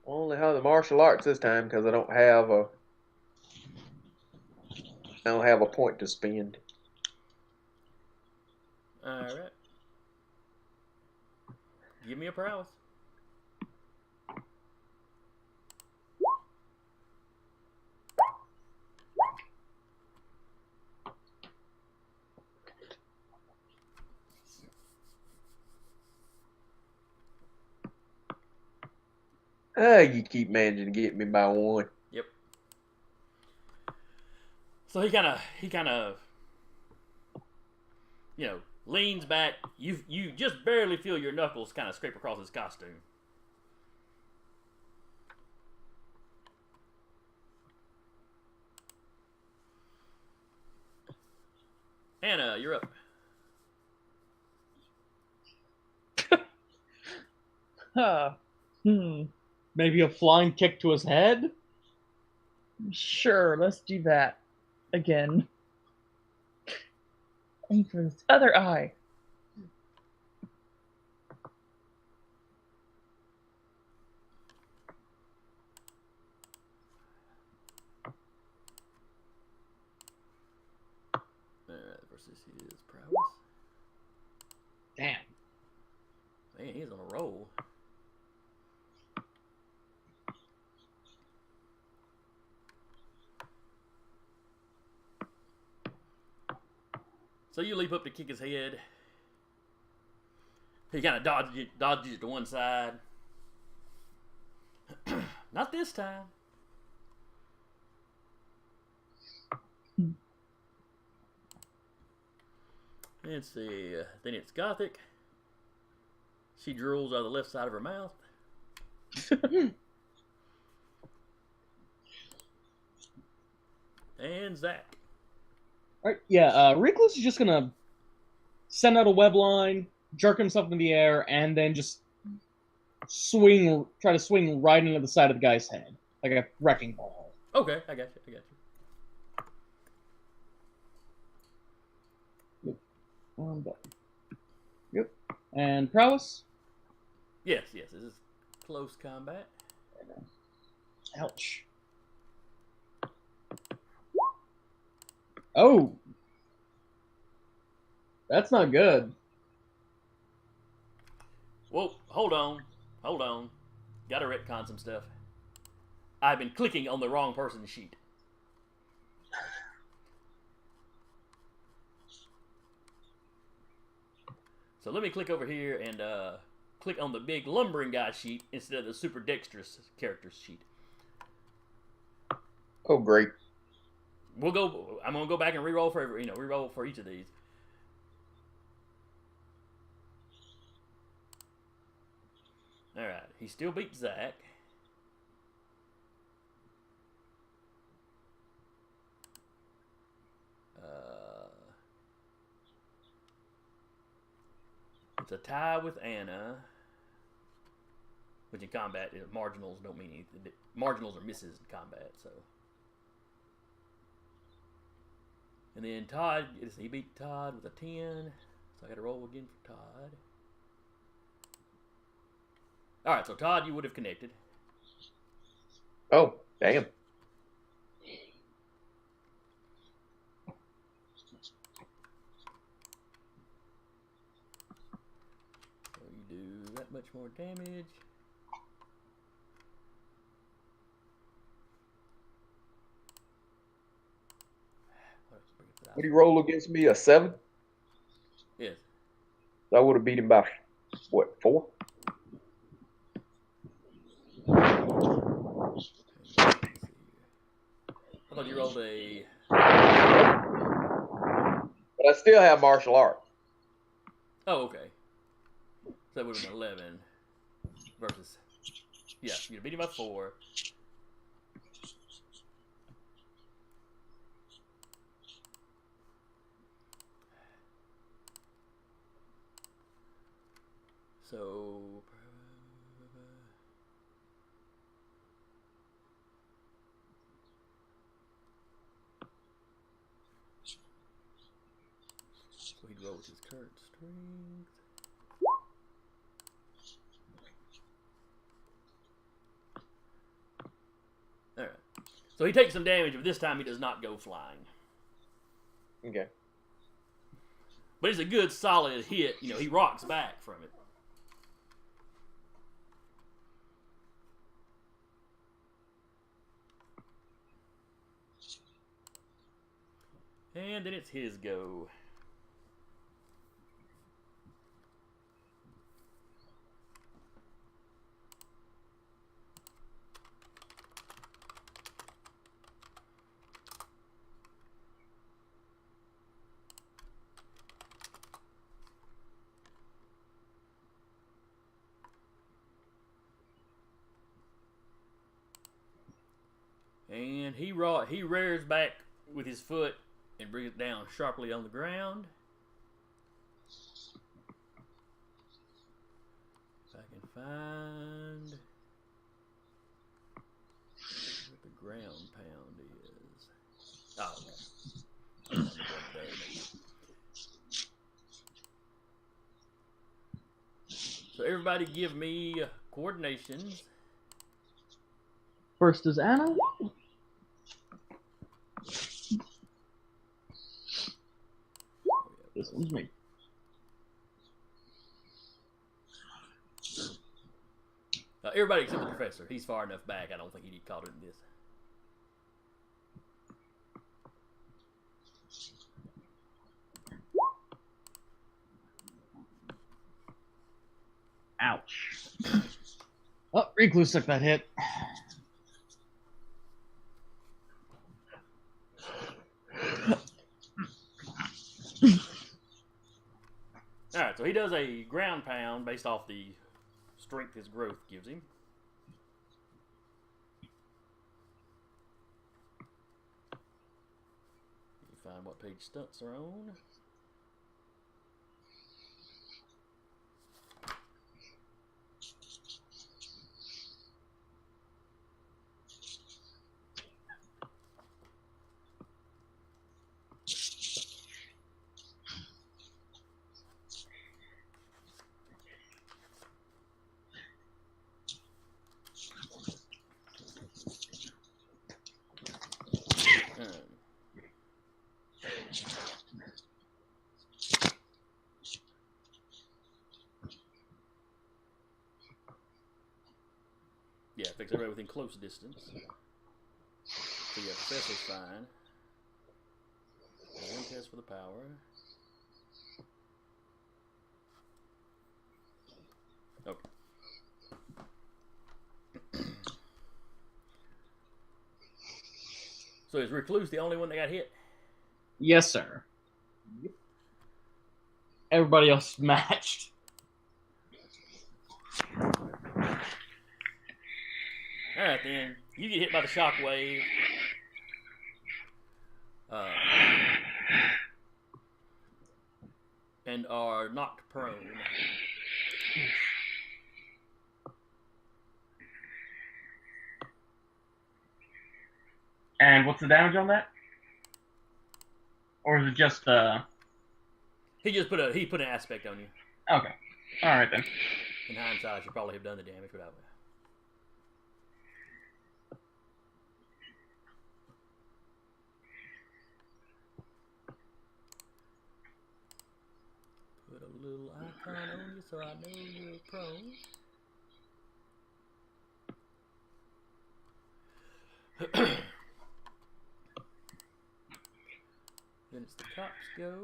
Only have the martial arts this time because I don't have a point to spend. All right. Give me a prowess. You keep managing to get me by 1. Yep. So he kind of, leans back. You just barely feel your knuckles kind of scrape across his costume. Anna, you're up. Maybe a flying kick to his head? Sure, let's do that again. Aim for his other eye. versus his prowess. Damn. Man, he's on a roll. So you leap up to kick his head. He kind of dodges it to one side. Not this time. Let's see. Then it's Gothic. She drools out of the left side of her mouth. And Zach. Alright, yeah, Recluse is just gonna send out a web line, jerk himself in the air, and then just try to swing right into the side of the guy's head. Like a wrecking ball. Okay, I got you. One button. Yep. And prowess? Yes, this is close combat. Ouch. Oh! That's not good. Whoa, hold on. Gotta retcon some stuff. I've been clicking on the wrong person's sheet. So let me click over here and click on the big lumbering guy sheet instead of the super dexterous characters sheet. Oh, great. I'm gonna go back and reroll for each of these. All right, he still beats Zach. It's a tie with Anna, which in combat, marginals don't mean anything. Marginals are misses in combat, so. And then Todd, he beat Todd with a 10, so I got to roll again for Todd. All right, so Todd, you would have connected. Oh, damn. So you do that much more damage. Would he roll against me a 7? Yes. I would have beat him by, what, 4? I thought you rolled a... But I still have martial arts. Oh, okay. So that would have been 11 versus... Yeah, you beat him by 4. So... So he'd roll with his current strength. Alright. So he takes some damage, but this time he does not go flying. Okay. But it's a good solid hit. You know, he rocks back from it. And then it's his go. And he rears back with his foot and brings it down sharply on the ground. If I can find what the ground pound is. Oh, okay. So everybody give me coordinations. First is Anna. This one's me. Everybody except the professor. He's far enough back. I don't think he'd get caught in this. Ouch. Oh, Recluse took that hit. Alright, so he does a ground pound based off the strength his growth gives him. You find what page stunts are on. Yeah, affects everybody within close distance. So yeah, Professor's fine. One test for the power. Okay. So is Recluse the only one that got hit? Yes, sir. Yep. Everybody else matched. Alright then, you get hit by the shockwave. And are knocked prone. And what's the damage on that? Or is it just He put an aspect on you. Okay. Alright then. In hindsight, you probably have done the damage without it. Put a little icon on you so I know you're prone. Then it's the cops go.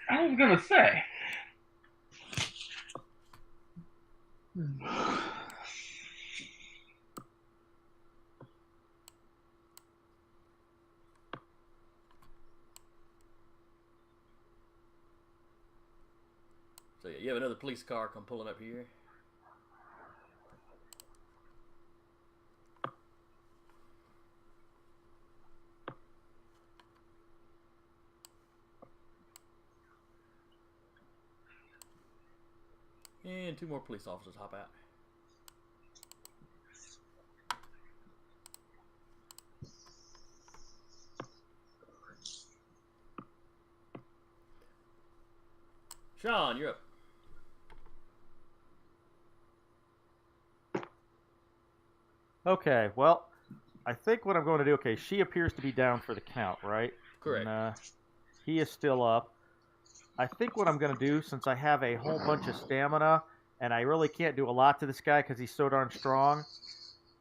I was gonna say. So yeah, you have another police car come pulling up here. And 2 more police officers hop out. Sean, you're up. Okay, well, I think what I'm going to do, okay, she appears to be down for the count, right? Correct. And, he is still up. I think what I'm going to do, since I have a whole bunch of stamina, and I really can't do a lot to this guy because he's so darn strong,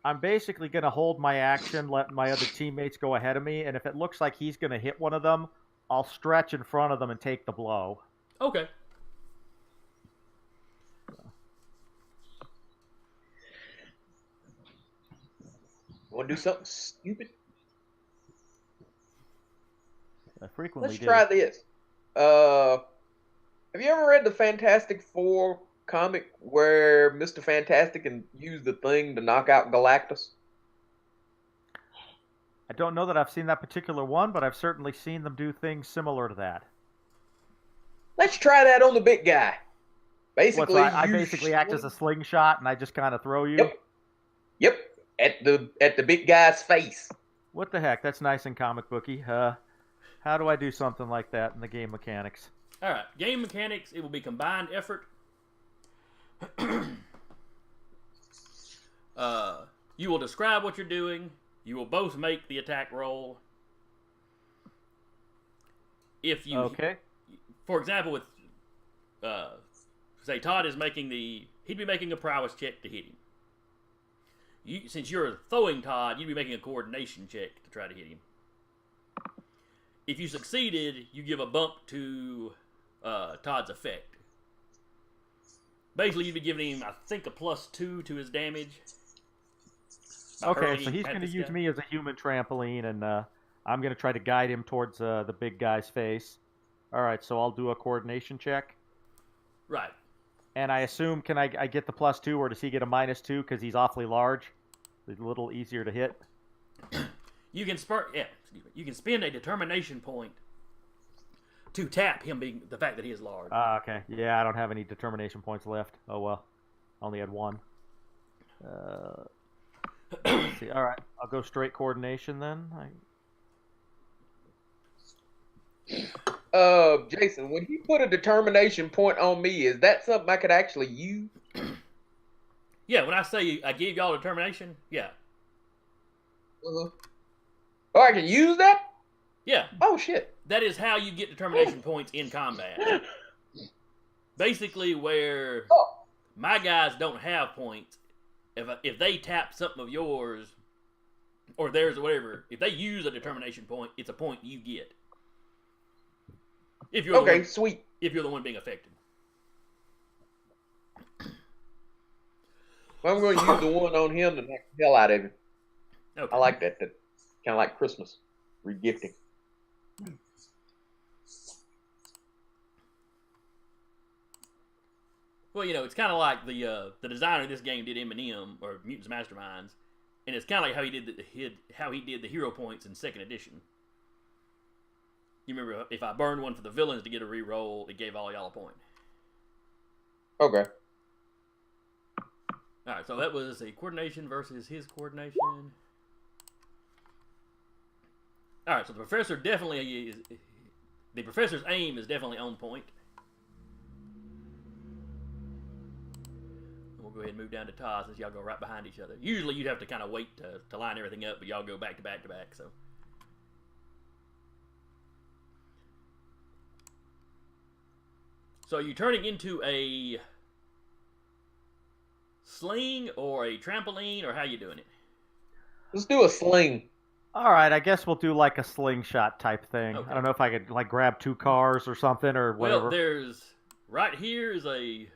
I'm basically going to hold my action, let my other teammates go ahead of me, and if it looks like he's going to hit one of them, I'll stretch in front of them and take the blow. Okay. Want to do something stupid? I frequently Let's do. try this. Have you ever read the Fantastic Four comic where Mr. Fantastic can use the thing to knock out Galactus? I don't know that I've seen that particular one, but I've certainly seen them do things similar to that. Let's try that on the big guy. Basically, So I basically act as a slingshot, and I just kind of throw you. Yep. At the big guy's face. What the heck? That's nice and comic booky. How do I do something like that in the game mechanics? All right, game mechanics. It will be combined effort. You will describe what you're doing. You will both make the attack roll. If you, for example, with say Todd is making he'd be making a prowess check to hit him. Since you're throwing Todd, you'd be making a coordination check to try to hit him. If you succeeded, you give a bump to Todd's effect. Basically, you'd be giving him, I think, a +2 to his damage. Okay, so he's going to use me as a human trampoline, and I'm going to try to guide him towards the big guy's face. All right, so I'll do a coordination check. Right. And I assume, can I get the +2, or does he get a -2 because he's awfully large? It's a little easier to hit. You can you can spend a determination point to tap him being the fact that he is large. Okay. Yeah, I don't have any determination points left. Oh well, I only had one. Let's see. All right, I'll go straight coordination then. Jason, when he put a determination point on me, is that something I could actually use? Yeah, when I say I gave y'all determination, yeah. Oh, I can use that? Yeah. Oh, shit. That is how you get determination points in combat. Basically, where my guys don't have points, if they tap something of yours, or theirs or whatever, if they use a determination point, it's a point you get. If you're sweet. If you're the one being affected. I'm going to use the one on him to knock the hell out of him. Okay. I like that. That's kind of like Christmas. Regifting. Well, it's kind of like the designer of this game did M&M, or Mutants Masterminds, and it's kind of like how he did the hero points in 2nd edition. You remember, if I burned one for the villains to get a reroll, it gave all y'all a point. Okay. All right, so that was a coordination versus his coordination. All right, so the professor's aim is definitely on point. We'll go ahead and move down to Todd since y'all go right behind each other. Usually you'd have to kind of wait to line everything up, but y'all go back to back to back, so. So are you turning into a sling or a trampoline, or how you doing it? Let's do a sling. All right, I guess we'll do like a slingshot type thing. Okay. I don't know if I could like grab 2 cars or something or whatever. Well, right here is a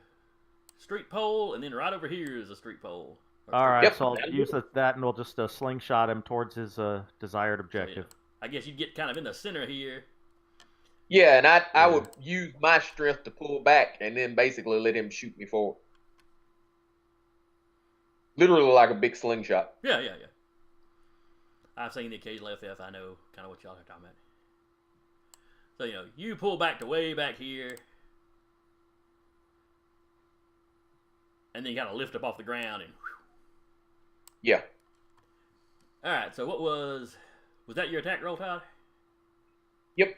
street pole, and then right over here is a street pole. All right, so I'll use that, and we'll just slingshot him towards his desired objective. So, yeah. I guess you'd get kind of in the center here. Yeah, and I would use my strength to pull back and then basically let him shoot me forward. Literally like a big slingshot. Yeah. I've seen the occasional FF. I know kind of what y'all are talking about. So, you pull back to way back here. And then you kind of lift up off the ground and... Yeah. All right, so was that your attack roll, Todd? Yep.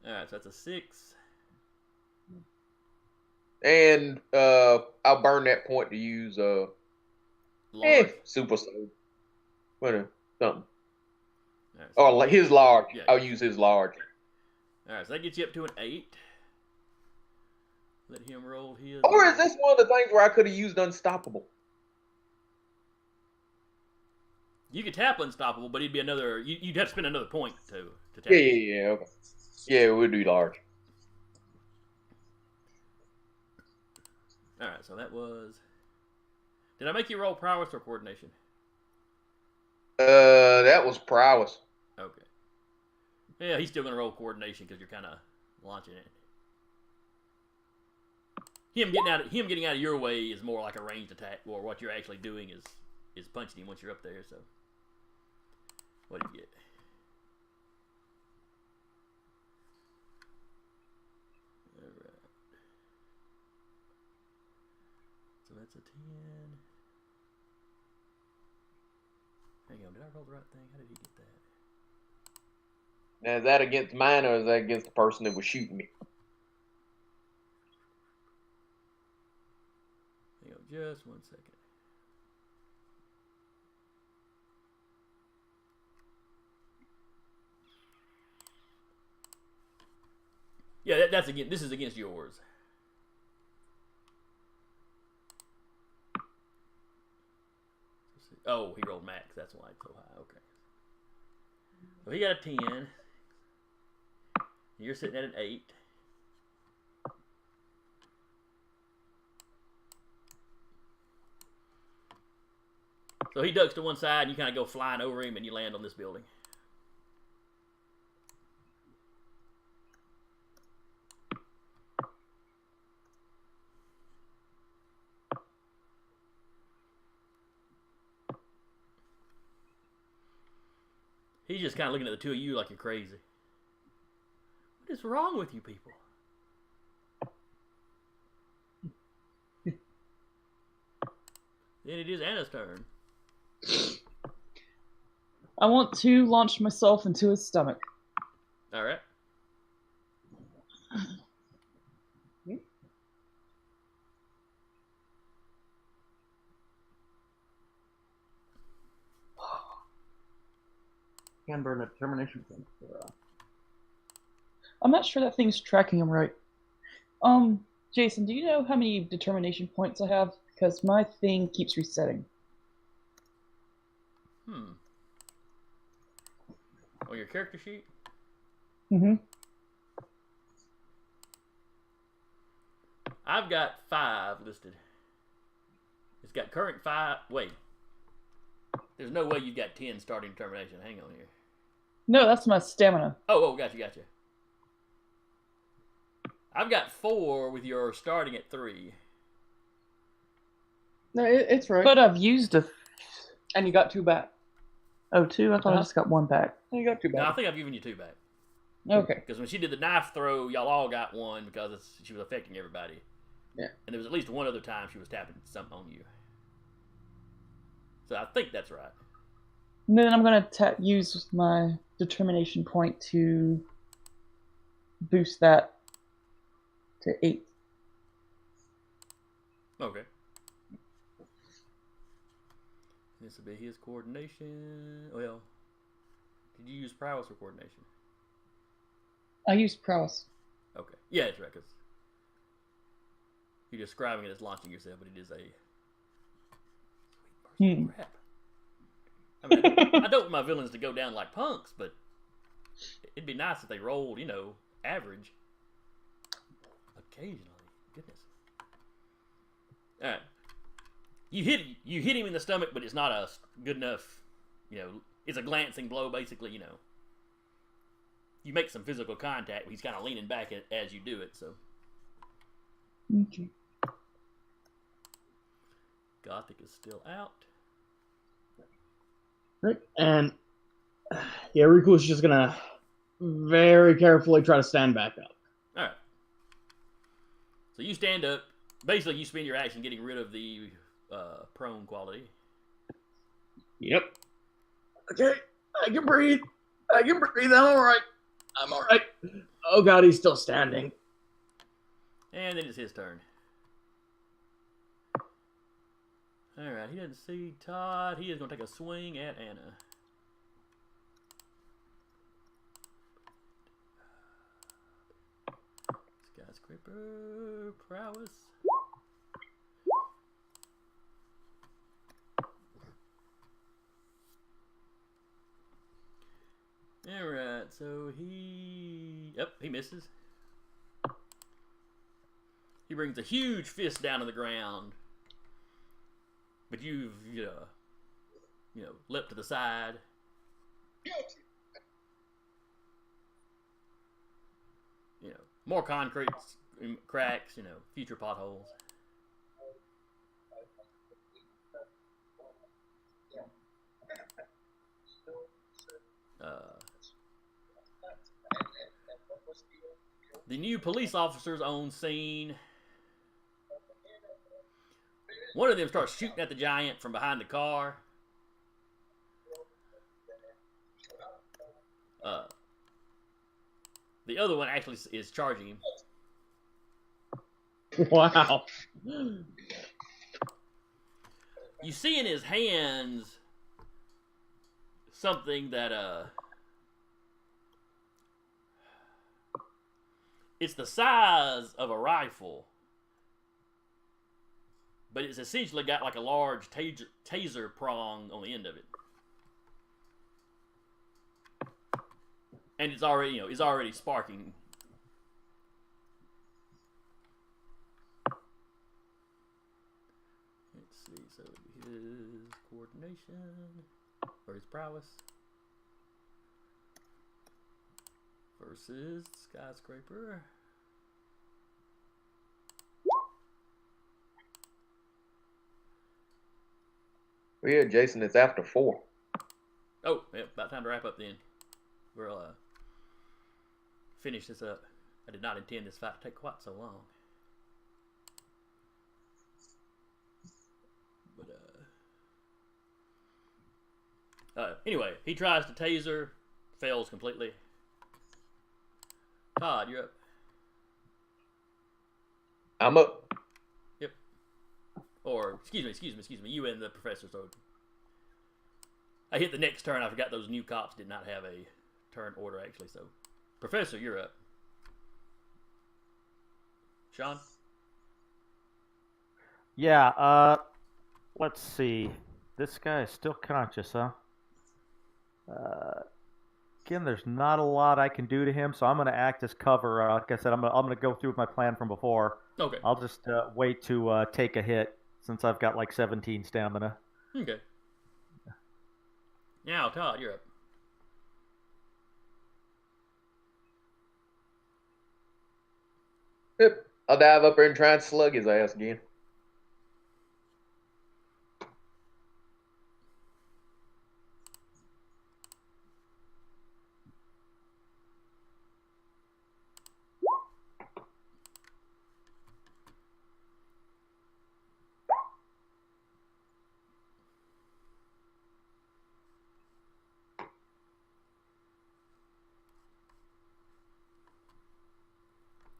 All right, so that's a 6. And I'll burn that point to use super soul. Something. Right, so like his large. Yeah. I'll use his large. All right, so that gets you up to an 8. Let him roll his. Or is this one of the things where I could have used unstoppable? You could tap unstoppable, but it'd be another. You'd have to spend another point to tap. Yeah. Okay. Yeah, we'll do large. All right, so that was. Did I make you roll prowess or coordination? That was prowess. Okay. Yeah, he's still gonna roll coordination because you're kind of launching it. Him getting out of your way is more like a ranged attack, or what you're actually doing is punching him once you're up there. So, what do you get? All that's a 10. Hang on, did I roll the right thing? How did he get that? Now, is that against mine or is that against the person that was shooting me? Hang on, just 1 second. Yeah, that's again. This is against yours. Oh, he rolled max. That's why it's so high. Okay. So he got a 10. You're sitting at an 8. So he ducks to one side, and you kind of go flying over him, and you land on this building. He's just kind of looking at the two of you like you're crazy. What is wrong with you people? Then it is Anna's turn. I want to launch myself into his stomach. All right. Can burn a determination point. I'm not sure that thing's tracking him right. Jason, do you know how many determination points I have? Because my thing keeps resetting. On your character sheet? Mm-hmm. I've got 5 listed. It's got current 5. Wait. There's no way you've got 10 starting determination. Hang on here. No, that's my stamina. Oh, gotcha. I've got 4 with your starting at 3. No, it's right. But I've used a... And you got 2 back. Oh, 2? I thought I just got 1 back. You got 2 back. No, I think I've given you 2 back. Okay. Because when she did the knife throw, y'all all got 1 because she was affecting everybody. Yeah. And there was at least one other time she was tapping something on you. So I think that's right. And then I'm going to use my determination point to boost that to 8. Okay. This will be his coordination. Well, did you use prowess or coordination? I used prowess. Okay. Yeah, that's right, because you're describing it as launching yourself, but it is a sweet person. Crap. I mean, I don't want my villains to go down like punks, but it'd be nice if they rolled, average. Occasionally. Goodness. All right. You hit him in the stomach, but it's not a good enough, it's a glancing blow, basically, You make some physical contact, but he's kind of leaning back as you do it, so. Okay. Gothic is still out. Right, and Recluse is just gonna very carefully try to stand back up. All right. So you stand up. Basically, you spend your action getting rid of the prone quality. Yep. Okay, I can breathe. I'm all right. Oh God, he's still standing. And then it's his turn. Alright, he doesn't see Todd. He is going to take a swing at Anna. Skyscraper prowess. Alright, so he... Yep, he misses. He brings a huge fist down to the ground. But you've, leapt to the side. More concrete cracks, future potholes. The new police officers on scene. One of them starts shooting at the giant from behind the car. The other one actually is charging him. Wow. You see in his hands something that it's the size of a rifle, but it's essentially got like a large taser prong on the end of it. And it's already, it's already sparking. Let's see, so his coordination, or his prowess, versus Skyscraper. Well, yeah, Jason, it's after 4. Oh, yeah, about time to wrap up then. We'll finish this up. I did not intend this fight to take quite so long. But, anyway, he tries to taser, fails completely. Todd, you're up. I'm up. Yep. Or, excuse me, you and the professor, so I hit the next turn. I forgot those new cops did not have a turn order, actually, so. Professor, you're up. Sean? Yeah, let's see. This guy is still conscious, huh? Again, there's not a lot I can do to him, so I'm going to act as cover. Like I said, I'm going to go through with my plan from before. Okay. I'll just wait to take a hit since I've got like 17 stamina. Okay. Now, Todd, you're up. Yep. I'll dive up there and try and slug his ass again.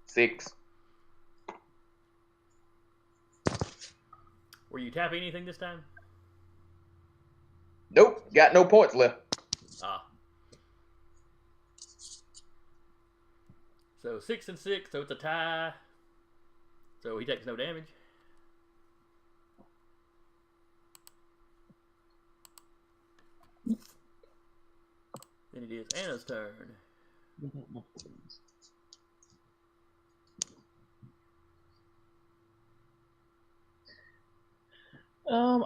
Six. Were you tapping anything this time? Nope. Got no points left. Ah. So 6 and 6, so it's a tie. So he takes no damage. Then it is Anna's turn.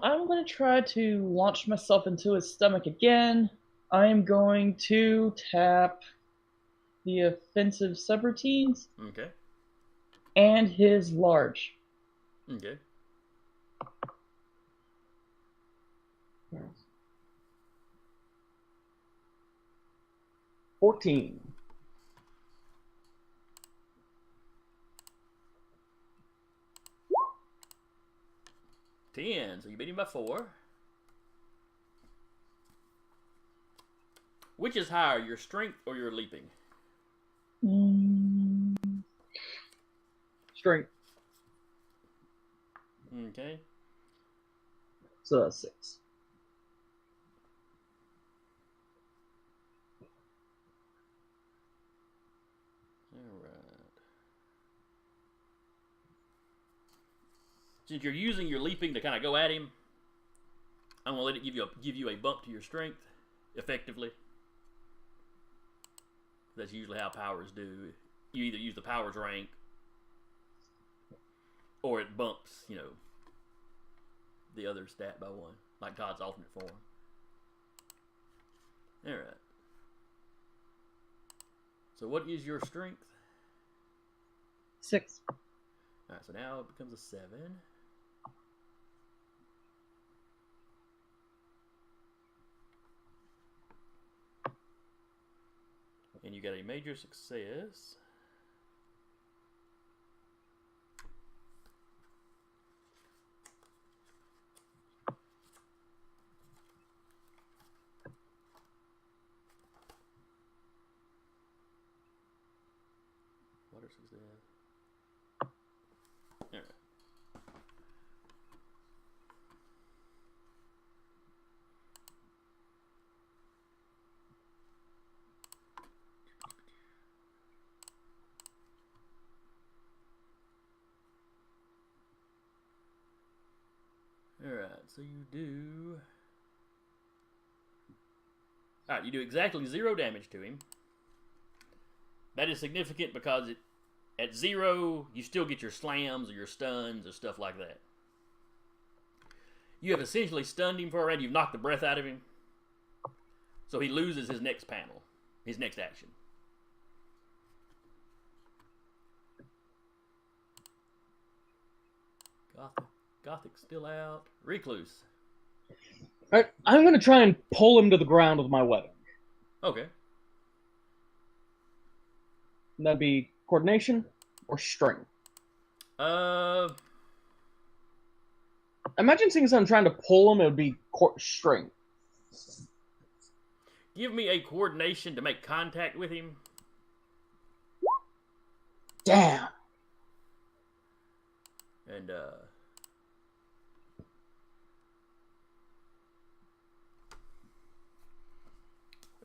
I'm going to try to launch myself into his stomach again. I am going to tap the offensive subroutines Okay. and his large. Okay. $14. 10, so you beat him by 4. Which is higher, your strength or your leaping? Strength. Okay. So that's 6. Since you're using your leaping to kind of go at him, I'm gonna let it give you a bump to your strength, effectively. That's usually how powers do. You either use the powers rank, or it bumps, the other stat by 1, like Todd's alternate form. All right. So what is your strength? 6. All right. So now it becomes a 7. And you got a major success. water success. Alright. Alright, so you do... Alright, you do exactly 0 damage to him. That is significant because at 0, you still get your slams or your stuns or stuff like that. You have essentially stunned him for a round. You've knocked the breath out of him. So he loses his next panel, his next action. Gothic's still out. Recluse. Alright, I'm going to try and pull him to the ground with my weapon. Okay. That'd be coordination or strength. Imagine seeing someone trying to pull him, it would be strength. Give me a coordination to make contact with him. Damn. And, it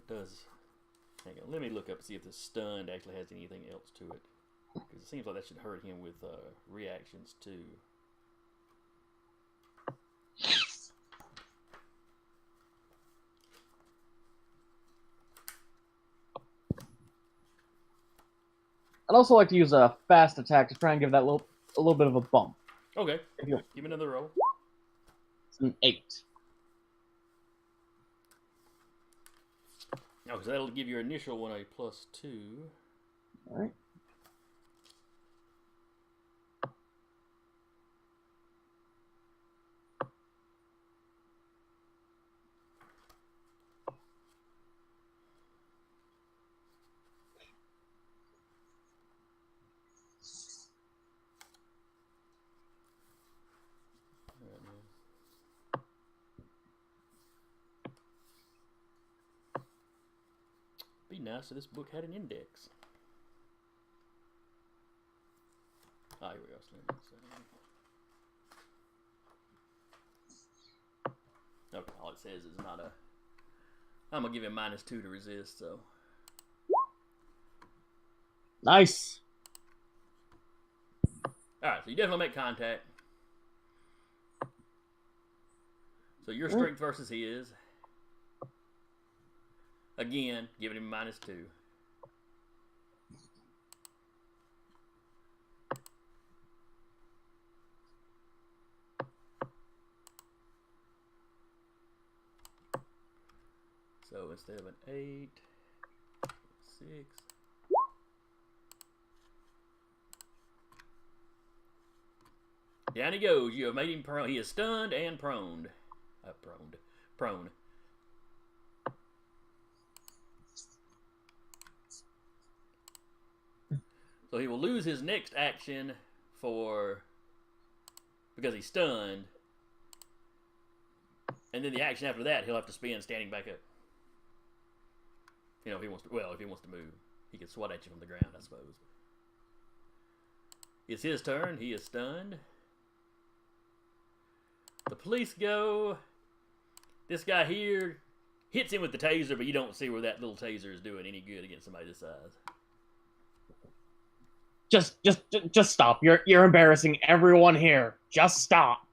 does... Hang on, let me look up and see if the stunned actually has anything else to it. Because it seems like that should hurt him with reactions too. I'd also like to use a fast attack to try and give that a little bit of a bump. Okay, give me another roll. It's an 8. Oh, so that'll give your initial one a +2. Alright. Be nice if this book had an index. Ah, here we go. Okay, all it says is not a... I'm going to give him -2 to resist, so... Nice. Alright, so you definitely make contact. So your strength versus his. Again, giving him -2. So instead of an 8, 6. Down he goes. You have made him prone. He is stunned and proned. Prone. So he will lose his next action because he's stunned. And then the action after that, he'll have to spend standing back up. You know, if he wants to move. He can swat at you from the ground, I suppose. It's his turn. He is stunned. The police go. This guy here hits him with the taser, but you don't see where that little taser is doing any good against somebody this size. Just stop. You're embarrassing everyone here. Just stop.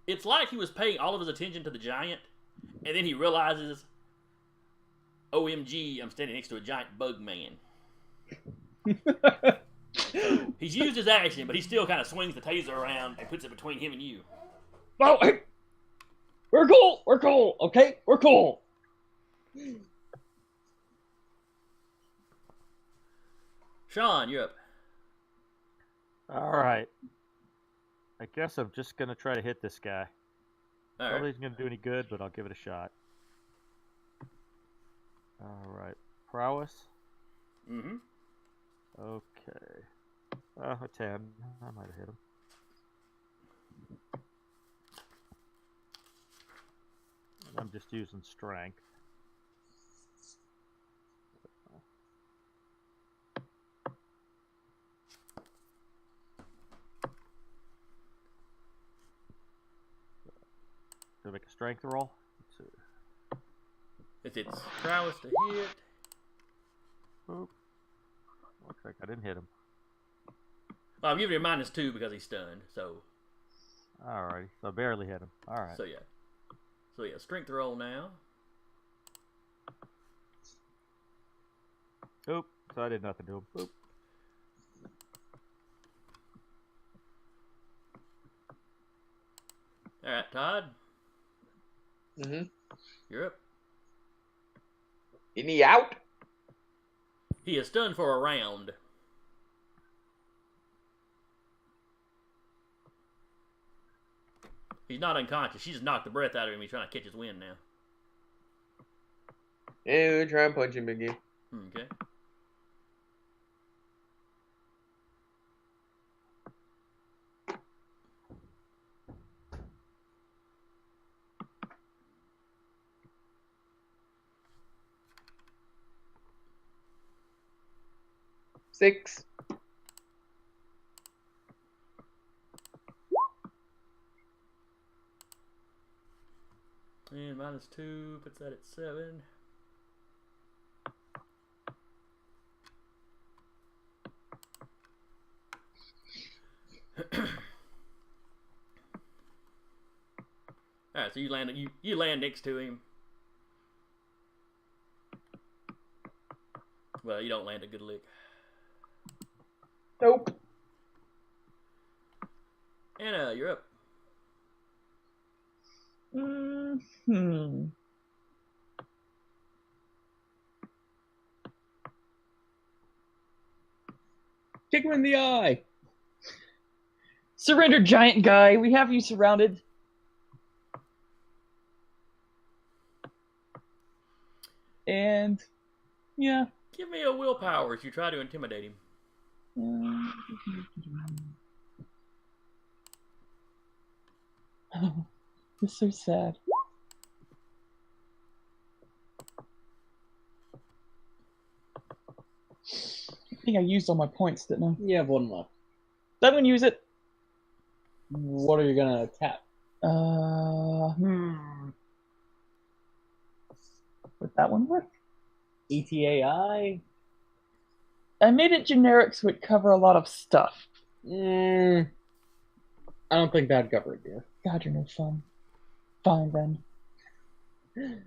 It's like he was paying all of his attention to the giant, and then he realizes, OMG, I'm standing next to a giant bug man. So he's used his action, but he still kind of swings the taser around and puts it between him and you. Oh, hey. We're cool, okay? We're cool. Sean, you're up. All right. I guess I'm just going to try to hit this guy. All Probably right. isn't going to do any good, but I'll give it a shot. All right. Prowess? Mm-hmm. Okay. A 10. I might have hit him. I'm just using strength. strength roll. If it's prowess to hit. Oop. Looks like I didn't hit him. Well, I'm giving you a -2 because he's stunned, so. Alrighty, so I barely hit him. Alright. So yeah, strength roll now. Oop, so I did nothing to him. Oop. Alright, Todd. Mm-hmm. You're up. Isn't he out? He is stunned for a round. He's not unconscious. She just knocked the breath out of him. He's trying to catch his wind now. Yeah, we'll try and punch him again. Okay. Six. And -2 puts that at 7. Alright, so you land next to him. Well, you don't land a good lick. Nope. Anna, you're up. Kick him in the eye. Surrender, giant guy. We have you surrounded. And yeah. Give me a willpower as you try to intimidate him. Oh, it's so sad. I think I used all my points, didn't I? You have one left. I'm gonna use it. What are you gonna tap? Would that one work? ETAI? I made it generic so it cover a lot of stuff. I don't think that'd cover it, dear. God, you're no fun. Fine then.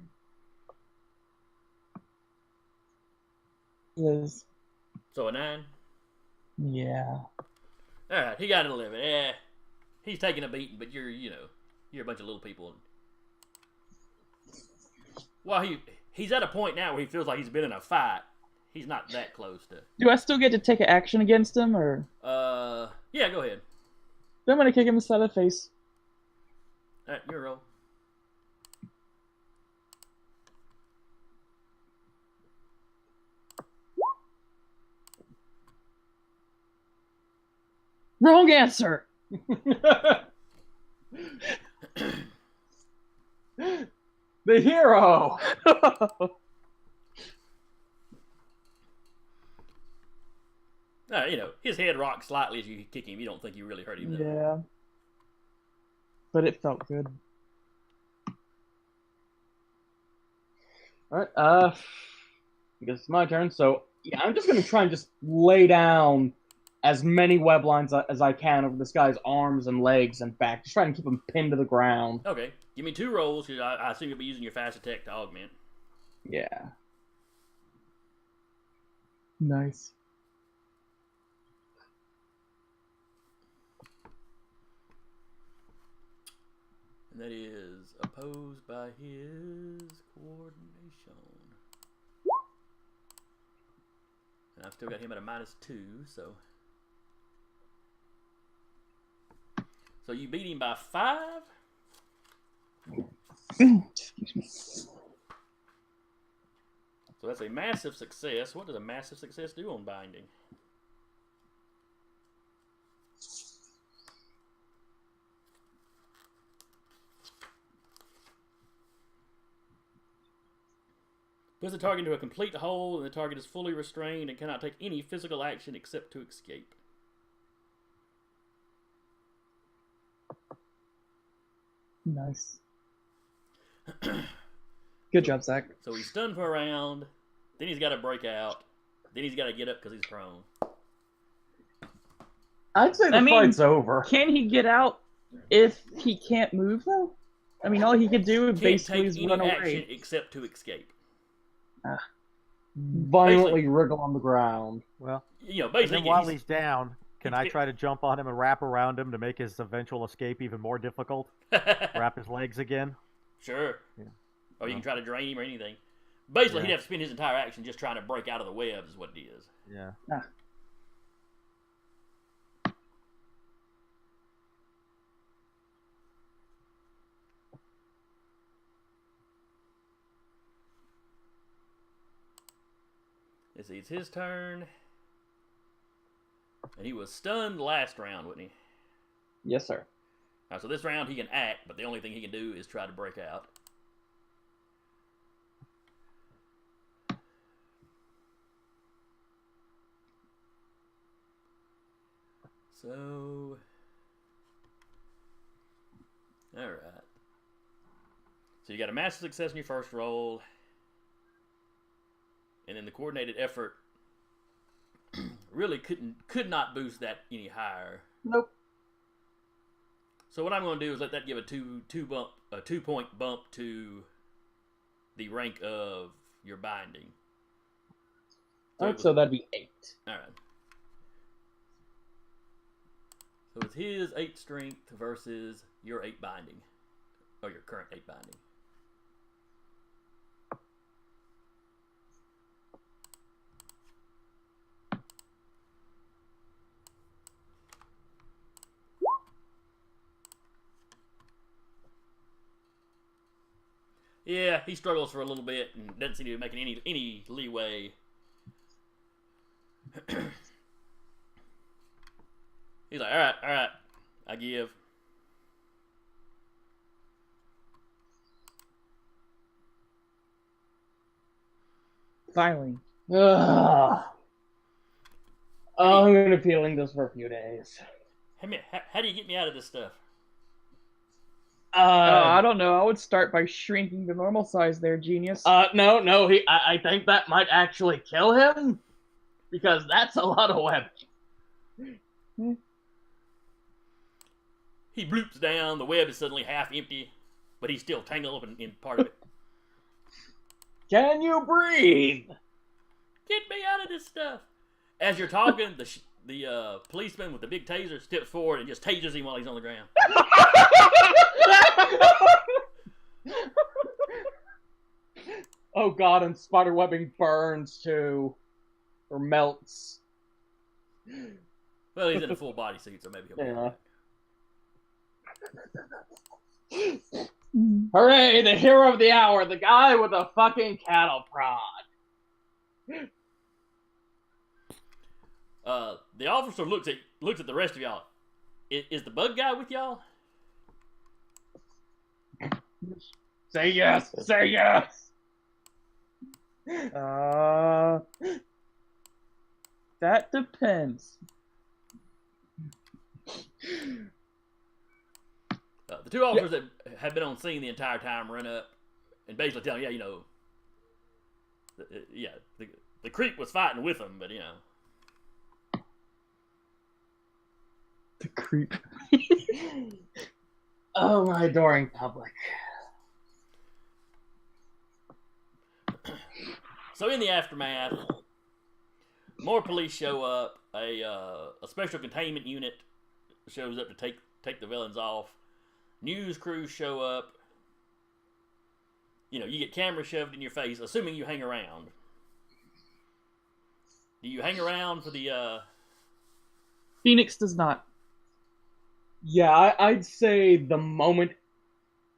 Liz. So a 9? Yeah. Alright, he got an 11. Yeah. He's taking a beating, but you're a bunch of little people. Well, he's at a point now where he feels like he's been in a fight. He's not that close to. Do I still get to take an action against him, or? Yeah, go ahead. I'm gonna kick him inside the face. Alright, your roll. Wrong answer! The hero! His head rocks slightly as you kick him. You don't think you really hurt him, though. Yeah. But it felt good. Alright, I guess it's my turn. So, yeah, I'm just gonna try and just lay down as many web lines as I can over this guy's arms and legs and back. Just trying to keep him pinned to the ground. Okay. Give me 2 rolls, because I assume you'll be using your fast attack to augment. Yeah. Nice. And that is opposed by his coordination. And I've still got him at a -2, so. So you beat him by 5? Excuse me. So that's a massive success. What does a massive success do on binding? Puts the target into a complete hold, and the target is fully restrained and cannot take any physical action except to escape. Nice. Good job, Zach. So he's stunned for a round. Then he's got to break out. Then he's got to get up because he's prone. I'd say the fight's over. Can he get out if he can't move, though? I mean, all he could do is basically take run any away. action except to escape. Violently wriggle on the ground. Well, basically, then while he's down, can I try to jump on him and wrap around him to make his eventual escape even more difficult? Wrap his legs again? Sure. Yeah. Or you can try to drain him or anything. Basically, he'd have to spend his entire action just trying to break out of the webs is what it is. Yeah. Let's see, it's his turn. And he was stunned last round, wasn't he? Yes, sir. Alright, so this round he can act, but the only thing he can do is try to break out. So... Alright. So you got a massive success in your first roll. And then the coordinated effort really could not boost that any higher. Nope. So what I'm going to do is let that give a two point bump to the rank of your binding. So that'd be 8. All right. So it's his 8 strength versus your 8 binding, or your current 8 binding. Yeah, he struggles for a little bit and doesn't seem to be making any leeway. He's like, all right, I give. Finally. I'm going to be feeling this for a few days. How do you get me out of this stuff? I don't know. I would start by shrinking to normal size there, genius. No, I think that might actually kill him, because that's a lot of weapons. He bloops down, the web is suddenly half empty, but he's still tangled up in part of it. Can you breathe? Get me out of this stuff. As you're talking, the policeman with the big taser steps forward and just tasers him while he's on the ground. Oh god, and spider webbing burns too. Or melts. Well, he's in a full bodysuit, so maybe he'll be all right. Hooray, the hero of the hour, the guy with a fucking cattle prod. The officer looks at the rest of y'all. Is the bug guy with y'all? Say yes! Say yes! That depends. The two officers that have been on scene the entire time run up and basically tell him, the creep was fighting with them, but The creep. Oh, my adoring public. So in the aftermath, more police show up. A special containment unit shows up to take the villains off. News crews show up. You get cameras shoved in your face, assuming you hang around. Do you hang around for the... Phoenix does not. Yeah, I'd say the moment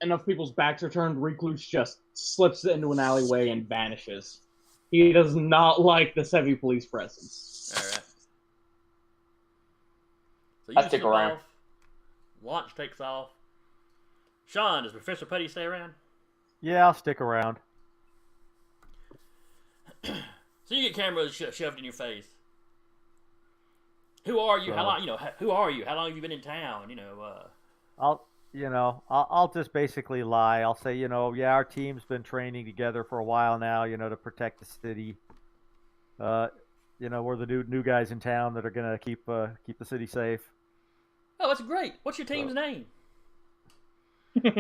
enough people's backs are turned, Recluse just slips into an alleyway and vanishes. He does not like this heavy police presence. Alright. So I stick around. off. Launch takes off. Sean, does Professor Putty stay around? Yeah, I'll stick around. So you get cameras shoved in your face. Who are you? How long? Who are you? How long have you been in town? I'll just basically lie. I'll say, yeah, our team's been training together for a while now, to protect the city. We're the new guys in town that are gonna keep the city safe. Oh, that's great. What's your team's name?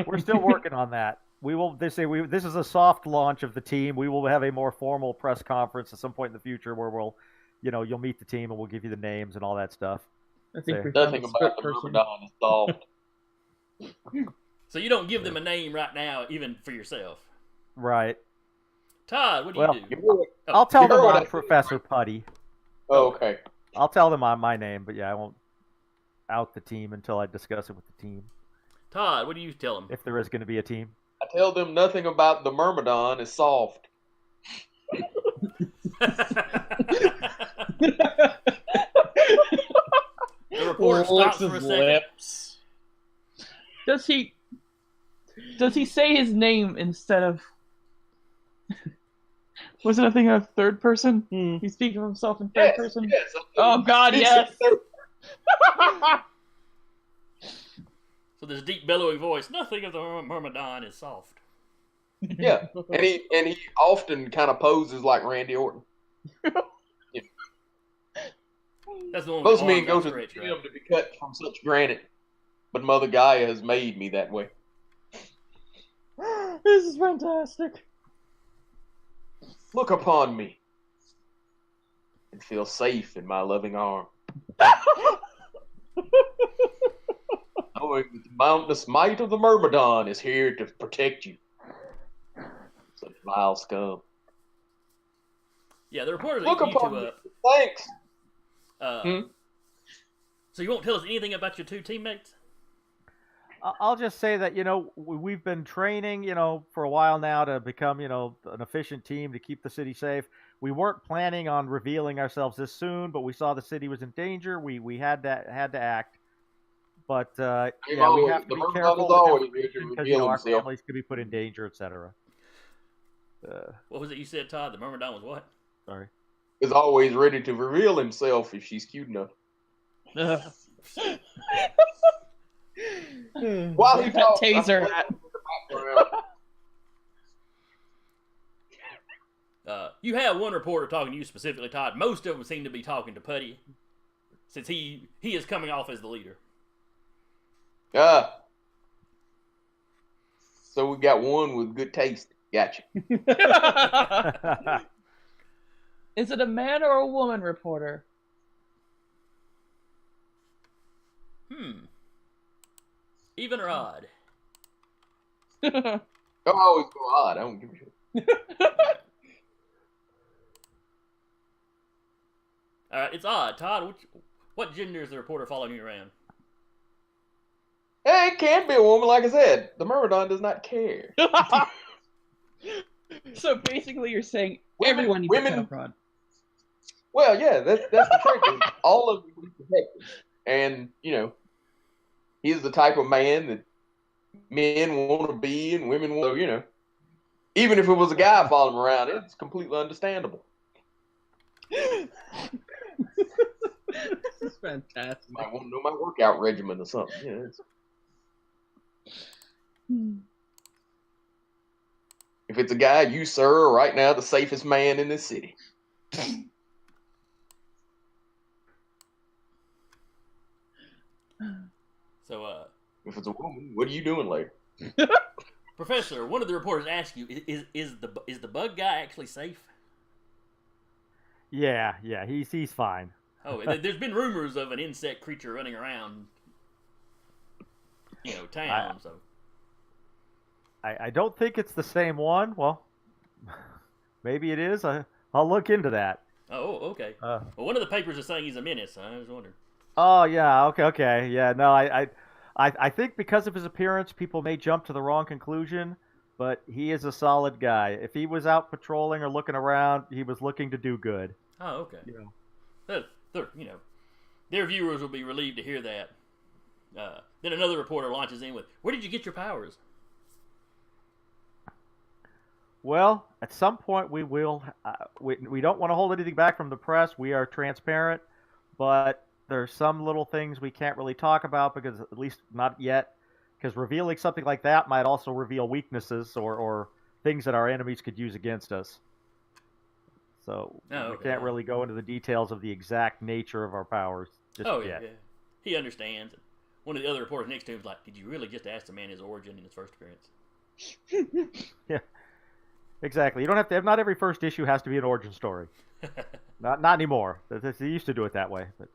We're still working on that. This is a soft launch of the team. We will have a more formal press conference at some point in the future where you'll meet the team and we'll give you the names and all that stuff. I think nothing about the Myrmidon is solved. So you don't give them a name right now, even for yourself. Right. Todd, what do you do? I'll tell them I'm Professor Putty. Oh, okay. I'll tell them my name, but yeah, I won't out the team until I discuss it with the team. Todd, what do you tell them? If there is going to be a team. I tell them nothing about the Myrmidon is soft. The reporter stops for a second. Lips. Does he say his name instead of? Wasn't I thinking of third person? He's speaking of himself in third person. Yes. Oh God, yes. So this deep bellowing voice, nothing of the Myrmidon is soft. Yeah, and he often kind of poses like Randy Orton. Yeah. That's the one. Most men go to the gym to be cut from such granite, but Mother Gaia has made me that way. This is fantastic. Look upon me and feel safe in my loving arm. Knowing that the mountainous might of the Myrmidon is here to protect you. Such vile scum. Yeah, the reporters Look upon me. Thanks. So you won't tell us anything about your two teammates? I'll just say that, we've been training, for a while now to become, an efficient team to keep the city safe. We weren't planning on revealing ourselves this soon, but we saw the city was in danger. We had to act. But, we have to be careful because, our families could be put in danger, etc. What was it you said, Todd? The Myrmidon was what? Sorry. Is always ready to reveal himself if she's cute enough. While he talks, taser. You have one reporter talking to you specifically, Todd. Most of them seem to be talking to Putty, since he is coming off as the leader. So we got one with good taste. Gotcha. Is it a man or a woman reporter? Even or odd? Don't always go odd. I don't give a shit. All right, it's odd. Todd, what gender is the reporter following you around? Hey, it can be a woman, like I said. The Myrmidon does not care. So basically, you're saying everyone needs to cut abroad. Well, yeah, that's the trick. All of them need protected, and he's the type of man that men want to be and women want to. Even if it was a guy following him around, it's completely understandable. This is fantastic. Might want to know my workout regimen or something. If it's a guy, you, sir, are right now the safest man in this city. So, if it's a woman, what are you doing later? Professor, one of the reporters asked you, is the bug guy actually safe? Yeah, he's fine. Oh, there's been rumors of an insect creature running around, town. I don't think it's the same one. Well, maybe it is. I'll look into that. Oh, okay. Well, one of the papers is saying he's a menace. I was wondering. Oh yeah, okay. Yeah, no, I think because of his appearance, people may jump to the wrong conclusion, but he is a solid guy. If he was out patrolling or looking around, he was looking to do good. Oh, okay. Their viewers will be relieved to hear that. Then another reporter launches in with, "Where did you get your powers?" Well, at some point we will. We don't want to hold anything back from the press. We are transparent, but there's some little things we can't really talk about because, at least not yet, Because revealing something like that might also reveal weaknesses or things that our enemies could use against us. So we can't really go into the details of the exact nature of our powers just yet. Yeah. He understands. One of the other reporters next to him was like, did you really just ask the man his origin in his first appearance? Yeah, exactly. You don't have to. Not every first issue has to be an origin story. not anymore. They used to do it that way, but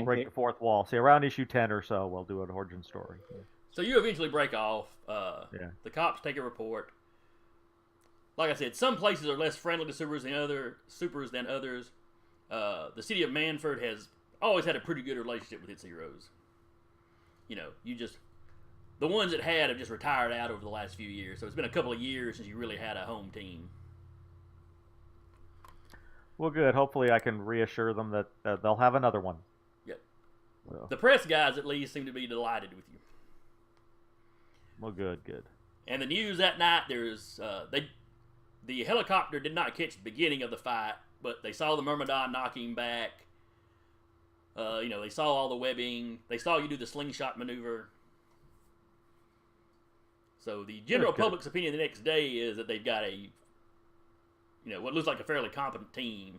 break the fourth wall. See, around issue 10 or so, we'll do an origin story. So you eventually break off. The cops take a report. Like I said, some places are less friendly to supers than others. The city of Manford has always had a pretty good relationship with its heroes. The ones that have just retired out over the last few years. So it's been a couple of years since you really had a home team. Well, good. Hopefully I can reassure them that they'll have another one. Yep. So. The press guys, at least, seem to be delighted with you. Well, good. And the news that night, the helicopter did not catch the beginning of the fight, but they saw the Myrmidon knock him back. They saw all the webbing. They saw you do the slingshot maneuver. So the general public's opinion the next day is that they've got what looks like a fairly competent team,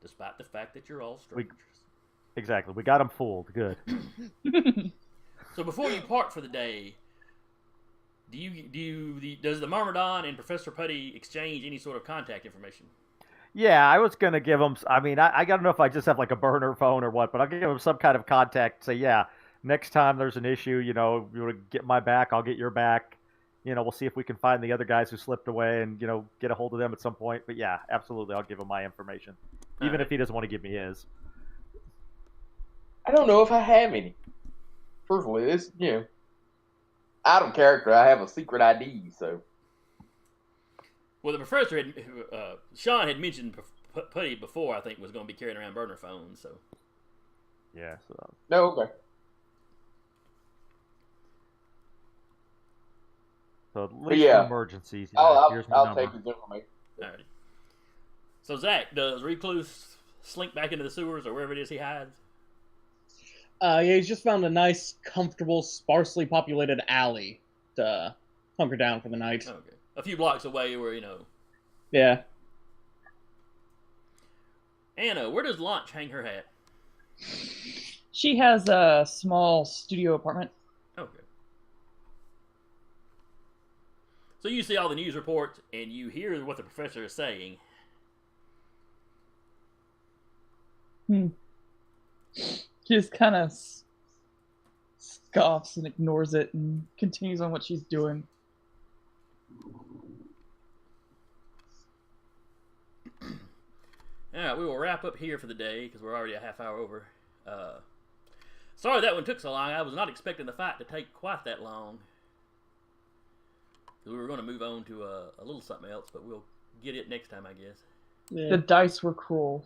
despite the fact that you're all strangers. Exactly. We got them fooled. Good. So before you part for the day, does the Myrmidon and Professor Putty exchange any sort of contact information? Yeah, I was going to give them... I mean, I don't know if I just have like a burner phone or what, but I'll give them some kind of contact. Say, yeah, next time there's an issue, you want to get my back, I'll get your back. We'll see if we can find the other guys who slipped away and, get a hold of them at some point. But yeah, absolutely, I'll give him my information. Even if he doesn't want to give me his. I don't know if I have any. Truthfully, this, out of character, I have a secret ID, so... Well, the professor Sean had mentioned Putty before, I think, was going to be carrying around burner phones, so... Yeah, so... No, okay. So at least emergencies. I'll take his information. Alrighty. So Zach, does Recluse slink back into the sewers or wherever it is he hides? He's just found a nice, comfortable, sparsely populated alley to hunker down for the night. Okay. A few blocks away where, Yeah. Anna, where does Launch hang her hat? She has a small studio apartment. Okay. So you see all the news reports, and you hear what the professor is saying. She just kind of scoffs and ignores it and continues on what she's doing. Alright, we will wrap up here for the day, because we're already a half hour over. Sorry that one took so long. I was not expecting the fight to take quite that long. We were going to move on to a little something else, but we'll get it next time, I guess. Yeah. The dice were cruel.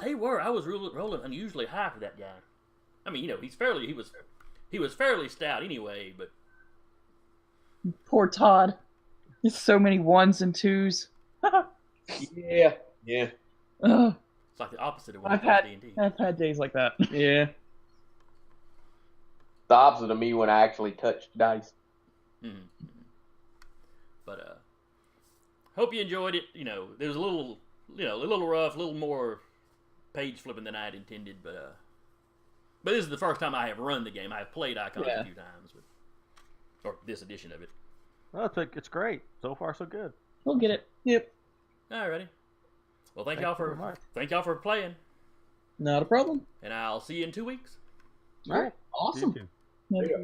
They were. I was rolling unusually high for that guy. I mean, he was fairly stout anyway, but... Poor Todd. There's so many ones and twos. Yeah. Ugh. It's like the opposite of what D&D. I've had days like that. Yeah. The opposite of me when I actually touched dice. Mm-hmm. But hope you enjoyed it. There was a little rough, a little more page flipping than I had intended, but this is the first time I have run the game. I have played Icons a few times, or this edition of it. Well, it's great. So far, so good. We'll get it. Yep. Alrighty. Well, thank y'all for playing. Not a problem. And I'll see you in 2 weeks. All right. Awesome. Yeah.